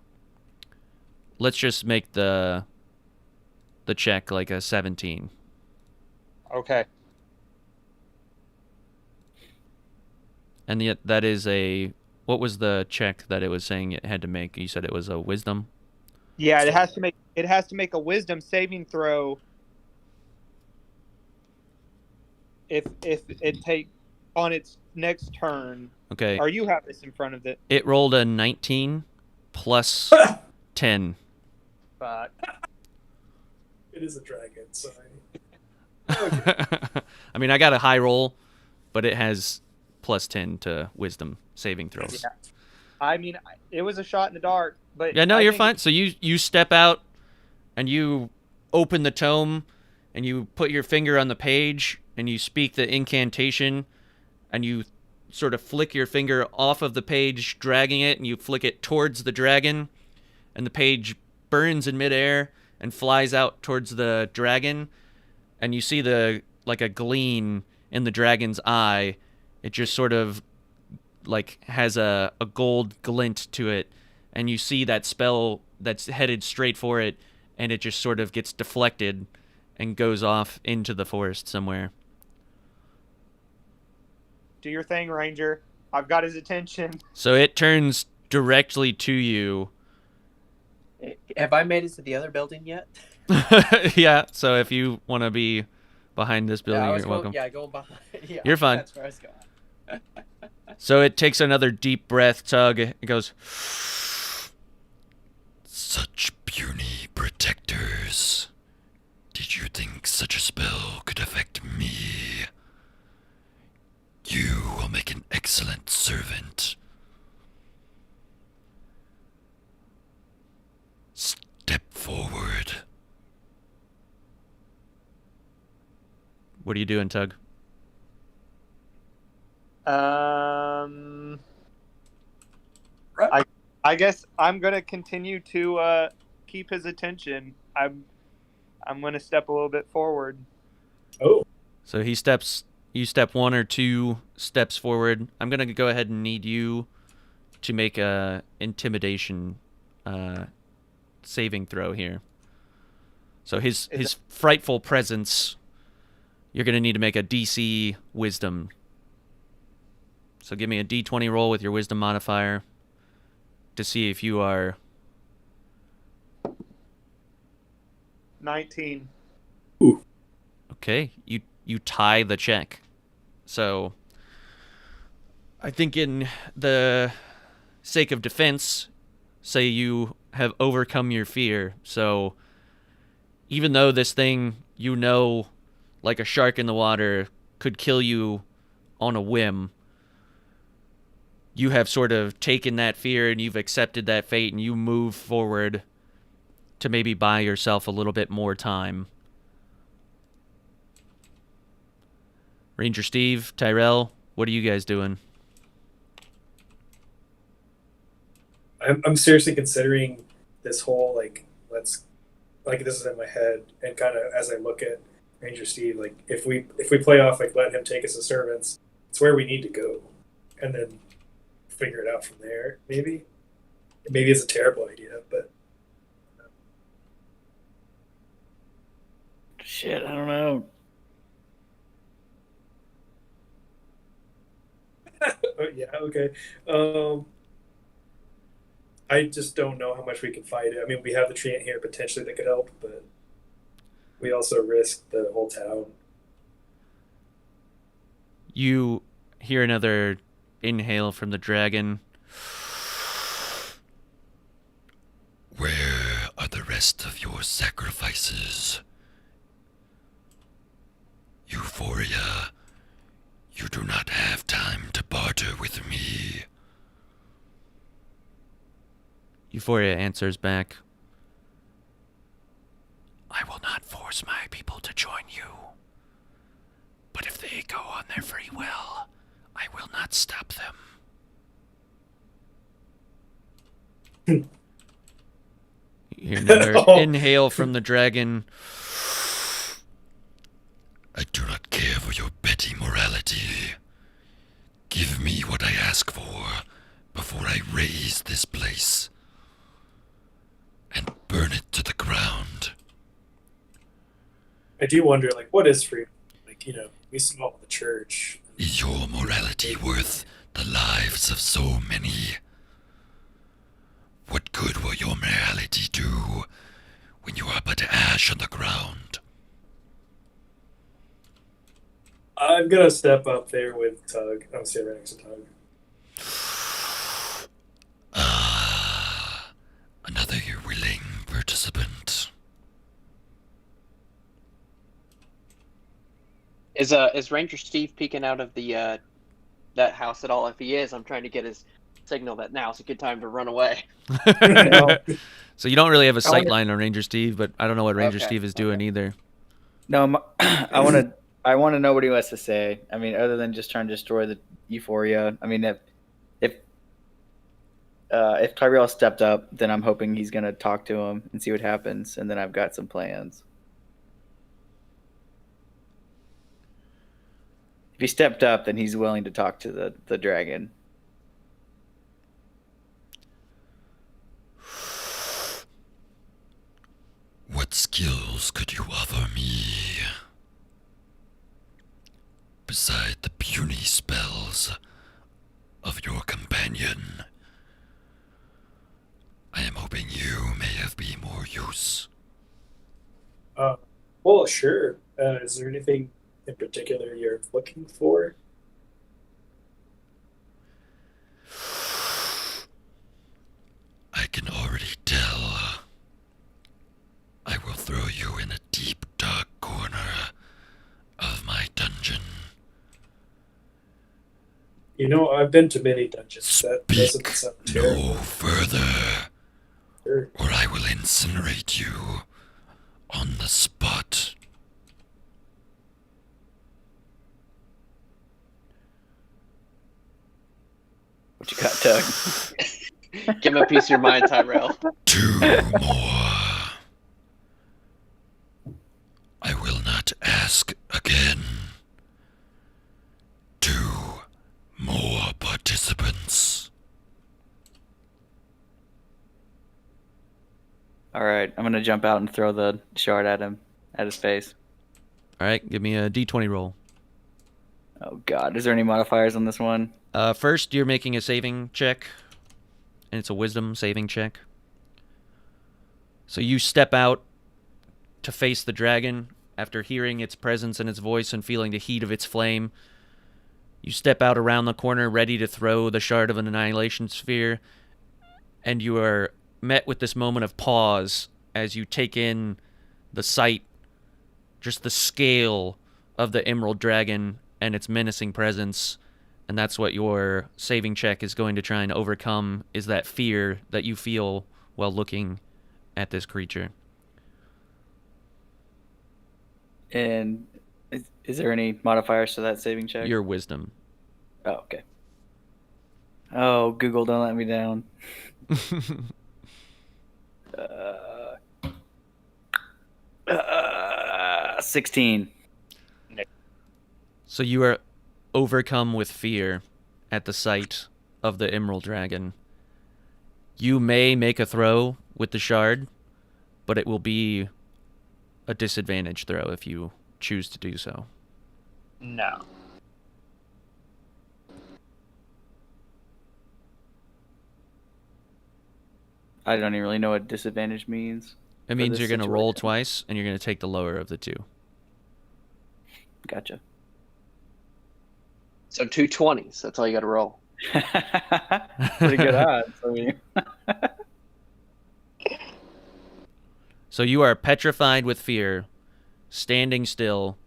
let's just make the check like a 17. Okay. And yet that is a. What was the check that it was saying it had to make? You said it was a wisdom? Yeah, it has to make a wisdom saving throw if it take on its next turn. Okay. Or you have this in front of it. It rolled a 19 plus 10. But It is a dragon, sorry. I mean, I got a high roll, but it has plus 10 to wisdom saving throws. yeah. I mean, it was a shot in the dark, but Yeah, no, I you're think- fine. So you step out and you open the tome and you put your finger on the page and you speak the incantation and you sort of flick your finger off of the page, dragging it, and you flick it towards the dragon, and the page burns in midair and flies out towards the dragon, and you see like a gleam in the dragon's eye. It just sort of like has a gold glint to it, and you see that spell that's headed straight for it, and it just sort of gets deflected and goes off into the forest somewhere. Do your thing, Ranger. I've got his attention. So it turns directly to you. Have I made it to the other building yet? Yeah, so if you want to be behind this building, you're welcome. Going behind. Yeah, You're fine. That's where I was going. So it takes another deep breath, Tug. It goes, Such puny protectors. Did you think such a spell could affect me? You will make an excellent servant. Step forward. what are you doing, Tug? I guess I'm gonna continue to keep his attention. I'm gonna step a little bit forward. Oh, So he steps, you step 1 or 2 steps forward. I'm going to go ahead and need you to make a intimidation saving throw here. So his frightful presence, you're going to need to make a DC Wisdom. So give me a D20 roll with your Wisdom modifier to see if you are... 19. Ooh. Okay, you tie the check. So I think in the sake of defense, say you have overcome your fear. So even though this thing, you know, like a shark in the water, could kill you on a whim, you have sort of taken that fear and you've accepted that fate, and you move forward to maybe buy yourself a little bit more time. Ranger Steve, Tyrell, what are you guys doing? I'm seriously considering this whole this is in my head, and kind of as I look at Ranger Steve, like if we play off letting him take us as servants, it's where we need to go, and then figure it out from there. Maybe it's a terrible idea, but Shit, I don't know. yeah, okay. I just don't know how much we can fight it. I mean, we have the Treant here potentially that could help, but we also risk the whole town. You hear another inhale from the dragon. Where are the rest of your sacrifices? Euphoria, you do not have time to barter with me. Euphoria answers back. I will not force my people to join you. But if they go on their free will, I will not stop them. You hear another inhale from the dragon. I do not care for your petty morality. Give me what I ask for before I raise this place and burn it to the ground. I do wonder, what is freedom? We smell the church. Is your morality worth the lives of so many? What good will your morality do when you are but ash on the ground? I'm gonna step up there with Tug. I'm sitting right next to Tug. Another willing participant. Is Ranger Steve peeking out of the that house at all? If he is, I'm trying to get his signal that now's a good time to run away. So you don't really have a sight line on Ranger Steve, but I don't know what Ranger Steve is doing either. No, I want to know what he has to say. I mean, other than just trying to destroy the Euphoria. I mean, if Tyrell stepped up, then I'm hoping he's gonna talk to him and see what happens, and then I've got some plans. If he stepped up, then he's willing to talk to the dragon. What skills could you offer me? Beside the puny spells of your companion, I am hoping you may have be more use. Well, sure. Is there anything in particular you're looking for? I can already tell. I will throw you in a deep, dark corner of my dungeon. I've been to many dungeons. That doesn't Speak sound no terrible. further, Sure. or I will incinerate you on the spot. What you got, Tug? Give him a piece of your mind, Tyrell. 2 more. I will not ask again. 2 more participants. All right, I'm gonna jump out and throw the shard at him, at his face. All right, give me a d20 roll. Oh God, is there any modifiers on this one? First, you're making a saving check, and it's a wisdom saving check. So you step out to face the dragon after hearing its presence and its voice and feeling the heat of its flame. You step out around the corner ready to throw the shard of an annihilation sphere, and you are met with this moment of pause as you take in the sight, just the scale of the emerald dragon and its menacing presence. And that's what your saving check is going to try and overcome, is that fear that you feel while looking at this creature. And is there any modifiers to that saving check? Your wisdom. Oh, okay. Oh, Google, don't let me down. 16. So you are overcome with fear at the sight of the emerald dragon. You may make a throw with the shard, but it will be a disadvantage throw if you choose to do so. No. I don't even really know what disadvantage means. It means you're going to roll twice, and you're going to take the lower of the two. Gotcha. So 2 20s. That's all you got to roll. Pretty good odds. I mean. So you are petrified with fear, standing still.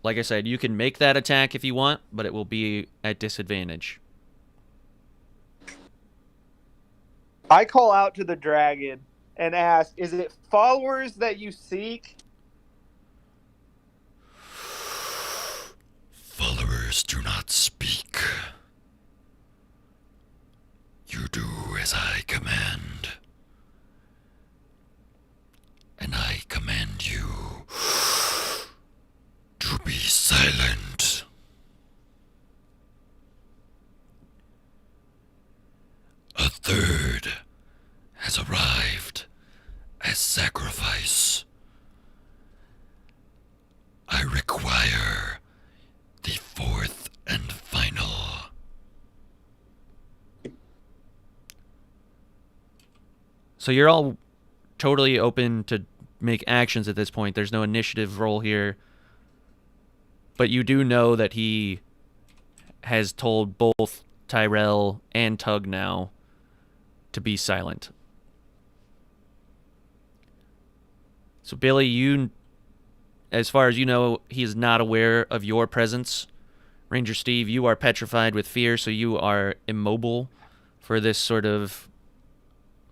Like I said, you can make that attack if you want, but it will be at disadvantage. I call out to the dragon and ask, is it followers that you seek? Followers do not speak. You do as I command. And I command you to be silent. A third has arrived as sacrifice. I require the fourth and final. So you're all totally open to make actions at this point. There's no initiative roll here. But you do know that he has told both Tyrell and Tug now to be silent. So Billy, you, as far as you know, he is not aware of your presence. Ranger Steve, you are petrified with fear, so you are immobile for this sort of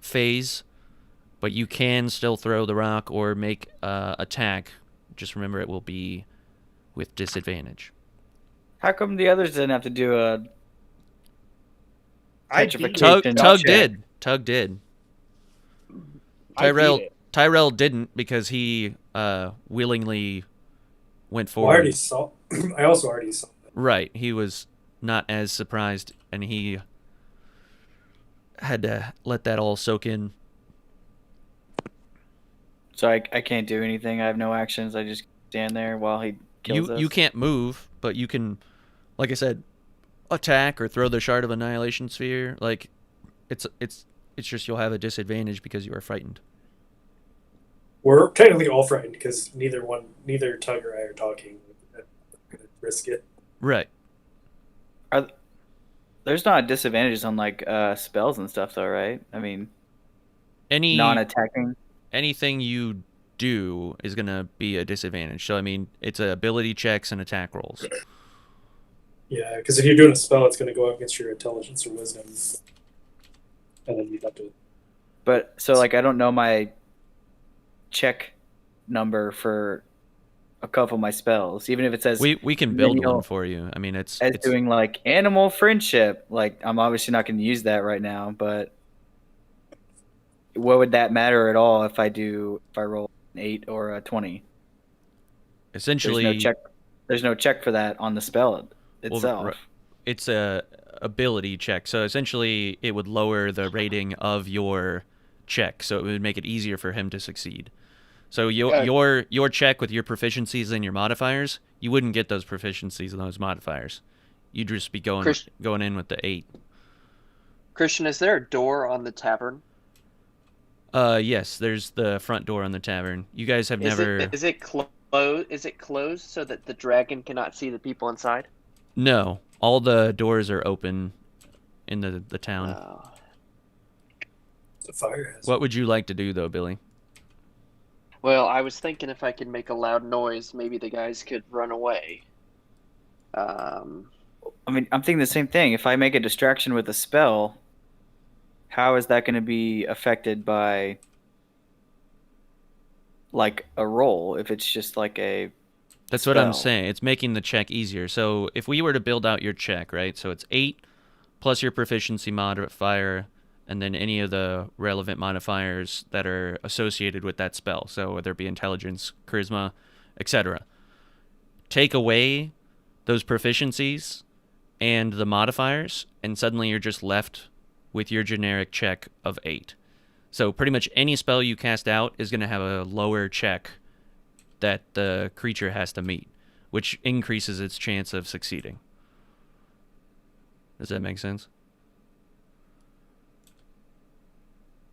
phase. But you can still throw the rock or make attack. Just remember, it will be with disadvantage. How come the others didn't have to do a Tug did. Tug did. Tyrell didn't because he willingly went forward. I also already saw that. Right. He was not as surprised, and he had to let that all soak in. So I can't do anything. I have no actions. I just stand there while he kills us. You can't move, but you can, like I said, attack or throw the shard of annihilation sphere. Like, it's just you'll have a disadvantage because you are frightened. We're technically all frightened because neither Tug or I are talking. I'm gonna risk it. Right. There's not disadvantages on like spells and stuff though, right? I mean, any non-attacking. Anything you do is gonna be a disadvantage. So I mean, it's ability checks and attack rolls. Yeah, because if you're doing a spell, it's gonna go against your intelligence or wisdom, and then you'd have to. But so like I don't know my check number for a couple of my spells, even if it says we can build one for you. I mean, it's doing like animal friendship. Like I'm obviously not going to use that right now, but what would that matter at all if I roll an 8 or a 20? Essentially, there's no check for that on the spell itself. Well, it's a ability check. So essentially, it would lower the rating of your check, so it would make it easier for him to succeed. So your check with your proficiencies and your modifiers, you wouldn't get those proficiencies and those modifiers. You'd just be going in with the 8. Christian, is there a door on the tavern? Yes, there's the front door on the tavern. You guys have never... Is it closed? Is it closed so that the dragon cannot see the people inside? No, all the doors are open in the town. The fire hazard. What would you like to do, though, Billy? Well, I was thinking if I could make a loud noise, maybe the guys could run away. I mean, I'm thinking the same thing. If I make a distraction with a spell, how is that going to be affected by, like, a roll? If it's just like a That's spell. what I'm saying. It's making the check easier. So if we were to build out your check, right? So it's 8 plus your proficiency modifier, and then any of the relevant modifiers that are associated with that spell. So whether it be intelligence, charisma, etc. Take away those proficiencies and the modifiers, and suddenly you're just left with your generic check of 8. So pretty much any spell you cast out is going to have a lower check that the creature has to meet, which increases its chance of succeeding. Does that make sense?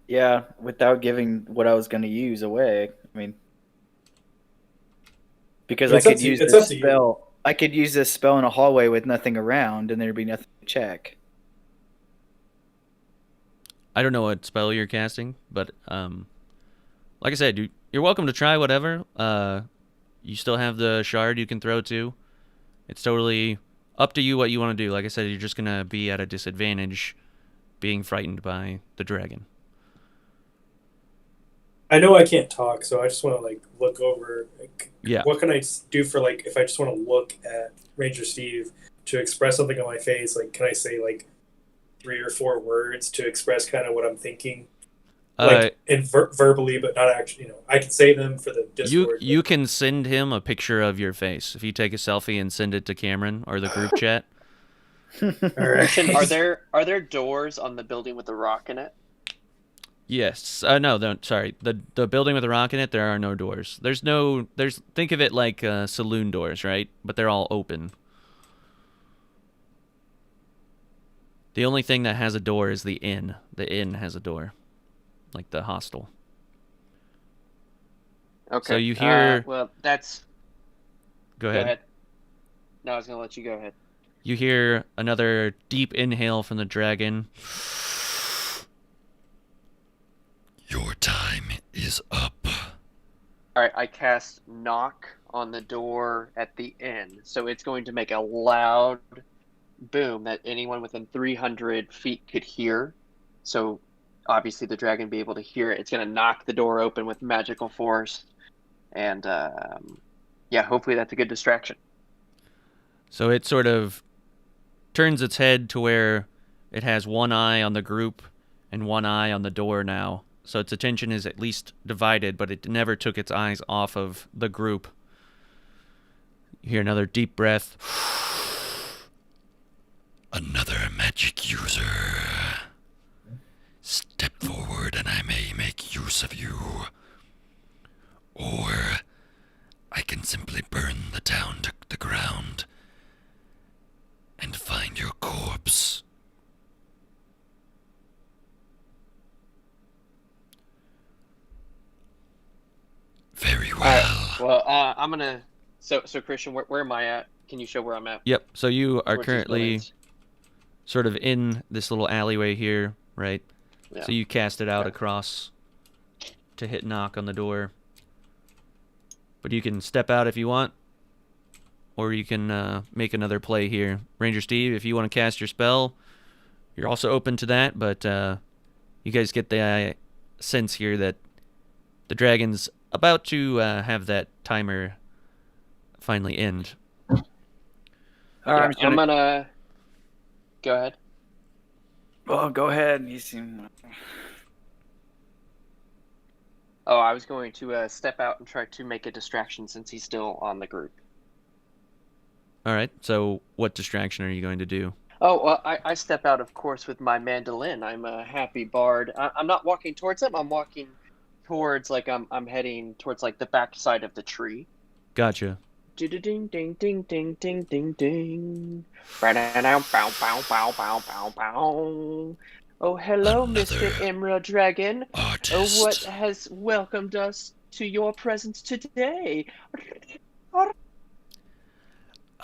Yeah, without giving what I was going to use away. I mean, because I could use this spell. I could use this spell in a hallway with nothing around, and there'd be nothing to check. I don't know what spell you're casting, but like I said, you're welcome to try whatever. You still have the shard you can throw too. It's totally up to you what you want to do. Like I said, you're just gonna be at a disadvantage, being frightened by the dragon. I know I can't talk, so I just want to like look over. Yeah. What can I do for like if I just want to look at Ranger Steve to express something on my face? Like, can I say like 3 or 4 words to express kind of what I'm thinking, like verbally, but not actually? You know, I can say them for the Discord. You can send him a picture of your face if you take a selfie and send it to Cameron or the group chat. All right. Are there doors on the building with the rock in it? Yes. No, sorry. The building with the rock in it, there are no doors. Think of it like saloon doors, right? But they're all open. The only thing that has a door is the inn. The inn has a door. Like the hostel. Okay. So you hear... well, that's... Go ahead. No, I was going to let you go ahead. You hear another deep inhale from the dragon. Your time is up. All right, I cast knock on the door at the inn, so it's going to make a loud boom that anyone within 300 feet could hear. So obviously the dragon will be able to hear it. It's going to knock the door open with magical force, and yeah, hopefully that's a good distraction. So it sort of turns its head to where it has one eye on the group and one eye on the door now. So its attention is at least divided, but it never took its eyes off of the group. You hear another deep breath. Another magic user. Step forward and I may make use of you. Or I can simply burn the town to the ground and find your corpse. Very well. Well, I'm gonna. So Christian, where am I at? Can you show where I'm at? Yep. So you are Towards these currently buildings? sort of in this little alleyway here, right? Yeah. So you cast it out across to hit knock on the door. But you can step out if you want, or you can make another play here. Ranger Steve, if you want to cast your spell, you're also open to that. But you guys get the sense here that the dragon's about to have that timer finally end. All right, I'm gonna go ahead. Well, go ahead. You seem. Oh, I was going to step out and try to make a distraction since he's still on the group. All right. So what distraction are you going to do? Oh, well, I step out, of course, with my mandolin. I'm a happy bard. I'm not walking towards him. I'm walking towards, like, I'm heading towards, like, the back side of the tree. Gotcha. Ding ding ding ding ding ding ding ding. Bow bow bow bow bow bow bow. Oh, hello, Mr. Another Emerald Dragon. Oh, what artist. has welcomed us to your presence today? I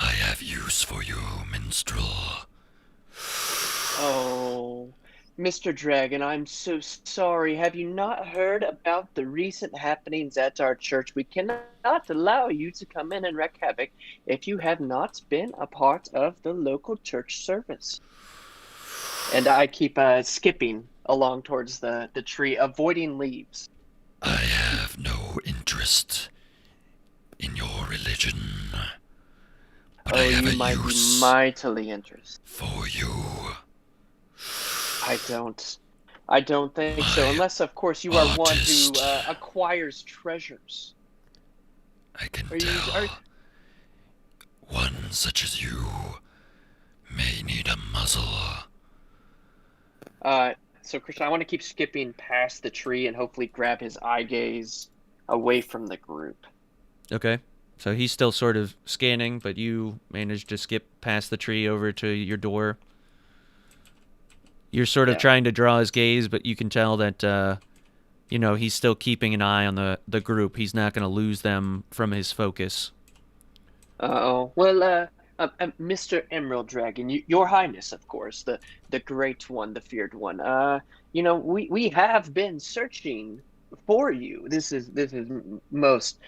have use for you, minstrel. Oh, Mr. Dragon, I'm so sorry. Have you not heard about the recent happenings at our church? We cannot allow you to come in and wreak havoc if you have not been a part of the local church service. And I keep skipping along towards the tree, avoiding leaves. I have no interest in your religion, but I Oh, have you a might be use mightily interested. for you. I don't think so, My unless, of course, you are one who artist. acquires treasures. I can Are you- tell are- one such as you may need a muzzle. So Christian, I want to keep skipping past the tree and hopefully grab his eye gaze away from the group. Okay. So he's still sort of scanning, but you managed to skip past the tree over to your door. You're sort of Yeah. trying to draw his gaze, but you can tell that, he's still keeping an eye on the group. He's not going to lose them from his focus. Uh-oh. Well, Mr. Emerald Dragon, Your Highness, of course, the great one, the feared one. We have been searching for you. This is most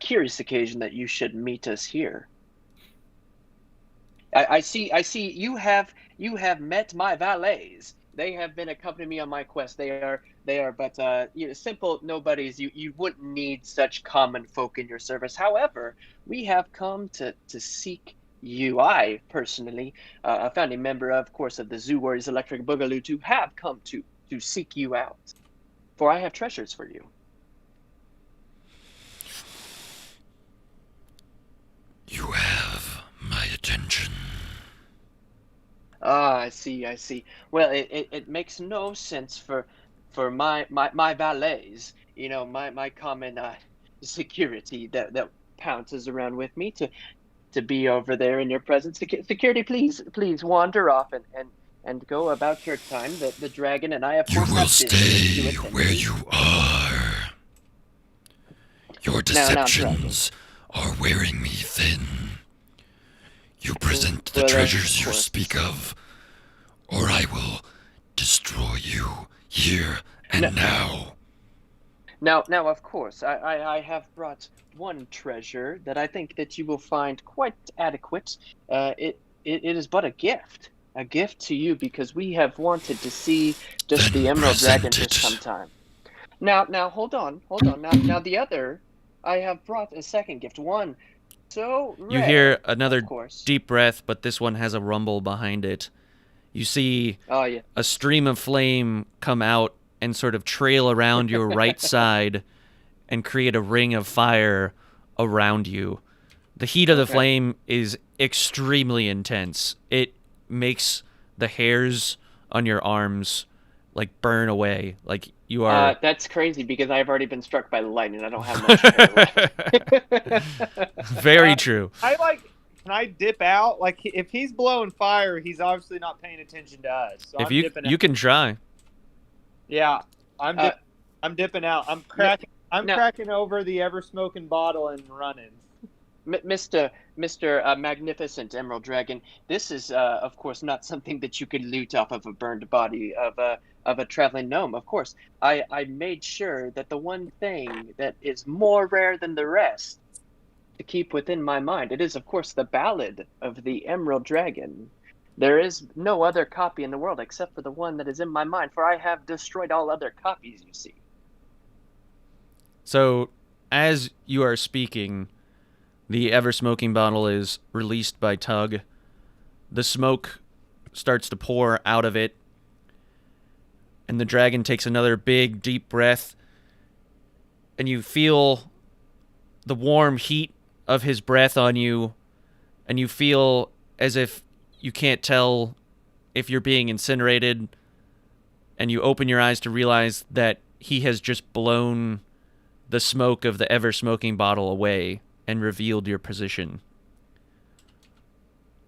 curious occasion that you should meet us here. I see you have met my valets. They have been accompanying me on my quest. They are but simple nobodies. You wouldn't need such common folk in your service. However, we have come to seek you. I personally, a founding member, of course, of the Zoo Warriors Electric Boogaloo, to have come to seek you out, for I have treasures for you. You have my attention. Ah, I see. Well, it makes no sense for my valets, my common security that pounces around with me to be over there in your presence. Security, please wander off and go about your time. The dragon and I, of You course, will have business stay to attend where to. you are. Your deceptions are wearing me thin. You present the Well, treasures of you course. speak of, or I will destroy you here and now. Now, of course, I have brought one treasure that I think that you will find quite adequate. It is but a gift to you, because we have wanted to see just Then the Emerald Dragon present for it. some time. Now, hold on. Now the other, I have brought a second gift. One so rare, You hear another of course. deep breath, but this one has a rumble behind it. You see Oh yeah. a stream of flame come out and sort of trail around your right side and create a ring of fire around you. The heat of the Okay. flame is extremely intense. It makes the hairs on your arms like burn away. Like you are That's crazy, because I've already been struck by lightning. I don't have much hair left. very true. Can I dip out? Like, if he's blowing fire, he's obviously not paying attention to us. So If I'm you dipping you out. can try. Yeah, I'm dipping out. I'm cracking. I'm No. cracking over the ever-smoking bottle and running. Mr. Magnificent Emerald Dragon, this is, of course, not something that you could loot off of a burned body of a traveling gnome. Of course, I made sure that the one thing that is more rare than the rest to keep within my mind, it is, of course, the Ballad of the Emerald Dragon. There is no other copy in the world except for the one that is in my mind, for I have destroyed all other copies, you see. So, as you are speaking, the ever-smoking bottle is released by Tug. The smoke starts to pour out of it, and the dragon takes another big, deep breath, and you feel the warm heat of his breath on you, and you feel as if you can't tell if you're being incinerated and you open your eyes to realize that he has just blown the smoke of the ever-smoking bottle away and revealed your position.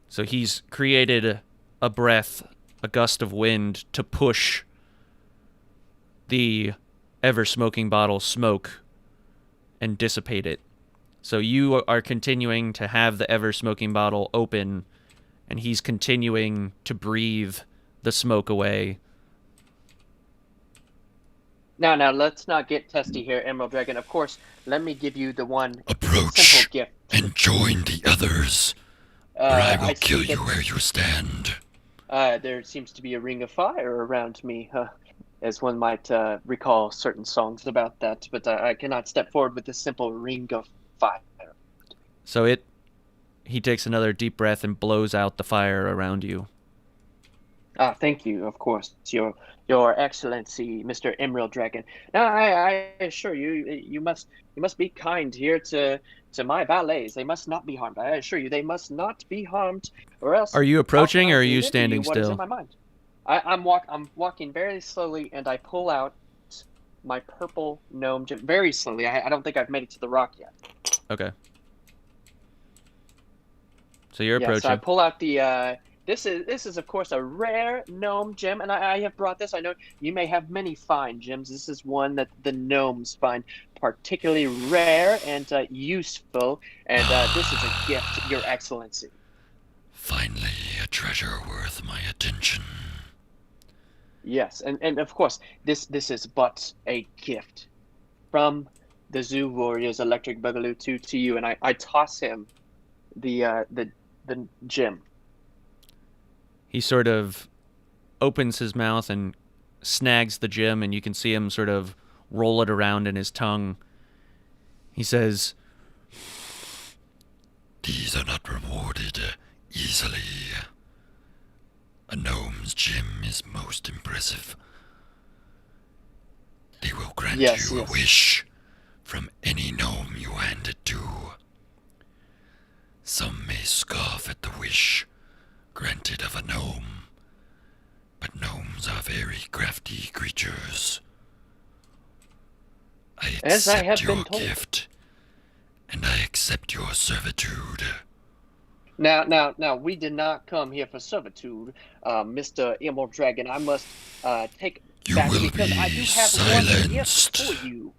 So he's created a breath, a gust of wind to push the ever-smoking bottle smoke and dissipate it. So you are continuing to have the ever-smoking bottle open, and he's continuing to breathe the smoke away. Now, let's not get testy here, Emerald Dragon. Of course, let me give you the one Approach simple gift. and join the others, or I will kill you where you stand. There seems to be a ring of fire around me, as one might recall certain songs about that, but I cannot step forward with this simple ring of fire. So he takes another deep breath and blows out the fire around you. Thank you, of course, Your Excellency, Mr. Emerald Dragon. Now, I assure you, you must be kind here to my valets. They must not be harmed. I assure you, they must not be harmed, or else. Are you approaching, or are you standing what is still? in my mind? I'm walking very slowly, and I pull out my purple gnome gem very slowly. I don't think I've made it to the rock yet. Okay. So you're approaching. So I pull out the. This is of course a rare gnome gem, and I have brought this. I know you may have many fine gems. This is one that the gnomes find particularly rare and useful, and this is a gift, Your Excellency. Finally, a treasure worth my attention. Yes, and of course this is but a gift from the Zoo Warriors Electric Boogaloo to you, and I toss him the gem. He sort of opens his mouth and snags the gem, and you can see him sort of roll it around in his tongue. He says, "These are not rewarded easily. A gnome's gem is most impressive. They will grant you a wish from any gnome you hand it to. Some may scoff at the wish granted of a gnome, but gnomes are very crafty creatures. I accept your gift, and I accept your servitude." Now, we did not come here for servitude, Mr. Emerald Dragon. I must take back because I do have one gift for you.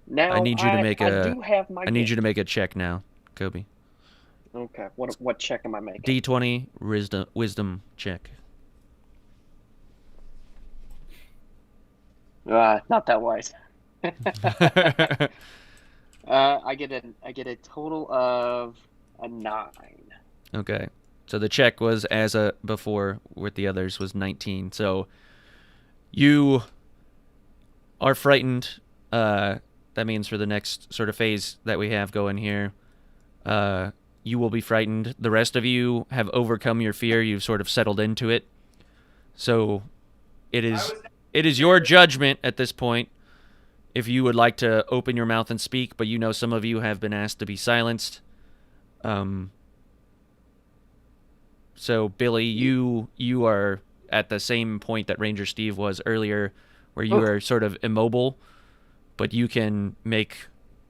Now, I need you to make I need you to make a check now, Kobe. Okay, what check am I making? D20 wisdom check. Not that wise. I get a total of a 9. Okay, so the check was as before with the others was 19. So you are frightened. That means for the next sort of phase that we have going here, you will be frightened. The rest of you have overcome your fear. You've sort of settled into it. So it is your judgment at this point if you would like to open your mouth and speak, but you know some of you have been asked to be silenced. So Billy, you are at the same point that Ranger Steve was earlier, where you are sort of immobile, but you can make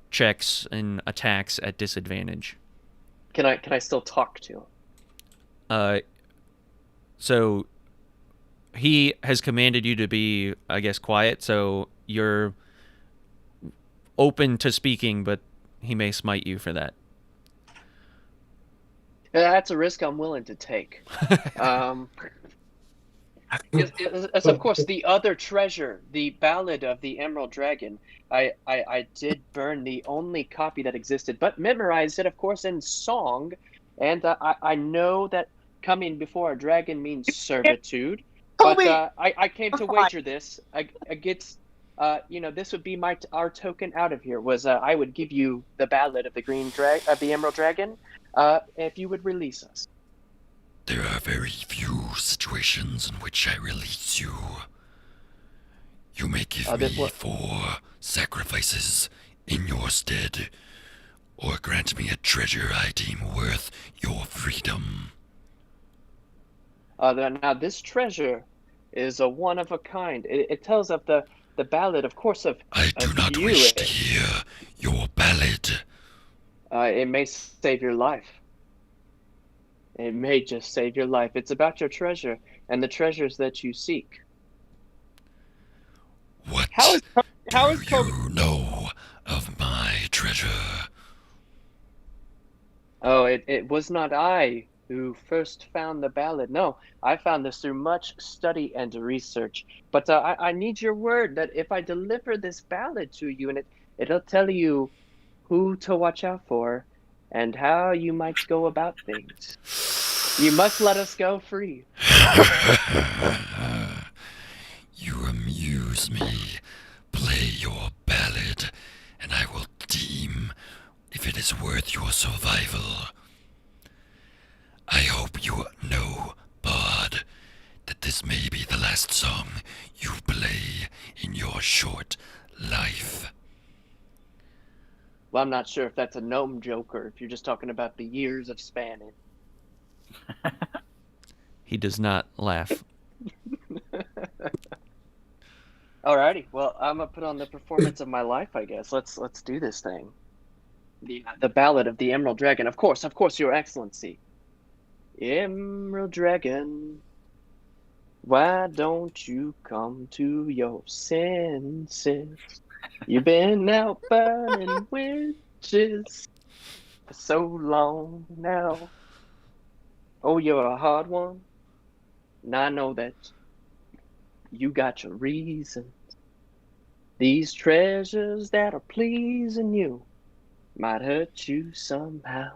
checks and attacks at disadvantage. Can I still talk to him? So he has commanded you to be, I guess, quiet, so you're open to speaking, but he may smite you for that. That's a risk I'm willing to take. As of course the other treasure, the Ballad of the Emerald Dragon. I did burn the only copy that existed, but memorized it, of course, in song. And I know that coming before a dragon means servitude. But I came to wager this against, this would be our token out of here. Was I would give you the Ballad of the Emerald Dragon, if you would release us. There are very few situations in which I release you. You may give me 4 sacrifices in your stead, or grant me a treasure I deem worth your freedom. Now, this treasure is a one of a kind. It tells of the ballad, of course, I do of not you. wish to hear your ballad. It may save your life. It may just save your life. It's about your treasure and the treasures that you seek. What How is do Kobe? you know of my treasure? Oh, it was not I who first found the ballad. No, I found this through much study and research. But I need your word that if I deliver this ballad to you, and it'll tell you who to watch out for and how you might go about things. You must let us go free. You amuse me. Play your ballad, and I will deem if it is worth your survival. I hope you know, Bard, that this may be the last song you play in your short life. Well, I'm not sure if that's a gnome joke or if you're just talking about the years of spanning. He does not laugh. Alrighty, well, I'm gonna put on the performance of my life, I guess. Let's do this thing. The Ballad of the Emerald Dragon. Of course, Your Excellency. Emerald Dragon, why don't you come to your senses? You've been out burning witches for so long now. Oh, you're a hard one. And I know that you got your reasons. These treasures that are pleasing you might hurt you somehow.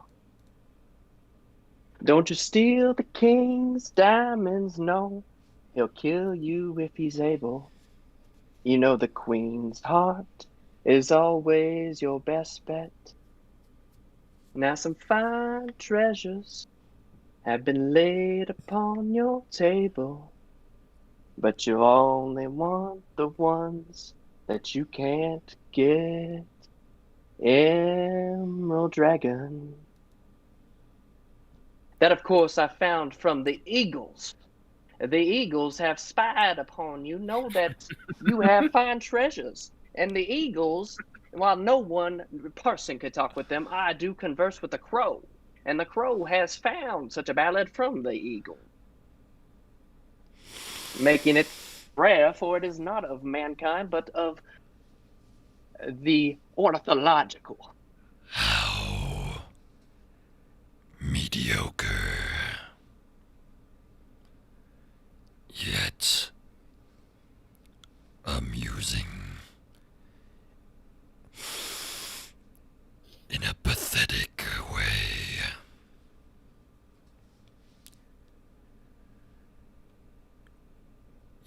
Don't you steal the king's diamonds, no. He'll kill you if he's able. You know the queen's heart is always your best bet. Now some fine treasures have been laid upon your table, but you only want the ones that you can't get. Emerald Dragon. That, of course, I found from the eagles. The eagles have spied upon you, know that you have fine treasures. And the eagles, while no one person could talk with them, I do converse with the crow. And the crow has found such a ballad from the eagle, making it rare, for it is not of mankind, but of the ornithological. How mediocre. Yet amusing in a pathetic way.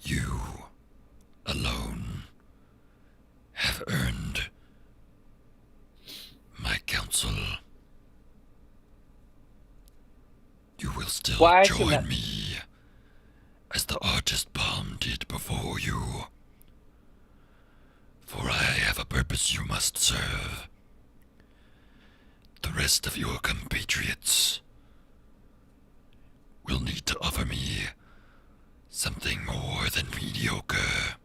You alone have earned my counsel. You will still join me as the artist palm did before you. For I have a purpose you must serve. The rest of your compatriots will need to offer me something more than mediocre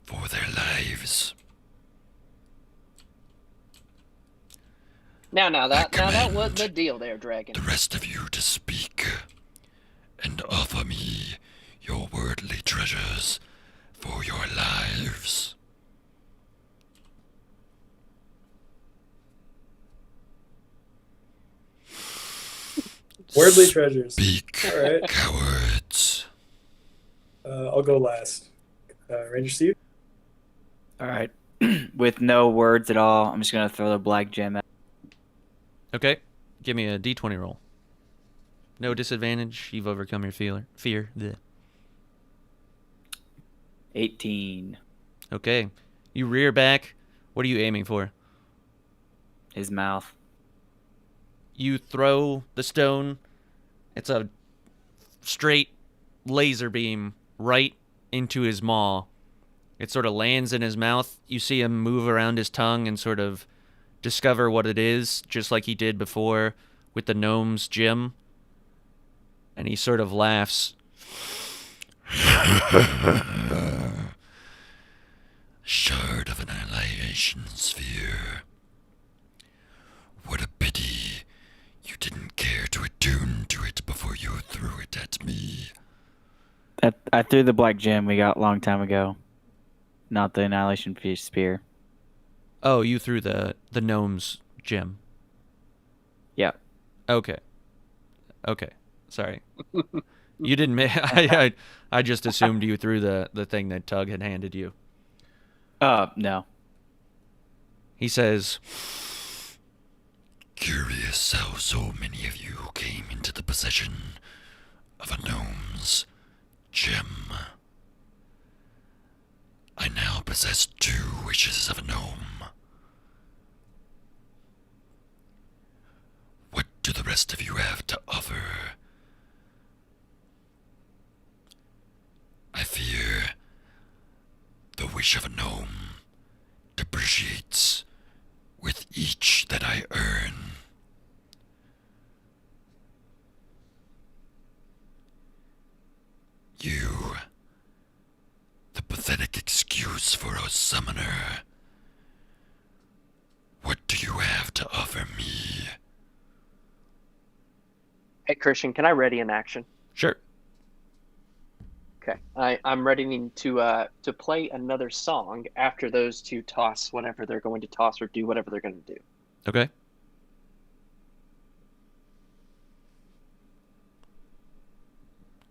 for their lives. Now that was the deal there, Dragon. The rest of you to speak and offer me your worldly treasures for your lives. Worldly treasures. Speak, All right. cowards. I'll go last. Ranger Steve? All right. With no words at all, I'm just going to throw the black gem at. Okay, give me a d20 roll. No disadvantage. You've overcome your fear. Bleh. 18. Okay, you rear back. What are you aiming for? His mouth. You throw the stone. It's a straight laser beam right into his maw. It sort of lands in his mouth. You see him move around his tongue and sort of discover what it is, just like he did before with the gnome's gem. And he sort of laughs. Shard of annihilation sphere. What a pity you didn't care to attune to it before you threw it at me. I threw the black gem we got a long time ago, not the annihilation spear. Oh, you threw the gnome's gem. Yeah. Okay. Sorry. You didn't. I just assumed you threw the thing that Tug had handed you. No. He says, Curious how so many of you came into the possession of a gnome's gem. I now possess 2 wishes of a gnome. What do the rest of you have to offer? I fear the wish of a gnome depreciates with each that I earn. You, the pathetic excuse for a summoner. What do you have to offer me? Hey, Christian, can I ready an action? sure. Okay. I'm ready to play another song after those two toss whatever they're going to toss or do whatever they're going to do. Okay.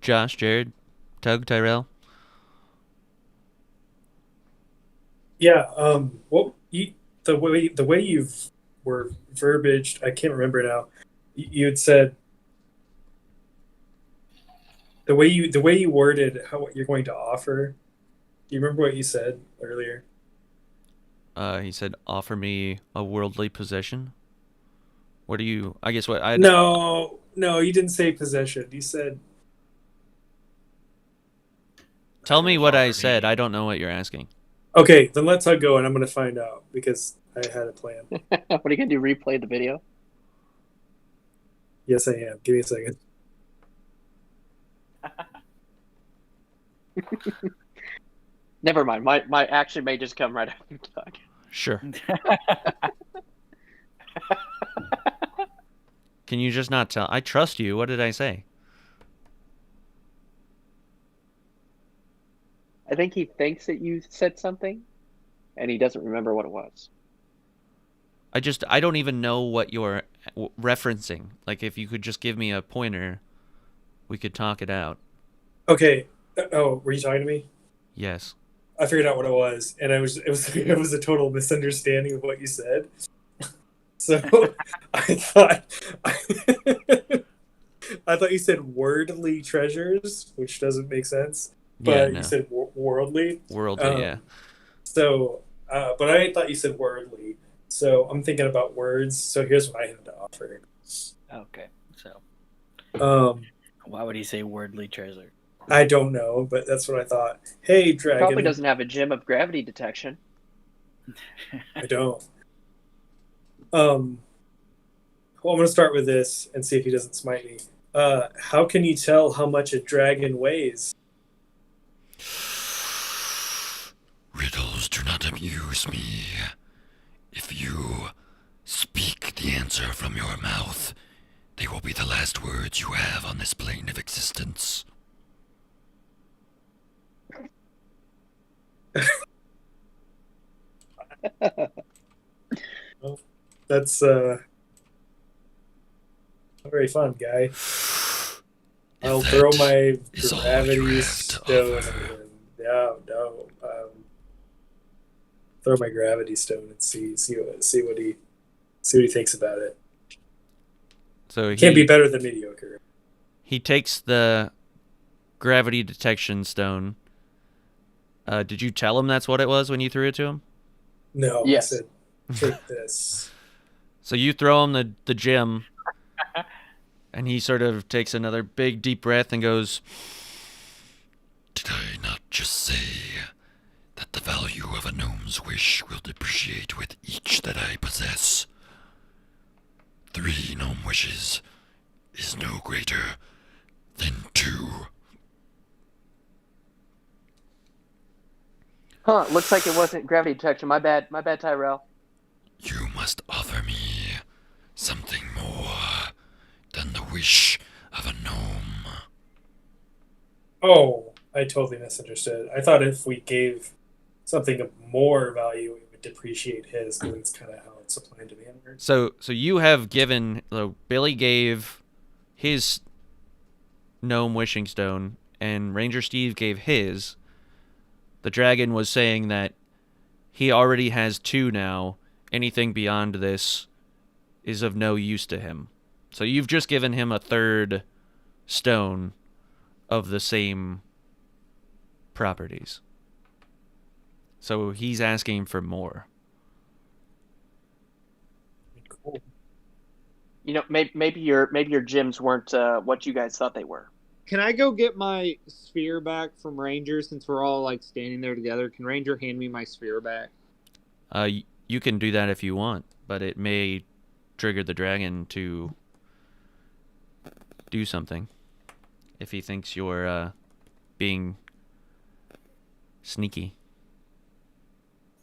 Josh, Jared, Tug, Tyrell. Yeah. Well, the way you were verbaged, I can't remember now. You had said the way you worded what you're going to offer. Do you remember what you said earlier? He said, "Offer me a worldly possession." What do you? I guess what I. No, you didn't say possession. You said. Tell me what I said. I don't know what you're asking. Okay, then let's go, and I'm going to find out because I had a plan. What are you going to do? Replay the video? Yes, I am. Give me a second. Never mind. My action may just come right after Doug. Sure. Can you just not tell? I trust you. What did I say? I think he thinks that you said something, and he doesn't remember what it was. I don't even know what you're referencing. Like, if you could just give me a pointer, we could talk it out. Okay. Oh, were you talking to me? Yes. I figured out what it was, and it was a total misunderstanding of what you said. So I thought you said wordly treasures, which doesn't make sense. But Yeah, no. you said worldly. Worldly, yeah. So, but I thought you said wordly. So I'm thinking about words. So here's what I have to offer. Okay, so Um, why would he say wordly treasure? I don't know, but that's what I thought. Hey, dragon. Probably doesn't have a gem of gravity detection. I don't. Well, I'm going to start with this and see if he doesn't smite me. How can you tell how much a dragon weighs? Riddles do not amuse me. If you speak the answer from your mouth, they will be the last words you have on this plane of existence. Well, that's not very fun, guy. I'll throw my is all gravity you have to stone. offer. No. Throw my gravity stone and see what he thinks about it. So Can't be better than mediocre. he takes the gravity detection stone. Did you tell him that's what it was when you threw it to him? No, Yes. I said take this. So you throw him the gem, and he sort of takes another big, deep breath and goes, Did I not just say that the value of a gnome's wish will depreciate with each that I possess? 3 gnome wishes is no greater Then 2. Huh, looks like it wasn't gravity detection. My bad, Tyrell. You must offer me something more than the wish of a gnome. Oh, I totally misunderstood. I thought if we gave something of more value, it would depreciate his, because it's kind of how supply and demand works. So you have given. Billy gave his gnome wishing stone, and Ranger Steve gave his. The dragon was saying that he already has 2 now. Anything beyond this is of no use to him. So you've just given him a 3rd stone of the same properties. So he's asking for more. Cool. You know, maybe your gems weren't what you guys thought they were. Can I go get my sphere back from Ranger since we're all like standing there together? Can Ranger hand me my sphere back? You can do that if you want, but it may trigger the dragon to do something if he thinks you're being sneaky.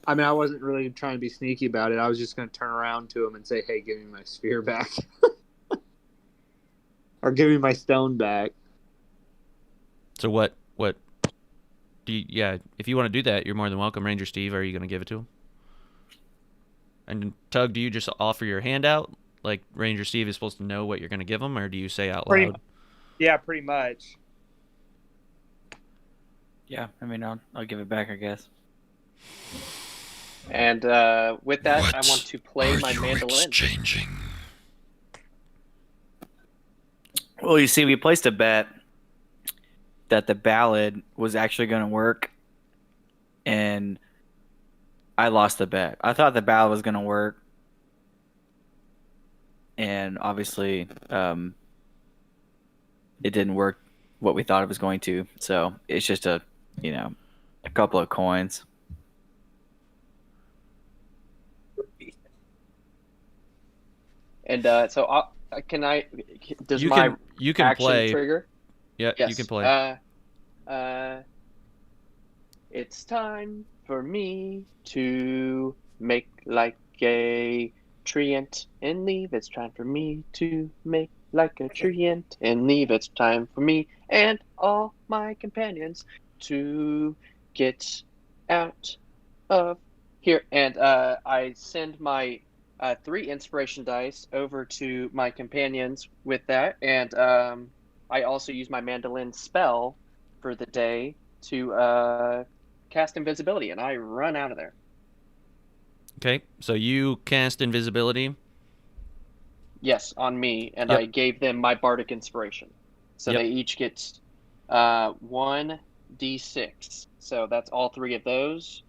I mean, I wasn't really trying to be sneaky about it. I was just going to turn around to him and say, "Hey, give me my sphere back." Or give me my stone back. So what do you, yeah, if you want to do that, you're more than welcome. Ranger Steve, are you going to give it to him? And Tug, do you just offer your hand out? Like Ranger Steve is supposed to know what you're going to give him, or do you say out loud? Yeah, pretty much. Yeah, I mean, I'll give it back, I guess. And with that, What I want to play are my you mandolin. exchanging? Well, you see, we placed a bet that the ballad was actually going to work, and I lost the bet. I thought the ballad was going to work, and obviously it didn't work what we thought it was going to. So it's just a couple of coins. And so can I? Does You my can action play. trigger? Yeah, Yes. you can play. It's time for me to make like a treant and leave. It's time for me to make like a treant and leave. It's time for me and all my companions to get out of here. And I send my 3 inspiration dice over to my companions with that. And I also use my mandolin spell for the day to cast invisibility, and I run out of there. Okay, so you cast invisibility. Yes, on me, and Yep. I gave them my bardic inspiration. So Yep. they each get 1d6. So that's all 3 of those.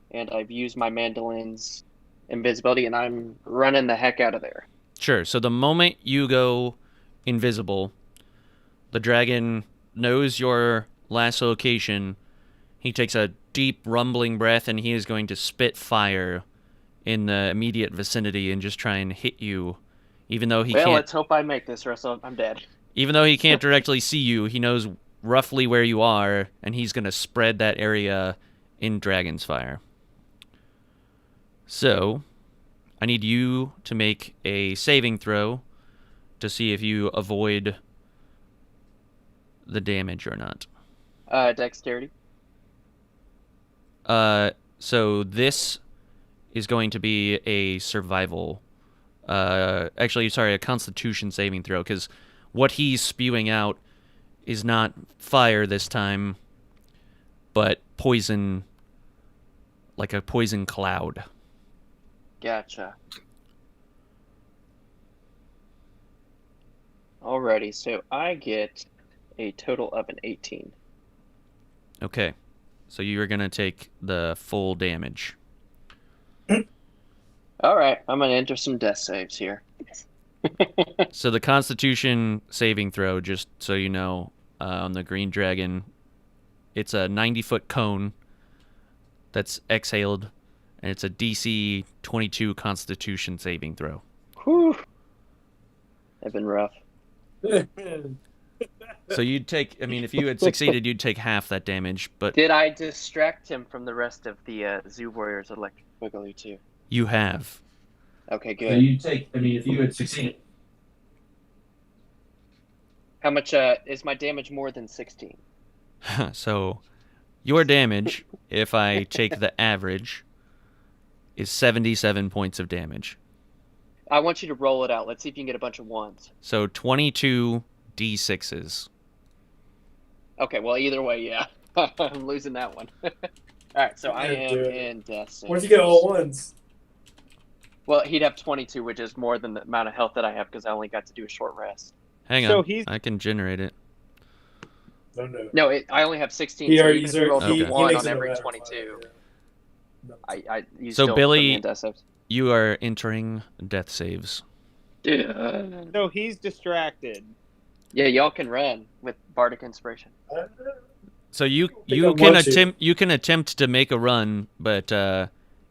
And I've used my mandolin's invisibility, and I'm running the heck out of there. Sure. So the moment you go invisible, the dragon knows your last location. He takes a deep rumbling breath, and he is going to spit fire in the immediate vicinity and just try and hit you, even though he can't. Let's hope I make this, or else I'm dead. Even though he can't directly see you, he knows roughly where you are, and he's going to spread that area in dragon's fire. So, I need you to make a saving throw to see if you avoid the damage or not. Dexterity. So this is going to be a survival. A Constitution saving throw, because what he's spewing out is not fire this time, but poison, like a poison cloud. Gotcha. Alrighty, so I get a total of an 18. Okay, so you're going to take the full damage. Alright, I'm going to enter some death saves here. So the Constitution saving throw, just so you know, on the green dragon, it's a 90-foot cone that's exhaled, and it's a DC 22 Constitution saving throw. Whew. They've been rough. So you'd take, I mean, if you had succeeded, you'd take half that damage, but Did I distract him from the rest of the Zoo Warriors Electric Boogaloo too? you have. Okay, So good. you'd take, I mean, if you had succeeded. How much is my damage more than 16? So your damage, if I take the average, is 77 points of damage. I want you to roll it out. Let's see if you can get a bunch of ones. So 22 d6s. Okay, well, either way, yeah. I'm losing that one. All right, so I am in death saves. What if you get all ones? Well, he'd have 22, which is more than the amount of health that I have because I only got to do a short rest. Hang So on, he's- I can generate it. No. No, I only have 16, He so already- even if you rolled he- a he 1 makes on it a every matter of 22, fire, yeah. you So still Billy- put me in death saves. You are entering death saves. So he's distracted. Yeah, y'all can run with Bardic Inspiration. So you I can want to. attempt to make a run, but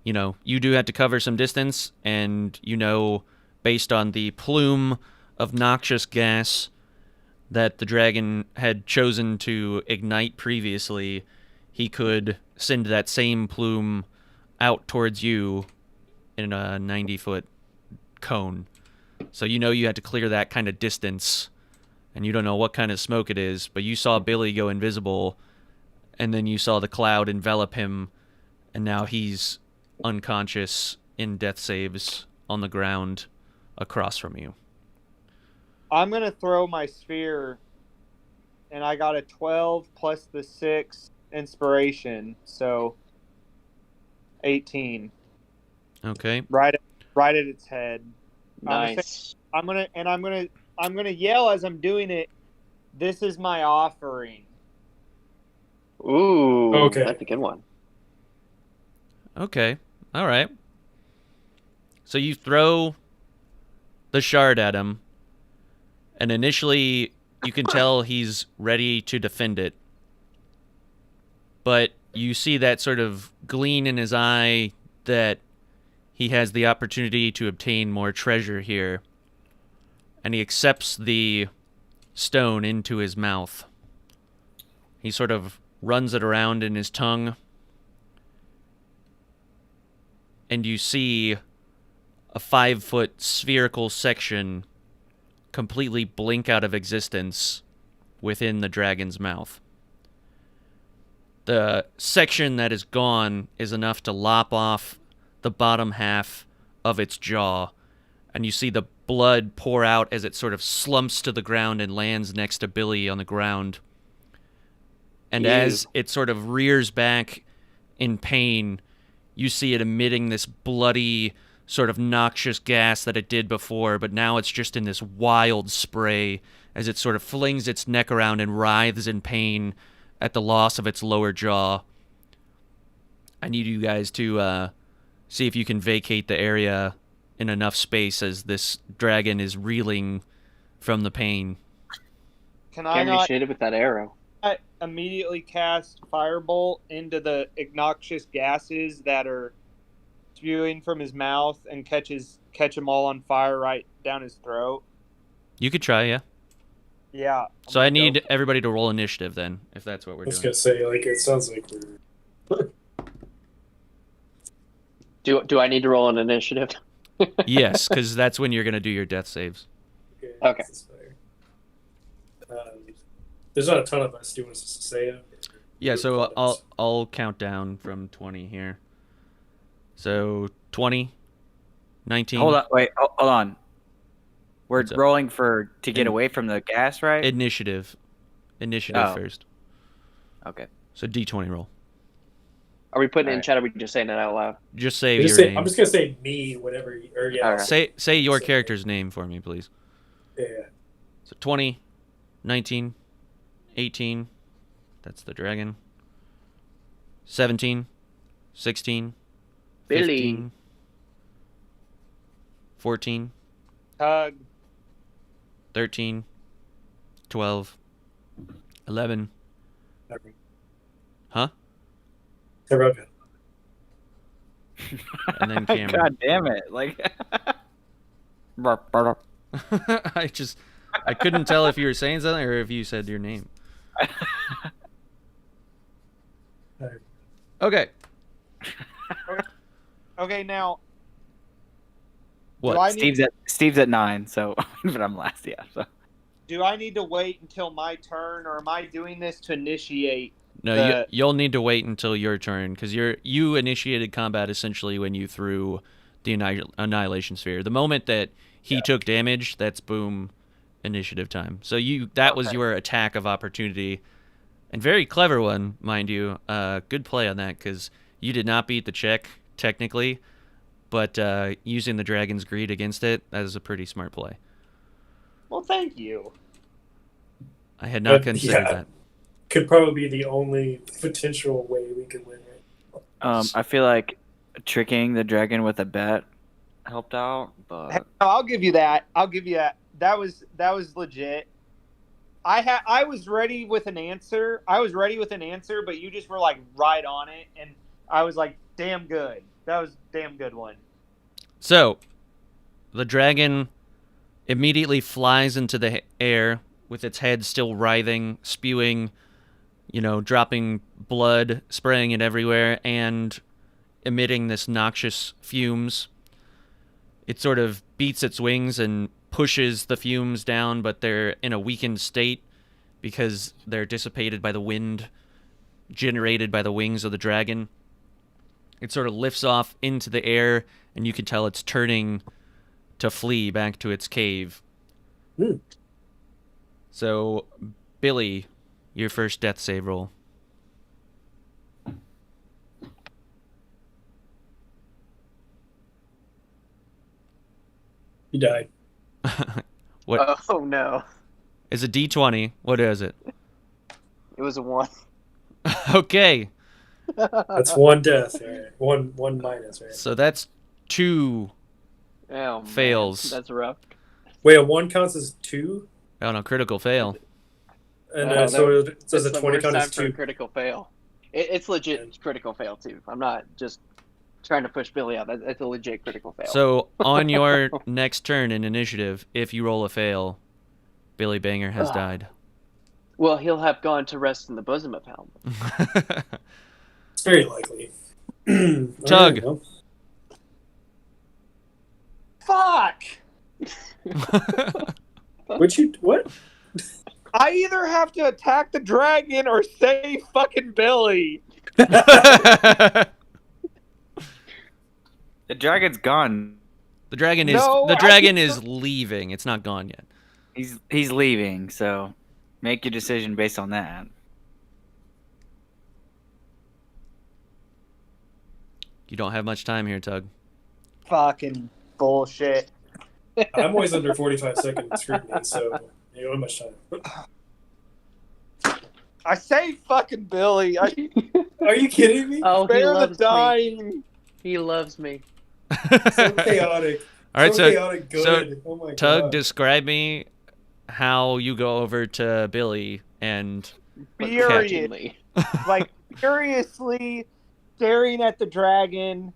you know, you do have to cover some distance, and you know, based on the plume of noxious gas that the dragon had chosen to ignite previously, he could send that same plume out towards you in a 90-foot cone. So you know you had to clear that kind of distance, and you don't know what kind of smoke it is, but you saw Billy go invisible, and then you saw the cloud envelop him, and now he's unconscious in death saves on the ground across from you. I'm going to throw my sphere, and I got a 12 plus the 6 inspiration, so 18. Okay. Right at its head. Nice. I'm gonna yell as I'm doing it. This is my offering. Ooh, Okay. that's a good one. Okay. All right. So you throw the shard at him, and initially you can tell he's ready to defend it. But you see that sort of gleam in his eye that he has the opportunity to obtain more treasure here. And he accepts the stone into his mouth. He sort of runs it around in his tongue. And you see a 5-foot spherical section completely blink out of existence within the dragon's mouth. The section that is gone is enough to lop off the bottom half of its jaw, and you see the blood pour out as it sort of slumps to the ground and lands next to Billy on the ground. And Ew. as it sort of rears back in pain, you see it emitting this bloody, sort of noxious gas that it did before, but now it's just in this wild spray as it sort of flings its neck around and writhes in pain at the loss of its lower jaw. I need you guys to see if you can vacate the area in enough space as this dragon is reeling from the pain. Can I Can't not reach it with that arrow. immediately cast Firebolt into the obnoxious gases that are spewing from his mouth and catch them all on fire right down his throat? You could try, yeah. Yeah. So I need everybody to roll initiative then, if that's what we're I was doing. gonna say, like, it sounds like we're. Do I need to roll an initiative? Yes, because that's when you're going to do your death saves. Okay. this is fire. There's not a ton of us. Do you want us to say it? Yeah, so I'll count down from 20 here. So 20, 19. Hold on, wait, hold on. We're What's up? rolling to get away from the gas, right? Initiative Oh. first. Okay. So D20 roll. Are we putting it in Alright. chat? Or are we just saying it out loud? Just say Just your say, name. I'm just gonna say me, whatever. Or yeah. Alright. Say your Say- character's name for me, please. Yeah. So 20, 19, 18. That's the dragon. 17, 16, Billy. 15, 14, Tug. 13, 12, 11. Huh? Hey, Rogan. And then Cameron. God damn it! Like, I just I couldn't tell if you were saying something or if you said your name. Okay. Okay, now. What? Do I need, Steve's at 9, so but I'm last. Yeah. So. do I need to wait until my turn, or am I doing this to initiate? No, you'll need to wait until your turn because you initiated combat essentially when you threw the annihilation sphere. The moment that he took damage, that's boom, initiative time. So that was your attack of opportunity, and very clever one, mind you. Good play on that because you did not beat the check technically, but using the dragon's greed against it, that is a pretty smart play. Well, thank you. I had not considered that. Could probably be the only potential way we could win it. I feel like tricking the dragon with a bet helped out, but I'll give you that. That was legit. I was ready with an answer. But you just were like right on it, and I was like, damn good. That was a damn good one. So, the dragon immediately flies into the air with its head still writhing, spewing, dropping blood, spraying it everywhere, and emitting this noxious fumes. It sort of beats its wings and pushes the fumes down, but they're in a weakened state because they're dissipated by the wind generated by the wings of the dragon. It sort of lifts off into the air, and you can tell it's turning to flee back to its cave. So, Billy, your first death save roll. You died. What? Oh no! It's a D20. What is it? It was a 1. Okay. That's one death, right? One minus, right? So that's 2 fails. Man, that's rough. Wait, a 1 counts as 2? Oh no, critical fail. And so does a the 20 worst count time as for a 2? critical fail. It's legit critical fail too. I'm not just trying to push Billy out. That's a legit critical fail. So on your next turn in initiative, if you roll a fail, Billy Banger has died. Well, he'll have gone to rest in the bosom of Helm. It's very likely. Tug. Right, Fuck! What? I either have to attack the dragon or save fucking Billy. the dragon's gone. The dragon is leaving. It's not gone yet. He's leaving, so make your decision based on that. You don't have much time here, Tug. Fucking bullshit. I'm always under 45 second scrutiny, so you don't have much time. I saved fucking Billy. Are you kidding me? Oh, he Spare the loves dying. me. He loves me. So chaotic. All right, so chaotic good. Oh my Tug, God. describe me how you go over to Billy and Furious. Like, furiously staring at the dragon.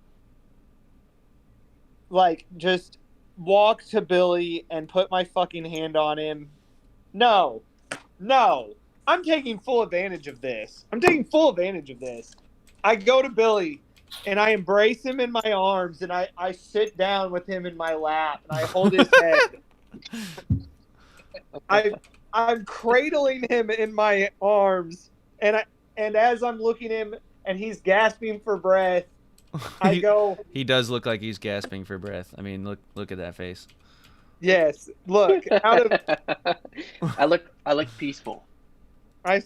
Like, just walk to Billy and put my fucking hand on him. No. I'm taking full advantage of this. I go to Billy and I embrace him in my arms and I sit down with him in my lap and I hold his head. I'm cradling him in my arms and as I'm looking at him and he's gasping for breath, I go. He does look like he's gasping for breath. I mean, look at that face. Yes, look. Out of I look peaceful. I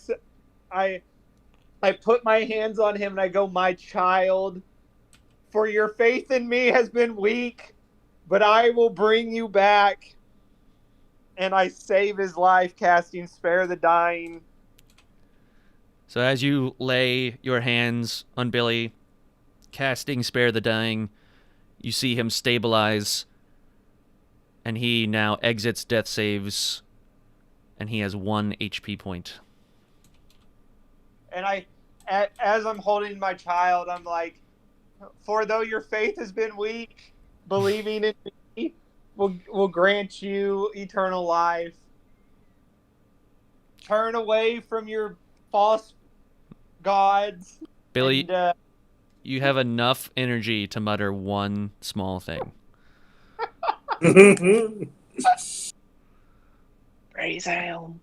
put my hands on him and I go, my child, for your faith in me has been weak, but I will bring you back. And I save his life, casting Spare the Dying. So as you lay your hands on Billy, casting Spare the Dying, you see him stabilize, and he now exits death saves, and he has 1 HP point. And as I'm holding my child, I'm like, for though your faith has been weak, believing in me will grant you eternal life. turn away from your false gods. Billy, And, you have enough energy to mutter one small thing. Praise Helm.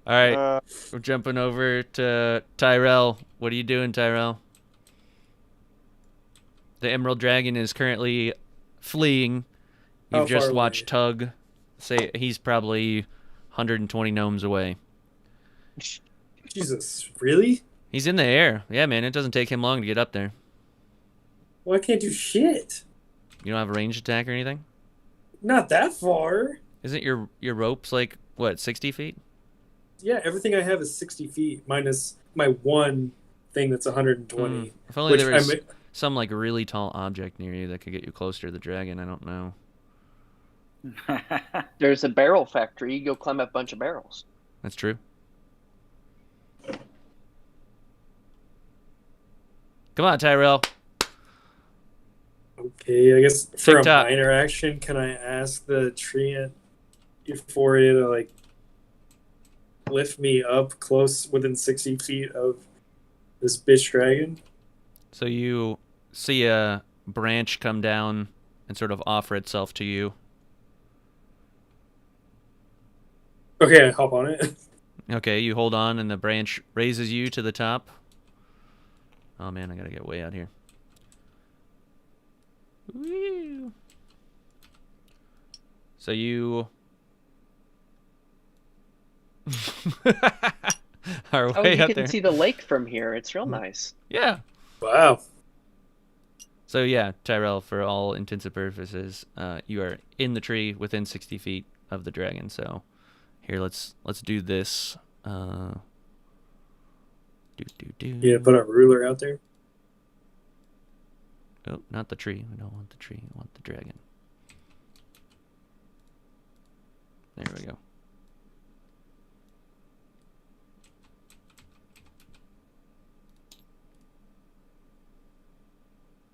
All right, we're jumping over to Tyrell. What are you doing, Tyrell? The Emerald Dragon is currently fleeing. You've just watched Tug say he's probably 120 gnomes away. Jesus, really? He's in the air. Yeah, man, it doesn't take him long to get up there. Well, I can't do shit. You don't have a ranged attack or anything? Not that far. Isn't your ropes like, what, 60 feet? Yeah, everything I have is 60 feet, minus my one thing that's 120. If only there was some like really tall object near you that could get you closer to the dragon. I don't know. There's a barrel factory. You go climb up a bunch of barrels. That's true. Come on, Tyrell. Okay, I guess for a TikTok. minor action, can I ask the Treant Euphoria to like lift me up close within 60 feet of this bitch dragon? So you see a branch come down and sort of offer itself to you. Okay, I hop on it. Okay, you hold on and the branch raises you to the top. Oh man, I gotta get way out here. Woo. So you are Oh, way you up can there. see the lake from here. It's real nice. Yeah. Wow. So yeah, Tyrell, for all intents and purposes, you are in the tree within 60 feet of the dragon. So here, let's do this. Yeah, put a ruler out there. Oh, not the tree. We don't want the tree. We want the dragon. There we go.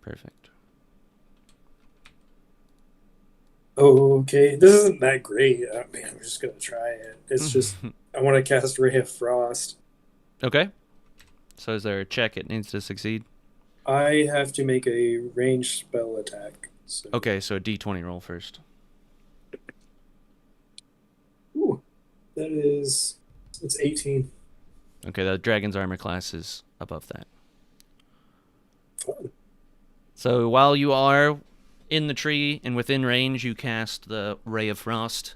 Perfect. Oh, okay. This isn't that great. Man, I'm just gonna try it. It's just I want to cast Ray of Frost. Okay. So is there a check it needs to succeed? I have to make a ranged spell attack. So. Okay, so a D20 roll first. Ooh, it's 18. Okay, the dragon's armor class is above that. Fun. So while you are in the tree and within range, you cast the Ray of Frost,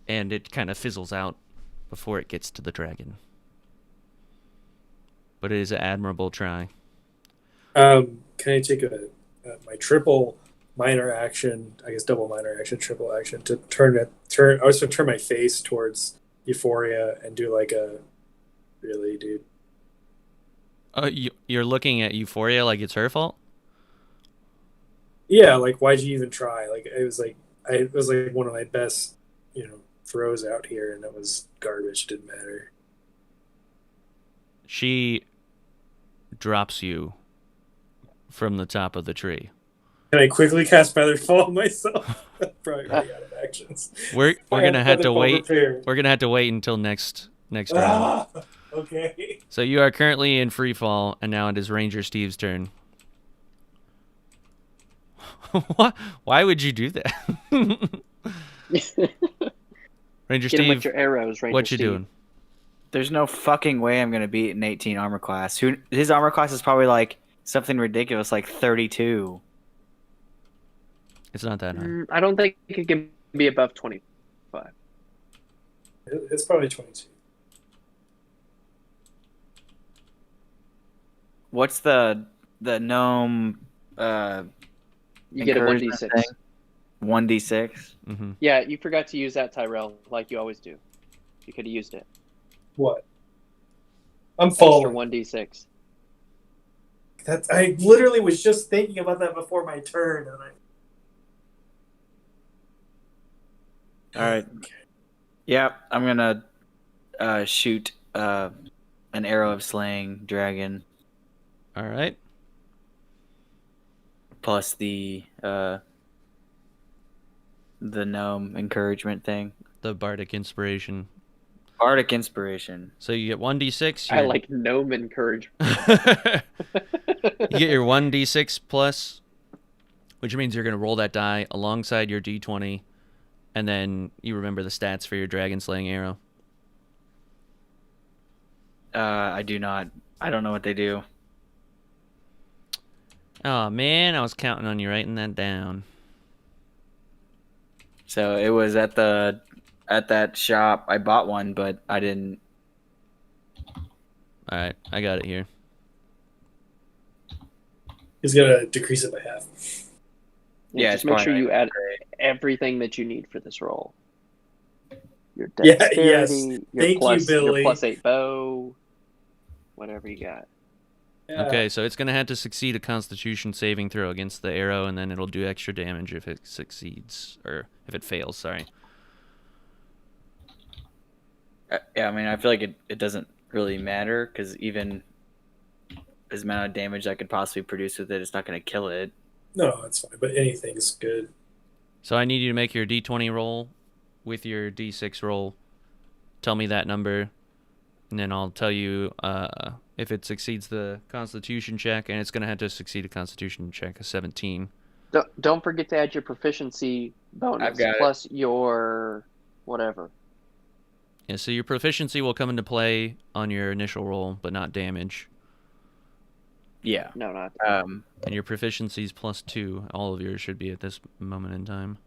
and it kind of fizzles out before it gets to the dragon. But it is an admirable try. Can I take my triple minor action? I guess double minor action, triple action to turn. I was going to turn my face towards Euphoria and do like a really, dude. You're looking at Euphoria like it's her fault? Yeah, like why'd you even try? Like it was like one of my best, throws out here, and it was garbage. Didn't matter. She drops you from the top of the tree. Can I quickly cast Featherfall myself? Probably running out of actions. We're gonna have to wait. Prepared. We're gonna have to wait until next round. Okay. So you are currently in free fall, and now it is Ranger Steve's turn. What? Why would you do that? Ranger Get him Steve, with your arrows, Ranger what you Steve. doing? There's no fucking way I'm gonna beat an 18 armor class. His armor class is probably like something ridiculous, like 32. It's not that hard. I don't think it can be above 25. It's probably 22. What's the gnome? You get a 1d6. 1d6. Mm-hmm. Yeah, you forgot to use that, Tyrell, like you always do. You could have used it. What? I'm Extra following. 1d6. I literally was just thinking about that before my turn, and All right. Yeah, I'm gonna shoot an arrow of slaying dragon All right. plus the the gnome encouragement thing. The bardic inspiration. Bardic inspiration. So you get 1d6. I like gnome encouragement. You get your 1d6 plus, which means you're going to roll that die alongside your d20, and then you remember the stats for your dragon slaying arrow. I do not. I don't know what they do. Oh man, I was counting on you writing that down. So it was at that shop. I bought one, but I didn't. All right, I got it here. He's gonna decrease it by half. Yeah, just it's make sure fine. you add everything that you need for this roll. Your Yeah, dexterity, yes. your Thank you, Billy. your +8 bow, whatever you got. Yeah. Okay, so it's going to have to succeed a Constitution saving throw against the arrow, and then it'll do extra damage if it succeeds, or if it fails, sorry. Yeah, I mean, I feel like it doesn't really matter, because even as amount of damage I could possibly produce with it, it's not going to kill it. No, it's fine, but anything's good. So I need you to make your d20 roll with your d6 roll. Tell me that number, and then I'll tell you if it succeeds the Constitution check, and it's going to have to succeed a Constitution check, a 17. Don't forget to add your proficiency bonus I've got plus your whatever. Yeah, so your proficiency will come into play on your initial roll, but not damage. Yeah. No, not. And your proficiency is +2. All of yours should be at this moment in time.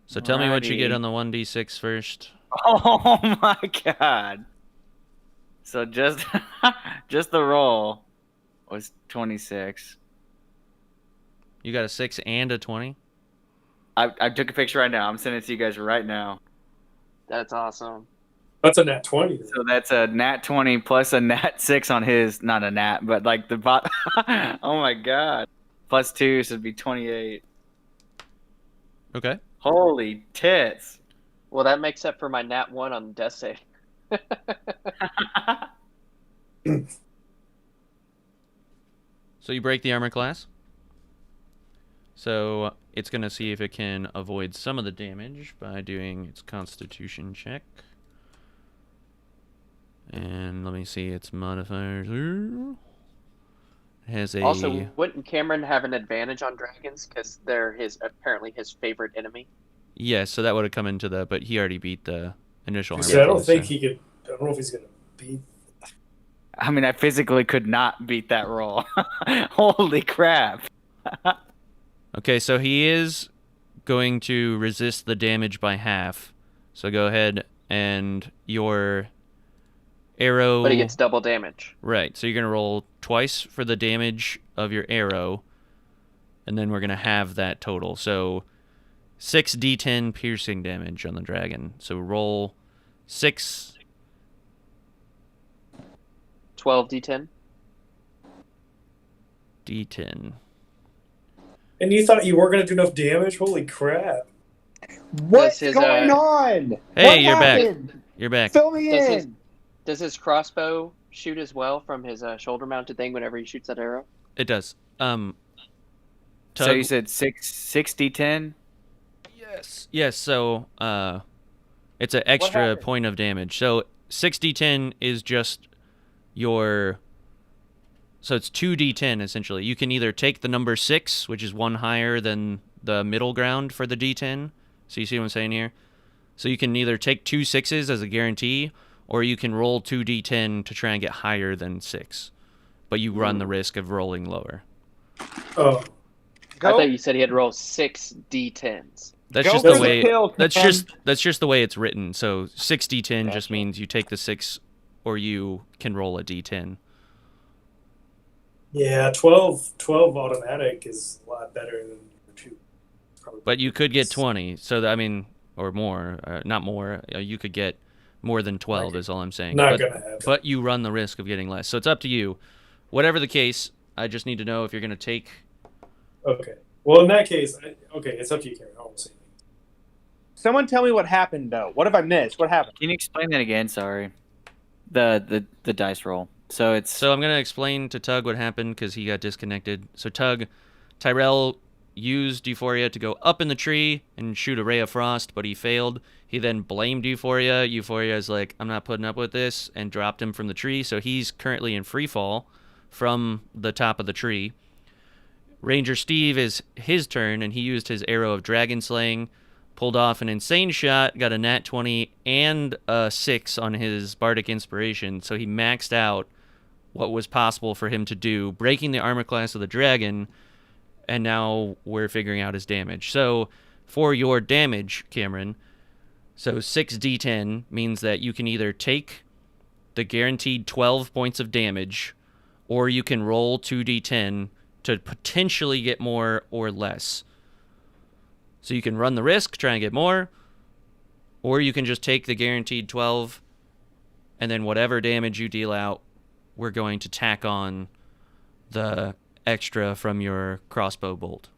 So tell me what you get on the 1d6 first. Oh my god. So just the roll was 26. You got a 6 and a 20? I took a picture right now. I'm sending it to you guys right now. That's awesome. That's a nat 20. So that's a nat 20 plus a nat 6 on his, not a nat, but like the bot. Oh my god. Plus 2, so it'd be 28. Okay. Holy tits. Well, that makes up for my nat 1 on death save. So you break the armor class. So it's going to see if it can avoid some of the damage by doing its Constitution check. And let me see its modifiers. It has a... Also, wouldn't Cameron have an advantage on dragons because they're apparently his favorite enemy? Yeah, so that would have come into the... But he already beat the initial armor See, I don't class, think so- he could. I don't know if he's gonna beat. I mean, I physically could not beat that roll. Holy crap. Okay, so he is going to resist the damage by half. So go ahead and your arrow... But he gets double damage. Right, so you're going to roll twice for the damage of your arrow, and then we're going to have that total. So 6d10 piercing damage on the dragon. So roll 6... 12d10. d10. And you thought you weren't gonna do enough damage? Holy crap! What's his, going on? Hey, What you're back. happened? You're back. Fill me Does in. his, does his crossbow shoot as well from his shoulder-mounted thing whenever he shoots that arrow? It does. So Tug- you said 6d10? Yes, so it's an extra happened? point of damage. So 6d10 is just your... So it's 2d10, essentially. You can either take the number 6, which is one higher than the middle ground for the d10. So you see what I'm saying here? So you can either take 2 6s as a guarantee, or you can roll 2d10 to try and get higher than 6. But you run the risk of rolling lower. Oh, I thought you said he had to roll 6 d10s. That's Go just for the the way. kill, That's Ken. just the way it's written. So 6d10 just Gotcha. means you take the 6, or you can roll a d10. yeah, 12 automatic is a lot better than 2. Probably. But you could get 20. So I mean, or more, not more. You could get more than 12. Okay. Is all I'm saying. Not but, gonna happen. but you run the risk of getting less. So it's up to you. Whatever the case, I just need to know if you're going to take. Okay. Well, in that case, okay, it's up to you, Karen. I won't say anything. Someone tell me what happened, though. What have I missed? What happened? Can you explain that again? Sorry. The dice roll. So it's... So I'm going to explain to Tug what happened because he got disconnected. So Tug, Tyrell used Euphoria to go up in the tree and shoot a ray of frost, but he failed. He then blamed Euphoria. Euphoria is like, I'm not putting up with this, and dropped him from the tree, so he's currently in free fall from the top of the tree. Ranger Steve is his turn, and he used his arrow of dragon slaying, pulled off an insane shot, got a nat 20 and a 6 on his bardic inspiration, so he maxed out what was possible for him to do, breaking the armor class of the dragon, and now we're figuring out his damage. So for your damage, Cameron, so 6d10 means that you can either take the guaranteed 12 points of damage, or you can roll 2d10 to potentially get more or less. So you can run the risk, try and get more, or you can just take the guaranteed 12, and then whatever damage you deal out, we're going to tack on the extra from your crossbow bolt.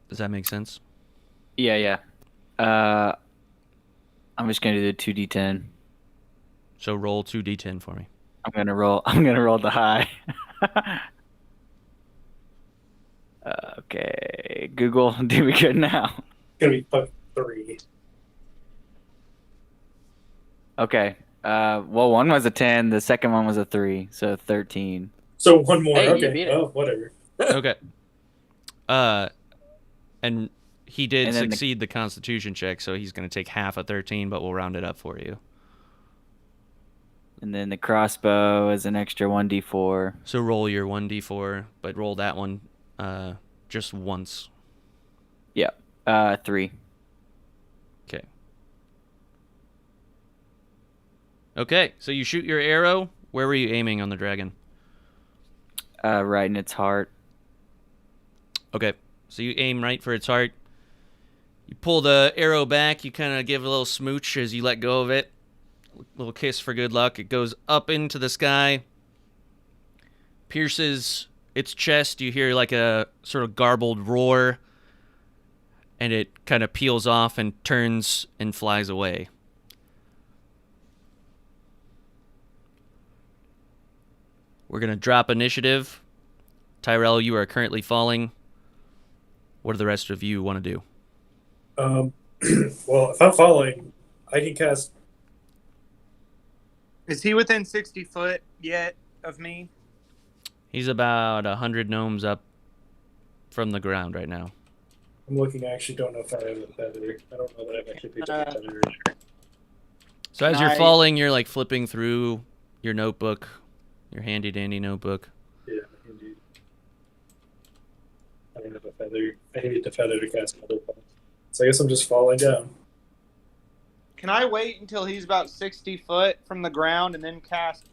Does that make sense? Yeah. I'm just gonna do the 2d10. So roll 2d10 for me. I'm gonna roll the high. Okay, Google, do we good now? It's gonna be fucking 3. Okay. Well, one was a 10. The second one was a 3, so 13. So one more. Hey, you okay. beat it. Oh, whatever. Okay. And he did And then succeed the Constitution check, so he's going to take half of 13, but we'll round it up for you. And then the crossbow is an extra 1d4. So roll your 1d4, but roll that one just once. Yeah. 3. Okay. Okay, so you shoot your arrow. Where were you aiming on the dragon? Right in its heart. Okay, so you aim right for its heart. You pull the arrow back. You kind of give a little smooch as you let go of it. A little kiss for good luck. It goes up into the sky. Pierces its chest. You hear like a sort of garbled roar. And it kind of peels off and turns and flies away. We're going to drop initiative. Tyrell, you are currently falling. What do the rest of you want to do? Well, if I'm following, I can cast. Is he within 60 foot yet of me? He's about 100 gnomes up from the ground right now. I'm looking. I actually don't know if I have a feather. I don't know that I've actually picked up a feather. So as you're falling, you're like flipping through your notebook, your handy dandy notebook. Yeah, indeed. I don't have a feather. I need the feather to cast another spell. So I guess I'm just falling down. Can I wait until he's about 60 foot from the ground and then cast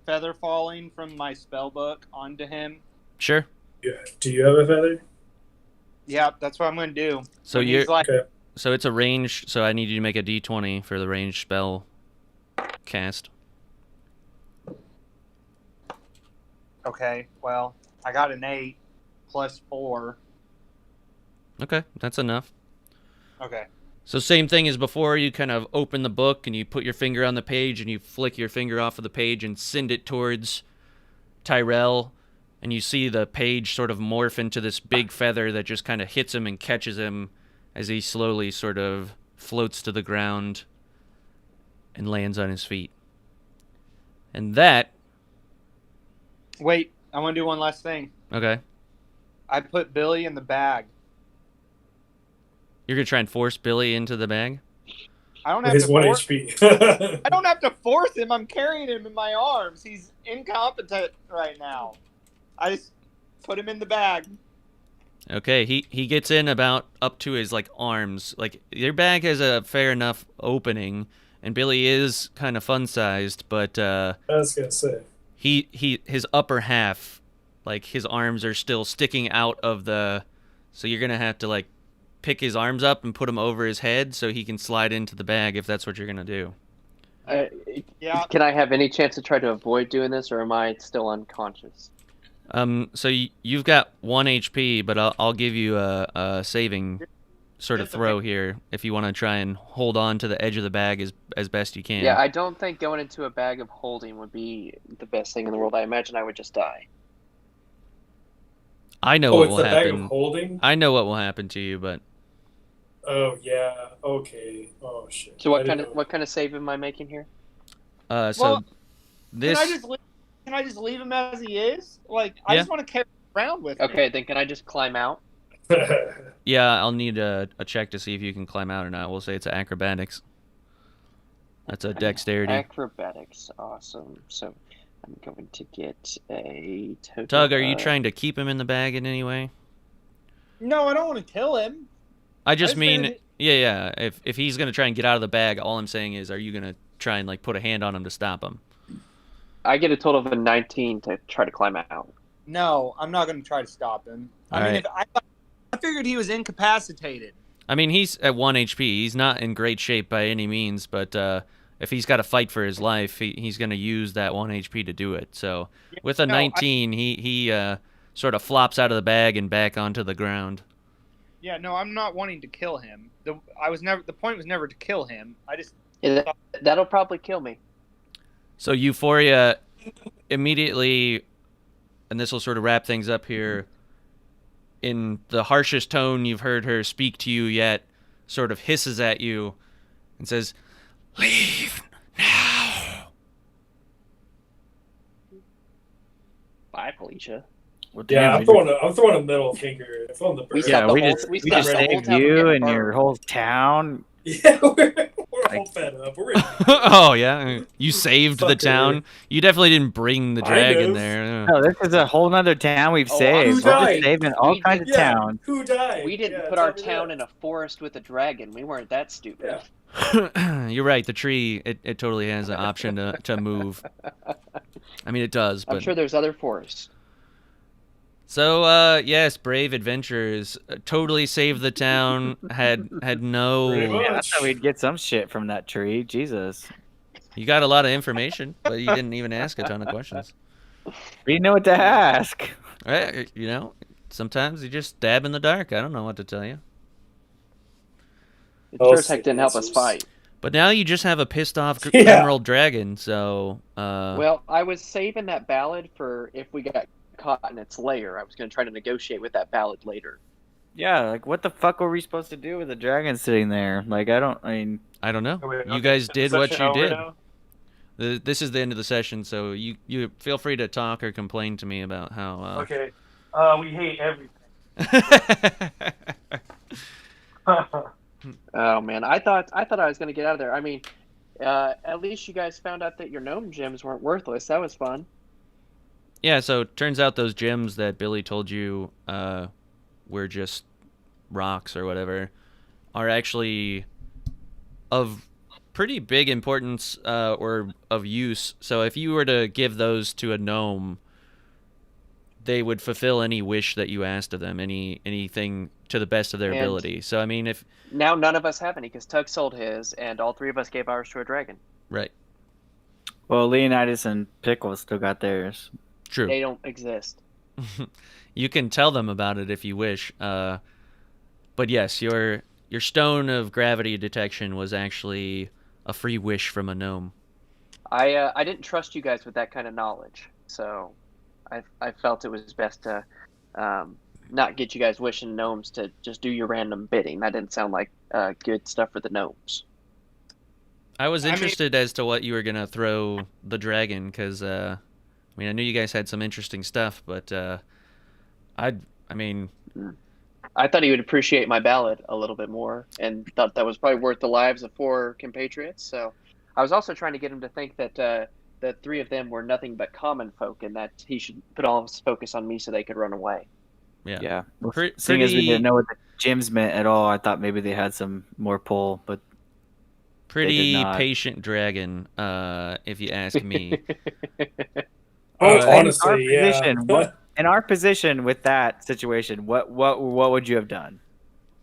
Feather Falling from my spell book onto him? Sure. Yeah. Do you have a feather? Yeah, that's what I'm going to do. So When you're he's like, Okay. so it's a range. So I need you to make a d20 for the ranged spell cast. okay, well, I got an 8 plus 4. Okay, that's enough. Okay. So same thing as before, you kind of open the book and you put your finger on the page and you flick your finger off of the page and send it towards Tyrell, and you see the page sort of morph into this big feather that just kind of hits him and catches him as he slowly sort of floats to the ground and lands on his feet. And that... Wait, I want to do one last thing. Okay. I put Billy in the bag. You're going to try and force Billy into the bag? I don't have His to 1 force. HP. I don't have to force him. I'm carrying him in my arms. He's incompetent right now. I just put him in the bag. Okay, he gets in about up to his like arms. Like your bag has a fair enough opening, and Billy is kind of fun-sized, but I was gonna say. his upper half, like his arms are still sticking out of the, so you're gonna have to like pick his arms up and put them over his head so he can slide into the bag if that's what you're gonna do. Yeah. Can I have any chance to try to avoid doing this, or am I still unconscious? So you've got 1 HP, but I'll give you a saving sort of It's throw okay. here if you want to try and hold on to the edge of the bag as best you can. Yeah, I don't think going into a bag of holding would be the best thing in the world. I imagine I would just die. I know Oh, what it's will the bag of happen. holding? I know what will happen to you, but Oh, yeah. Okay. Oh, shit. So I didn't know. what kind of save am I making here? so Well, this can I just leave him as he is? Like, I Yeah. just want to carry him around with me. Okay, then can I just climb out? yeah, I'll need a check to see if you can climb out or not. We'll say it's acrobatics. That's a dexterity. Acrobatics, awesome. So I'm going to get a total. Tug, are you trying to keep him in the bag in any way? No, I don't want to kill him. I just just mean, figured yeah. If he's gonna try and get out of the bag, all I'm saying is, are you gonna try and like put a hand on him to stop him? I get a total of a 19 to try to climb out. No, I'm not going to try to stop him. All I mean, right. I figured he was incapacitated. I mean, he's at 1 HP. He's not in great shape by any means, but if he's got to fight for his life, he's going to use that 1 HP to do it. So with a 19, he sort of flops out of the bag and back onto the ground. Yeah, no, I'm not wanting to kill him. The point was never to kill him. I just That'll probably kill me. So Euphoria immediately, and this will sort of wrap things up here, in the harshest tone you've heard her speak to you yet, sort of hisses at you and says, Leave now. Bye, Felicia. Well, Yeah, damn, I'm throwing a middle finger. I'm throwing the bird. yeah, we just stopped the whole saved town from you getting and your burned. whole town. Yeah, we're all fed up. We're oh, yeah? You saved the Fucker. town? You definitely didn't bring the Kind dragon of. there. No, this is a whole nother town we've Oh, saved. who We're died? just saving all kinds of yeah. towns. Who died? We didn't Yeah, put our tell me town that. in a forest with a dragon. We weren't that stupid. Yeah. You're right. The tree, it totally has an option to move. I mean, it does, but... I'm sure there's other forests. So, yes, brave adventurers totally saved the town. Had Pretty no. much. Yeah, that's how we'd get some shit from that tree. Jesus. You got a lot of information, but you didn't even ask a ton of questions. We didn't know what to ask. Right? You know, sometimes you just stab in the dark. I don't know what to tell you. It Oh, sure as heck didn't help us answers. fight. But now you just have a pissed off Yeah. emerald dragon. So, Well, I was saving that ballad for if we got caught in its lair. I was going to try to negotiate with that ballad later. Yeah, like what the fuck were we supposed to do with the dragon sitting there? Like I mean, I don't know. Okay, You guys did what session you over did. now? This is the end of the session, so you feel free to talk or complain to me about how. Okay. We hate everything. Oh man, I thought I was going to get out of there. I mean, at least you guys found out that your gnome gems weren't worthless. That was fun. Yeah, so it turns out those gems that Billy told you were just rocks or whatever are actually of pretty big importance or of use. So if you were to give those to a gnome, they would fulfill any wish that you asked of them, anything to the best of their And- ability. So I mean, if Now none of us have any because Tug sold his, and all three of us gave ours to a dragon. right, well, Leonidas and Pickle still got theirs. true. They don't exist. You can tell them about it if you wish. But yes, your stone of gravity detection was actually a free wish from a gnome. I didn't trust you guys with that kind of knowledge, so I felt it was best to not get you guys wishing gnomes to just do your random bidding. That didn't sound like good stuff for the gnomes. I was I mean- interested as to what you were gonna throw the dragon, because I mean, I knew you guys had some interesting stuff, but I mean, I thought he would appreciate my ballad a little bit more, and thought that was probably worth the lives of 4 compatriots. So I was also trying to get him to think that the 3 of them were nothing but common folk, and that he should put all his focus on me so they could run away. yeah. Yeah. Well, Pre- seeing as we pretty- didn't know what the gems meant at all, I thought maybe they had some more pull, but Pretty not. patient dragon, if you ask me. Honestly, yeah. In our position with that situation, what would you have done?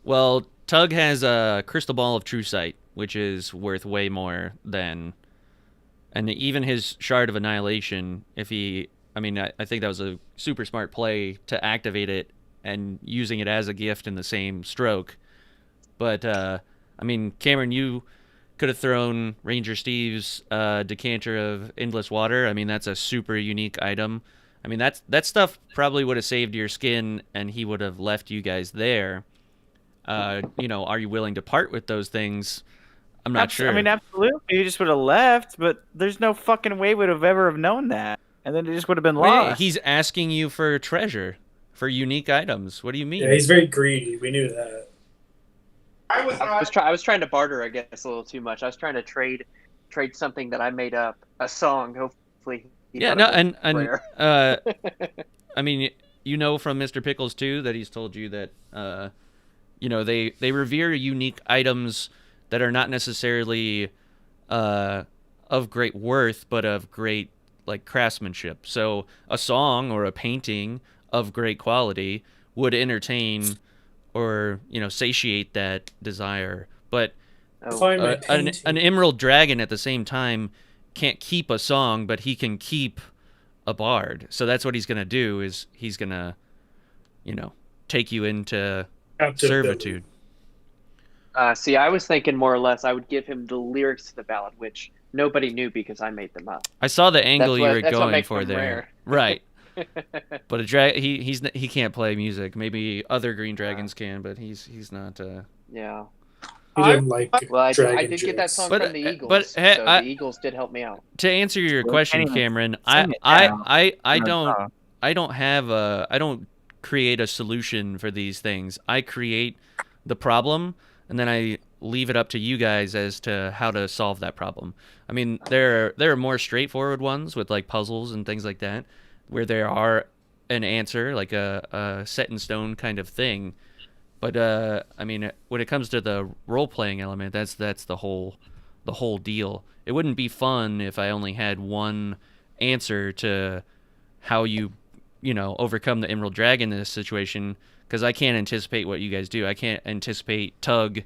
Well, Tug has a crystal ball of true sight, which is worth way more than, and even his shard of annihilation. If he, I mean, I think that was a super smart play to activate it and using it as a gift in the same stroke. But I mean, Cameron, you could have thrown Ranger Steve's decanter of endless water. I mean, that's a super unique item. I mean, that stuff probably would have saved your skin, and he would have left you guys there. You know, are you willing to part with those things? I'm not sure. I mean, absolutely. You just would have left, but there's no fucking way would have ever have known that. And then it just would have been lost. He's asking you for treasure, for unique items. What do you mean? Yeah, he's very greedy. We knew that. I was trying to barter, I guess, a little too much. I was trying to trade something that I made up, a song. Hopefully, yeah. No, and I mean, you know from Mr. Pickles too that he's told you that you know they revere unique items that are not necessarily of great worth, but of great like craftsmanship. So a song or a painting of great quality would entertain or, you know, satiate that desire. But an emerald dragon at the same time can't keep a song, but he can keep a bard. So that's what he's going to do, is he's going to, you know, take you into servitude. See, I was thinking more or less I would give him the lyrics to the ballad, which nobody knew because I made them up. I saw the angle you were going for there. Rare. Right. But he can't play music. Maybe other green dragons can, but he's not. Yeah. He didn't like. Well, I dragon did get that song but, from the Eagles, but so the Eagles did help me out. To answer your question, Cameron, I don't create a solution for these things. I create the problem, and then I leave it up to you guys as to how to solve that problem. I mean, there are more straightforward ones with like puzzles and things like that, where there are an answer, like a set in stone kind of thing. But I mean, when it comes to the role playing element, that's the whole deal. It wouldn't be fun if I only had one answer to how you know, overcome the Emerald Dragon in this situation, because I can't anticipate what you guys do. I can't anticipate Tug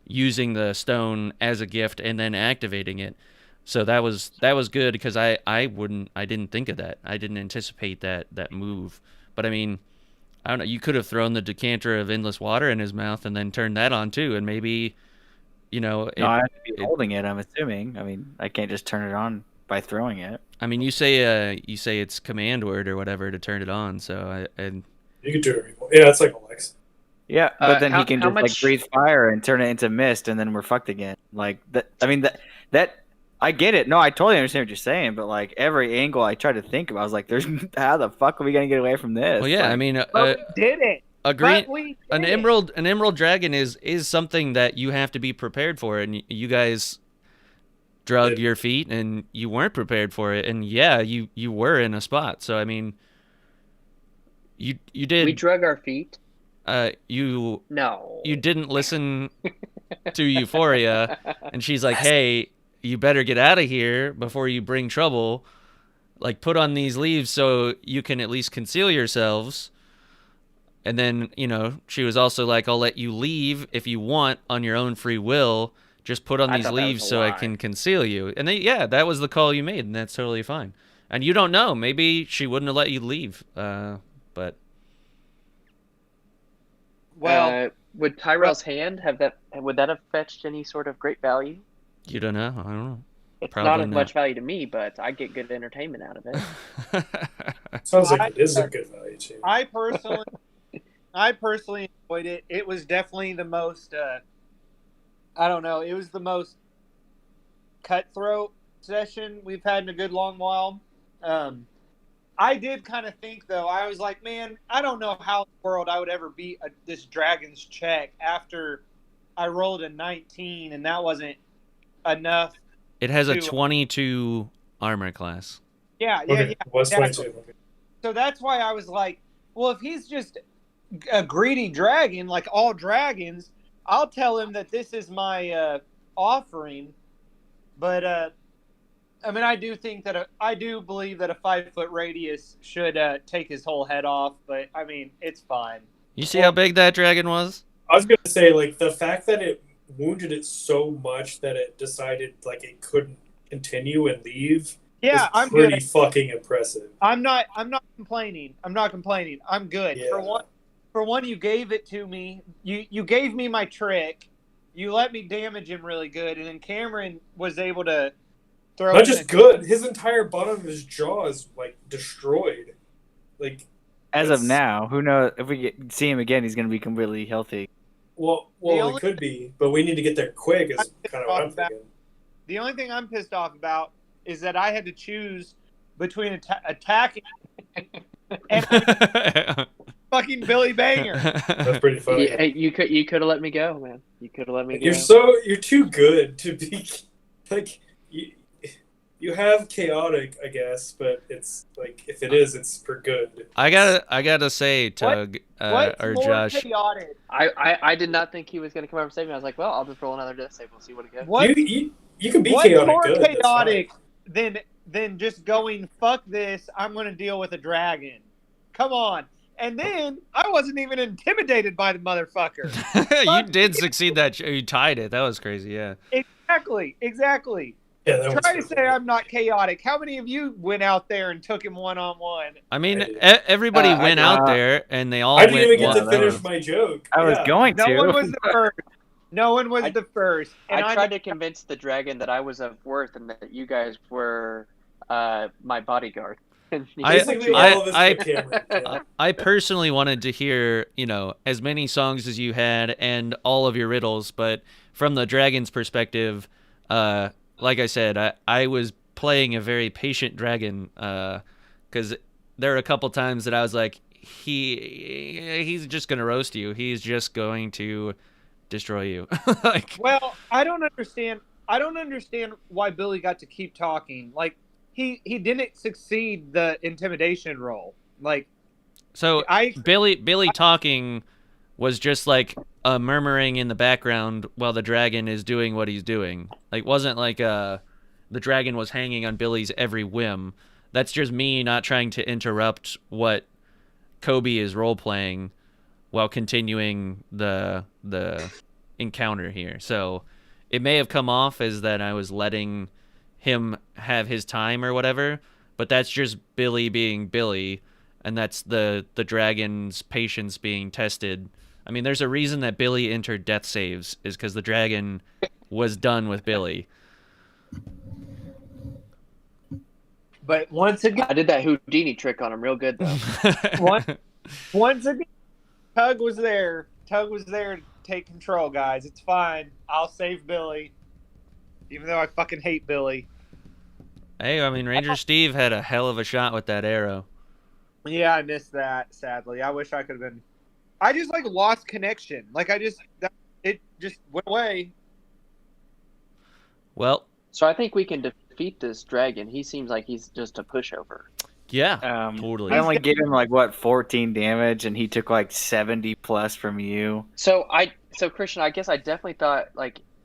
using the stone as a gift and then activating it. So that was good, because I didn't think of that. I didn't anticipate that move. But I mean, I don't know, you could have thrown the decanter of endless water in his mouth and then turned that on too, and maybe, you know, I have to be holding it, I'm assuming. I mean, I can't just turn it on by throwing it. I mean, you say it's command word or whatever to turn it on, so you can do it. Yeah, it's like Alexa. Yeah, but then he can just like breathe fire and turn it into mist, and then we're fucked again. Like that. I mean that I get it. No, I totally understand what you're saying, but like every angle I tried to think of, I was like, "There's how the fuck are we gonna get away from this?" Well, yeah, like, I mean, we did it. An emerald dragon is something that you have to be prepared for, and you guys drug your feet, and you weren't prepared for it, and yeah, you were in a spot. So I mean, you did. We drug our feet. You No. You didn't listen to Euphoria, and she's like, "Hey, you better get out of here before you bring trouble. Like, put on these leaves so you can at least conceal yourselves." And then, you know, she was also like, "I'll let you leave if you want on your own free will. Just put on these leaves so I can conceal you." And then, yeah, that was the call you made, and that's totally fine. And you don't know. Maybe she wouldn't have let you leave. But well, would Tyrell's hand would that have fetched any sort of great value? You don't know. I don't know. It's not of much value to me, but I get good entertainment out of it. Sounds like it is a good value too. I personally enjoyed it. It was definitely the most. I don't know. It was the most cutthroat session we've had in a good long while. I did kind of think, though, I was like, man, I don't know how in the world I would ever beat this dragon's check after I rolled a 19, and that wasn't enough. It has a 22 armor class. Yeah. What's 22? So that's why I was like, well, if he's just a greedy dragon, like all dragons, I'll tell him that this is my offering. But I mean, I do believe that a 5-foot radius should take his whole head off. But I mean, it's fine. You see how big that dragon was? I was gonna say, like, the fact that it wounded it so much that it decided like it couldn't continue and leave. Yeah, I'm pretty good. Fucking impressive. I'm not complaining. I'm good. Yeah. For one, you gave it to me. You gave me my trick. You let me damage him really good, and then Cameron was able to throw Not it in just good. His entire bottom of his jaw is like destroyed. Like As of that's- now, who knows if we see him again, he's gonna be completely healthy. Well, only- it could be, but we need to get there quick. Is kind of what I'm thinking. The only thing I'm pissed off about is that I had to choose between attacking and fucking Billy Banger. That's pretty funny. Hey, you could have let me go, man. You could have let me go. You're too good to be like you have chaotic, I guess, but it's like if it is, it's for good. I gotta say, Tug What's or more Josh. chaotic? I did not think he was going to come over and save me. I was like, well, I'll just roll another death save. We'll see what it goes. What, You can be what's chaotic more good. that's fine. chaotic than just going, fuck this, I'm going to deal with a dragon. Come on. And then I wasn't even intimidated by the motherfucker. You did succeed that. You tied it. That was crazy. Yeah. Exactly. Yeah, that Try to was say I'm not chaotic. How many of you went out there and took him one-on-one? I mean, I did. everybody I went did. out there, and they all I didn't went. even get one. to finish my joke. I was going No to. one was the first. No one was the first. And I tried to convince the dragon that I was of worth and that you guys were my bodyguard. Basically, all of us I- took Cameron. Yeah. I personally wanted to hear, as many songs as you had and all of your riddles, but from the dragon's perspective, like I said, I was playing a very patient dragon, because there are a couple times that I was like, he's just gonna roast you. He's just going to destroy you. Like, well, I don't understand why Billy got to keep talking. Like he didn't succeed the intimidation roll. Like so Billy talking was just like a murmuring in the background while the dragon is doing what he's doing. Like, wasn't like the dragon was hanging on Billy's every whim. That's just me not trying to interrupt what Kobe is role playing while continuing the encounter here. So it may have come off as that I was letting him have his time or whatever, but that's just Billy being Billy, and that's the dragon's patience being tested. I mean, there's a reason that Billy entered death saves, is because the dragon was done with Billy. But once again, I did that Houdini trick on him real good though. once again, Tug was there. Tug was there to take control, guys. It's fine. I'll save Billy, even though I fucking hate Billy. Hey, I mean, Ranger Steve had a hell of a shot with that arrow. Yeah, I missed that. Sadly, I wish I could have been. I just lost connection. It just went away. Well, So I think we can defeat this dragon. He seems like he's just a pushover. yeah, totally. I only gave him 14 damage, and he took 70 plus from you. So Christian, I guess I definitely thought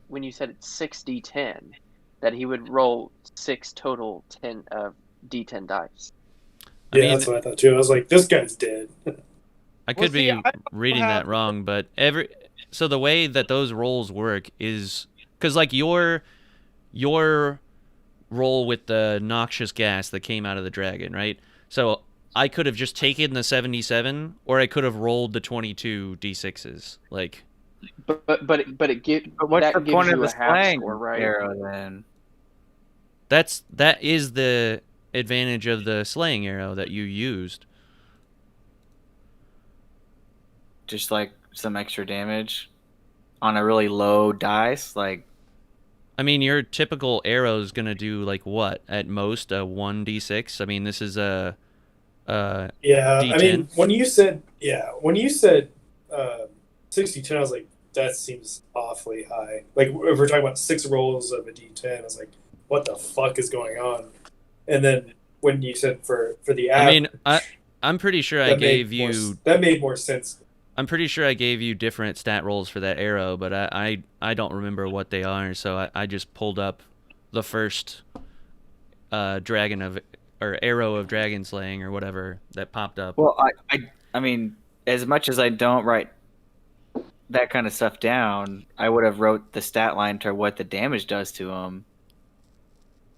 when you said it's 6d10 that he would roll 6 total d10 dice. I mean, that's what I thought too. I was like, this guy's dead. I could see, be reading that wrong, but so the way that those rolls work is because your roll with the noxious gas that came out of the dragon, right? So I could have just taken the 77, or I could have rolled the 22 d6s. But it gives But what's the point of the half slaying score, right? arrow then? that is the advantage of the slaying arrow that you used. Just some extra damage on a really low dice, I mean, your typical arrow is gonna do what at most a 1d6. I mean, this is a Yeah, D10. I mean, when you said 60-10, I was like, that seems awfully high. Like, if we're talking about 6 rolls of a D10, I was like, what the fuck is going on? And then when you said for the average, I mean, I'm pretty sure I gave you. That made more sense. I'm pretty sure I gave you different stat rolls for that arrow, but I don't remember what they are, so I just pulled up the first arrow of dragon slaying or whatever that popped up. Well, I mean, as much as I don't write that kind of stuff down, I would have wrote the stat line to what the damage does to him.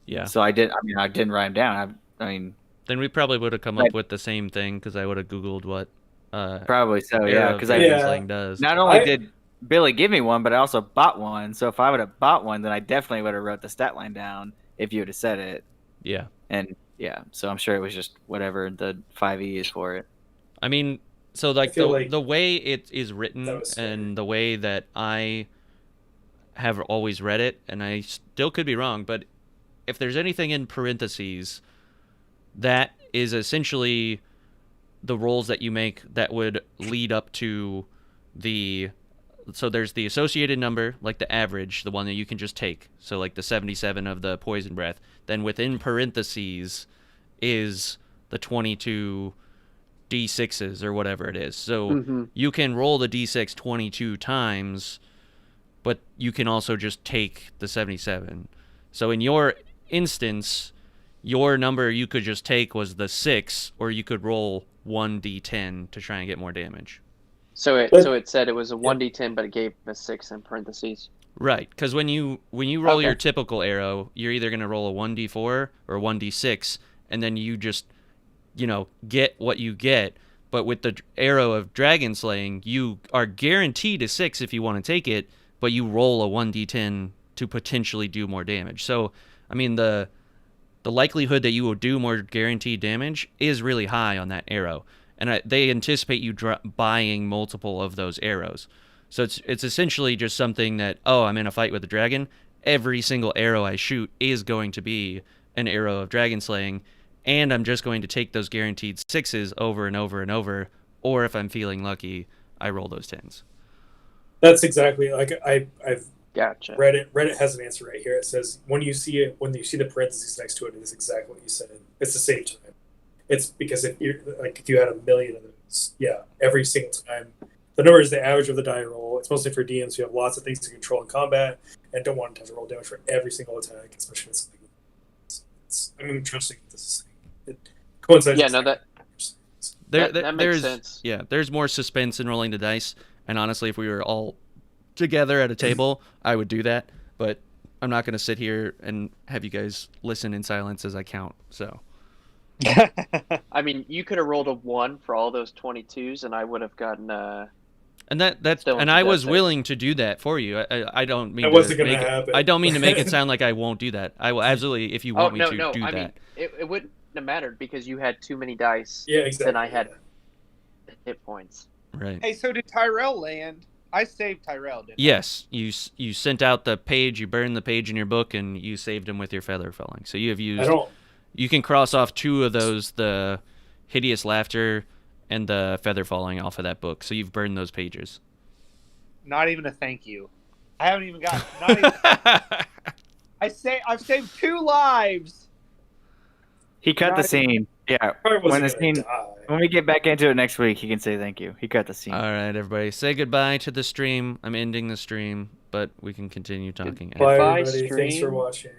Yeah. So I did. I mean, I didn't write them down. I mean, then we probably would have come up with the same thing because I would have Googled what. Probably so, yeah. Because dragon slaying does. Not only did Billy give me one, but I also bought one. So if I would have bought one, then I definitely would have wrote the stat line down if you would have said it. Yeah. And yeah, so I'm sure it was just whatever the 5e is for it. I mean, so like feel like the way it is written that was fair. and the way that I have always read it, and I still could be wrong, but if there's anything in parentheses, that is essentially the rolls that you make that would lead up to the... So there's the associated number, like the average, the one that you can just take. So like the 77 of the poison breath. Then within parentheses is the 22 D6s or whatever it is. So you can roll the D6 22 times, but you can also just take the 77. So in your instance, your number you could just take was the 6, or you could roll 1d10 to try and get more damage. So it said it was a 1d10, but it gave a 6 in parentheses. Right, because when you roll your typical arrow, you're either going to roll a 1d4 or a 1d6, and then you just, get what you get. But with the arrow of dragon slaying, you are guaranteed a 6 if you want to take it, but you roll a 1d10 to potentially do more damage. So, I mean, the likelihood that you will do more guaranteed damage is really high on that arrow. And they anticipate you buying multiple of those arrows. So it's essentially just something that, I'm in a fight with a dragon. Every single arrow I shoot is going to be an arrow of dragon slaying, and I'm just going to take those guaranteed 6s over and over and over, or if I'm feeling lucky, I roll those 10s. That's exactly like I've Gotcha. Reddit has an answer right here. It says when you see the parentheses next to it, it is exactly what you said. It's the same time. It's because if you had a million of those, every single time. The number is the average of the die roll. It's mostly for DMs who have lots of things to control in combat and don't want to have to roll damage for every single attack, especially when it's I'm trusting this is it coincides. Yeah, no, that makes sense. Yeah, there's more suspense in rolling the dice, and honestly, if we were all together at a table, I would do that, but I'm not going to sit here and have you guys listen in silence as I count, so... I mean, you could have rolled a 1 for all those 22s, and I would have gotten and I was willing to do that for you. I don't mean I don't mean to make it sound like I won't do that. I will absolutely, if you want me to do that. Mean, it wouldn't have mattered because you had too many dice. Yeah, exactly. And I had hit points. Right. Hey, so did Tyrell land? I saved Tyrell, didn't I? Yes, you sent out the page, you burned the page in your book, and you saved him with your feather falling. So you have used... You can cross off 2 of those, the hideous laughter and the feather falling off of that book. So you've burned those pages. Not even a thank you. I haven't even got. I've saved 2 lives. He cut the scene. Yeah. When we get back into it next week, he can say thank you. He cut the scene. All right, everybody. Say goodbye to the stream. I'm ending the stream, but we can continue talking. Bye, everybody. Thanks for watching.